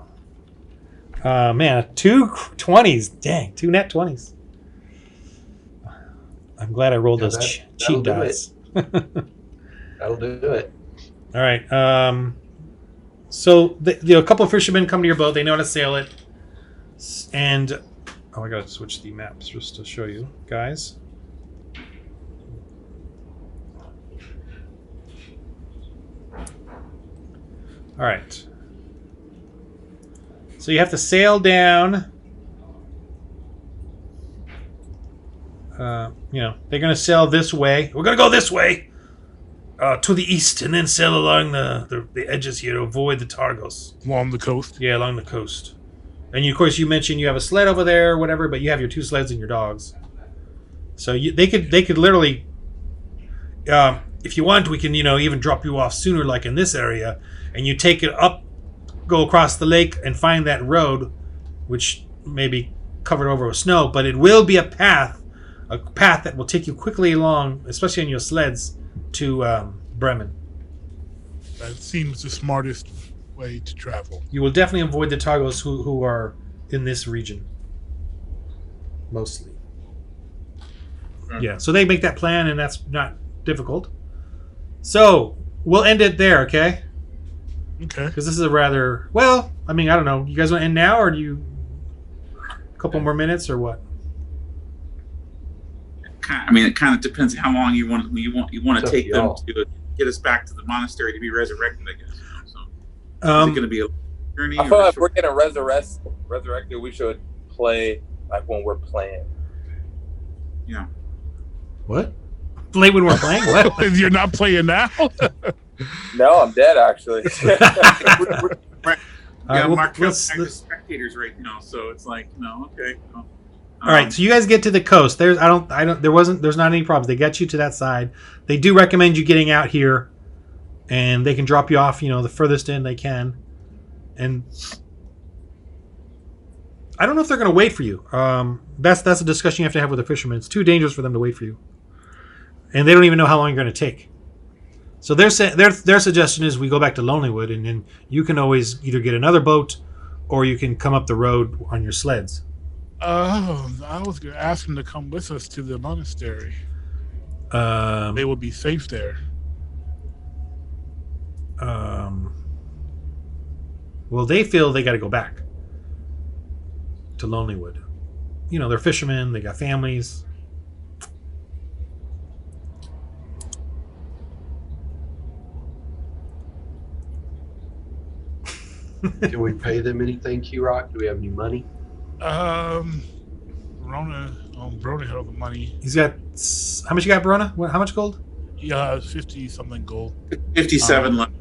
Man, 2 20s. Dang, 2 net 20s. I'm glad I rolled those cheat dice. That'll do it. All right. So a couple of fishermen come to your boat. They know how to sail it. And I got to switch the maps just to show you guys. All right. So you have to sail down. They're going to sail this way. We're going to go this way to the east, and then sail along the edges here to avoid the Targos. Along the coast? Yeah, along the coast. And of course, you mentioned you have a sled over there, or whatever, but you have your 2 sleds and your dogs. So they could literally, if you want, we can even drop you off sooner, like in this area, and you take it up, go across the lake, and find that road, which may be covered over with snow, but it will be a path that will take you quickly along, especially on your sleds, to Bremen. That seems the smartest way to travel. You will definitely avoid the Targos who are in this region. Mostly. Yeah, so they make that plan, and that's not difficult. So, we'll end it there, okay? Okay. Because this is a rather... Well, I don't know. You guys want to end now, or do you... A couple more minutes, or what? It kind of depends how long you want to take them to get us back to the monastery to be resurrected, I guess. So, is it going to be a journey? I feel like if we're getting resurrected, we should play like when we're playing. Yeah. What? Play when we're playing? What? You're not playing now? No, I'm dead, actually. Mark as spectators right now, so it's like, no, okay. All right, so you guys get to the coast. There's not any problems. They get you to that side. They do recommend you getting out here, and they can drop you off, the furthest in they can. And I don't know if they're going to wait for you. That's a discussion you have to have with the fishermen. It's too dangerous for them to wait for you, and they don't even know how long you're going to take. So their suggestion is we go back to Lonelywood, and then you can always either get another boat, or you can come up the road on your sleds. Oh, I was going to ask them to come with us to the monastery. They will be safe there. Well, they feel they got to go back to Lonelywood. They're fishermen. They got families. Can we pay them anything, Q-Rock? Do we have any money? Brona had all the money. He's got... How much you got, Brona? How much gold? Yeah, 50-something gold. 57 left.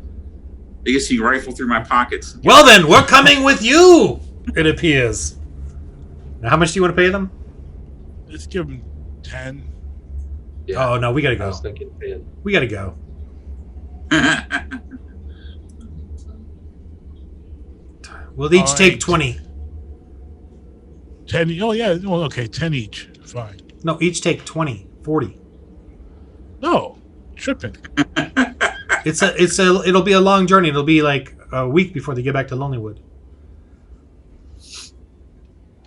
I guess you can rifle through my pockets. Well then, we're coming with you, it appears. Now, how much do you want to pay them? Let's give them 10. Yeah, Oh, no, we got to I go. was thinking 10. We got to go. We'll each take 8. 20. 10. Oh yeah. Well, okay. 10 each. Fine. No, each take 20, 40. No, tripping. It'll be a long journey. It'll be like a week before they get back to Lonelywood.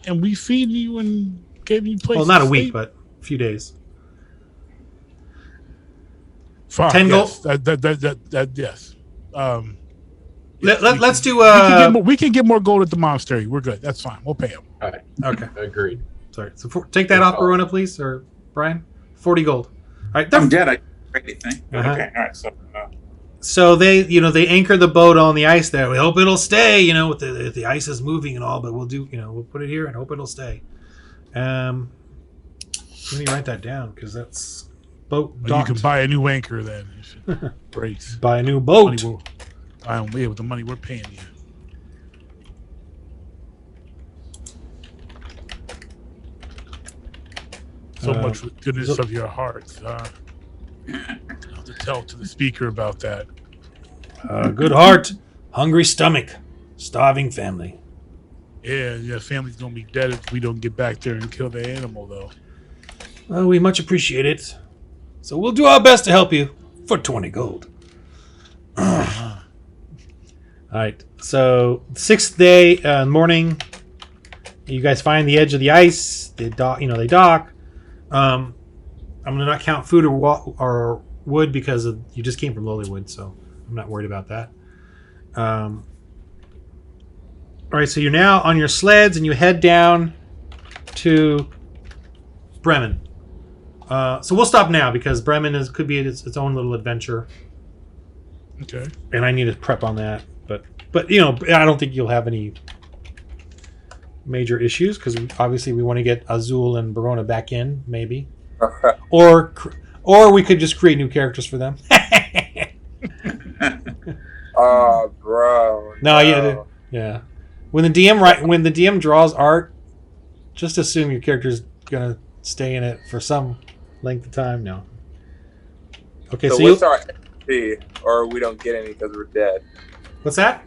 And we feed you and gave you places. Well, not a to week, sleep. but a few days. Fine, 10 yes. gold. That yes. Let's do. We can get more gold at the monastery. We're good. That's fine. We'll pay them. All right. Okay. Agreed. Sorry. So take that off, Verona, please, or Brian. 40 gold. All right. I'm dead. I didn't break anything. Uh-huh. Okay. All right. So they anchor the boat on the ice there. We hope it'll stay. With the ice is moving and all, but we'll put it here and hope it'll stay. Let me write that down because that's boat docked. You can buy a new anchor then. Brace. Buy a new boat. With the money we're paying you. So much for the goodness of your hearts. I'll have to tell to the speaker about that. Good heart, hungry stomach, starving family. Yeah, family's gonna be dead if we don't get back there and kill the animal, though. Well, we much appreciate it. So we'll do our best to help you for 20 gold. All right. So 6th day morning, you guys find the edge of the ice. They dock. They dock. I'm gonna not count food or wood because you just came from Lonelywood, so I'm not worried about that. All right. So you're now on your sleds and you head down to Bremen. So we'll stop now because Bremen could be its own little adventure. Okay. And I need to prep on that, but I don't think you'll have any major issues because obviously we want to get Azul and Verona back in, maybe, or we could just create new characters for them. Oh, bro. No, yeah. When the DM draws art, just assume your character's gonna stay in it for some length of time. No. Okay, so what's our XP, or we don't get any because we're dead? What's that?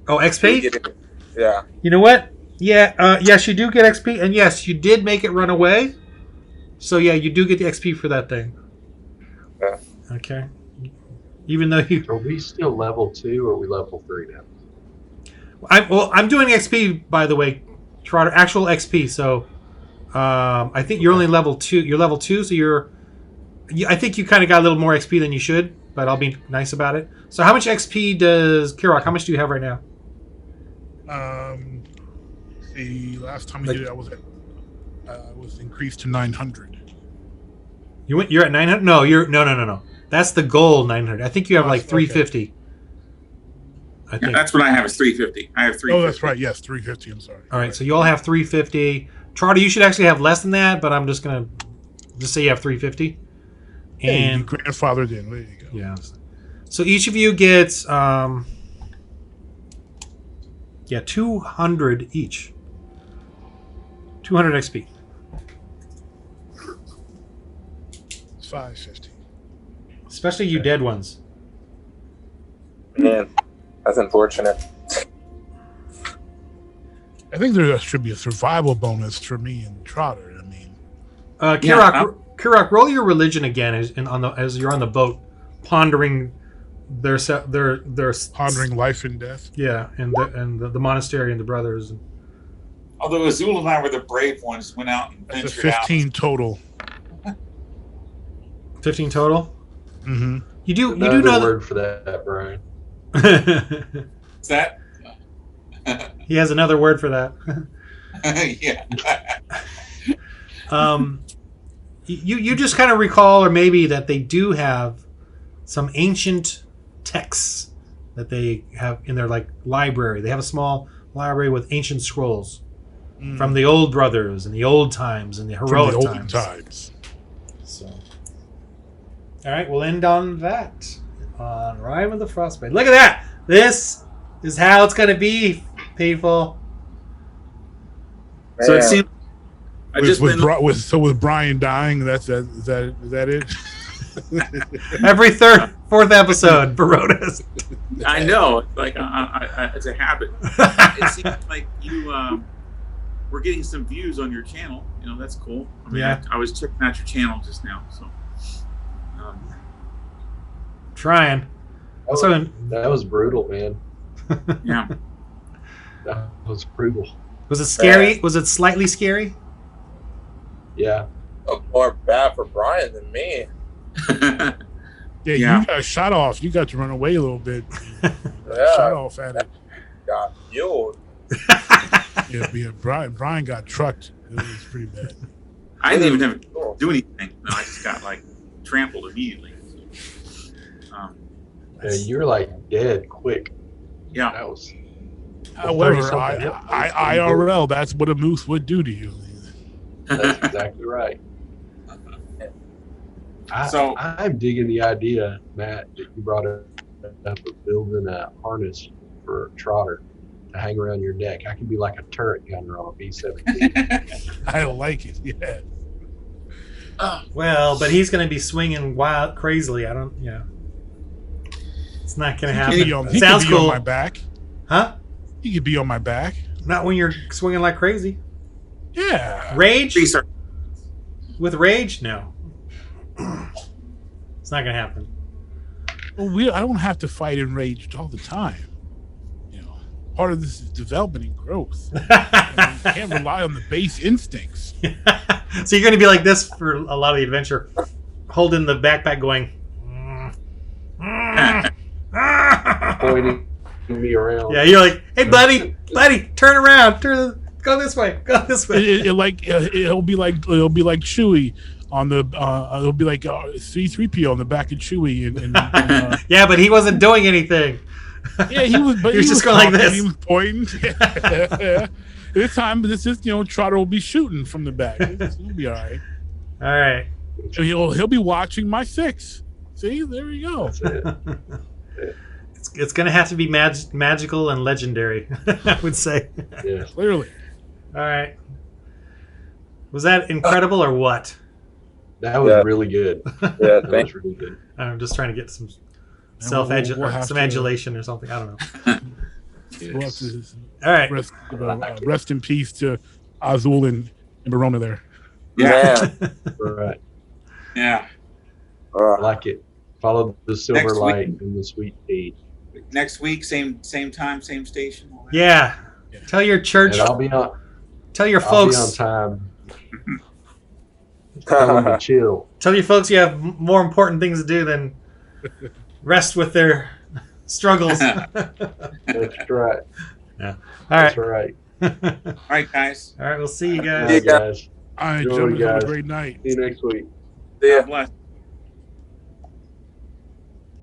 Oh, We XP? get it. Yeah. You know what? Yeah, yes, you do get XP, and yes, you did make it run away. So yeah, you do get the XP for that thing. Yeah. Okay. Even though you, Are we still level 2 or are we level 3 now? I'm doing XP by the way, Trotter, actual XP. So, I think you're only level 2. You're level 2, so I think you kind of got a little more XP than you should, but I'll be nice about it. So, how much XP does Kirok? How much do you have right now? The last time we did it, I was increased to 900. You're at 900? No, no. That's the goal 900. I think you have like 350. Okay. I think. That's what I have is 350. I have 350. Oh, that's right. Yes, 350. I'm sorry. All right, so you all have 350. Trotter, you should actually have less than that, but I'm just gonna say you have 350. And grandfathered in. There you go. yeah. So each of you gets 200 each. 200 XP. It's 550. Especially you dead ones. Man, that's unfortunate. I think there should be a survival bonus for me and Trotter. I mean, Kirok, roll your religion again as you're on the boat, pondering their pondering life and death. Yeah, and the monastery and the brothers. Although Azul and I were the brave ones, went out and That's ventured 15 total. 15 total. Mm-hmm. You do Another know word for that, Brian. Is that? He has another word for that. Yeah. You just kind of recall, or maybe that they do have some ancient texts that they have in their library. They have a small library with ancient scrolls from the old brothers and the old times and the heroic times. So, all right, we'll end on that. On Rime of the Frostmaiden. Look at that! This is how it's going to be, people. So it seems. With Brian dying, is that it? Every fourth episode, Verona's I know, like it's a habit. It seems like you we're getting some views on your channel. You know, that's cool. I mean, Yeah. I was checking out your channel just now, so. Trying. That was brutal, man. Yeah. That was brutal. Was it scary? Was it slightly scary? Yeah. More bad for Brian than me. Yeah, you got shot off. You got to run away a little bit. Shot off at it. Got muled. Yeah, Brian got trucked. It was pretty bad. I didn't even have to do anything. No, I just got like trampled immediately. Yeah, you're like dead quick. Yeah. That was. However, IRL, that's what a moose would do to you. That's exactly right. I'm digging the idea, Matt, that you brought up of building a harness for a trotter to hang around your neck. I can be like a turret gunner on a B-17. I like it. Yeah. Well, but he's going to be swinging wild, crazily. I don't. It's not going to happen. He Sounds could be cool. on my back. Huh? He could be on my back. Not when you're swinging like crazy. Yeah. Rage? Please, sir. With rage? No. It's not going to happen. Well, I don't have to fight enraged all the time. Part of this is development and growth. You can't rely on the base instincts. So you're going to be like this for a lot of the adventure, holding the backpack, going. Pointing me around. Yeah, you're like, hey, buddy, turn around, go this way. It'll be like Chewie on the. It'll be like C-3PO on the back of Chewie. And yeah, but he wasn't doing anything. Yeah, he was. But he was just going like this. He was pointing. This time, Trotter will be shooting from the back. He'll be all right. All right. And he'll be watching my 6. See, there we go. That's it. It's going to have to be magical and legendary, I would say. Yeah, clearly. All right. Was that incredible or what? That was really good. Yeah, that was really good. I'm just trying to get some We'll adulation or something. I don't know. We'll have to all right. Rest in peace to Azul and Barona there. Yeah. Right. Yeah. I like it. Follow the silver Next light week. and the sweet tea. Next week, same time, same station. All that. Yeah. Tell your church. And I'll be on. Tell your I'll be folks. on time. Tell them to chill. Tell your folks you have more important things to do than rest with their struggles. That's right. Yeah. All right. That's right. All right, guys. All right. We'll see you All guys. right, guys. All right, Enjoy, gentlemen. Have guys. a great night. See you next week. Yeah. God bless.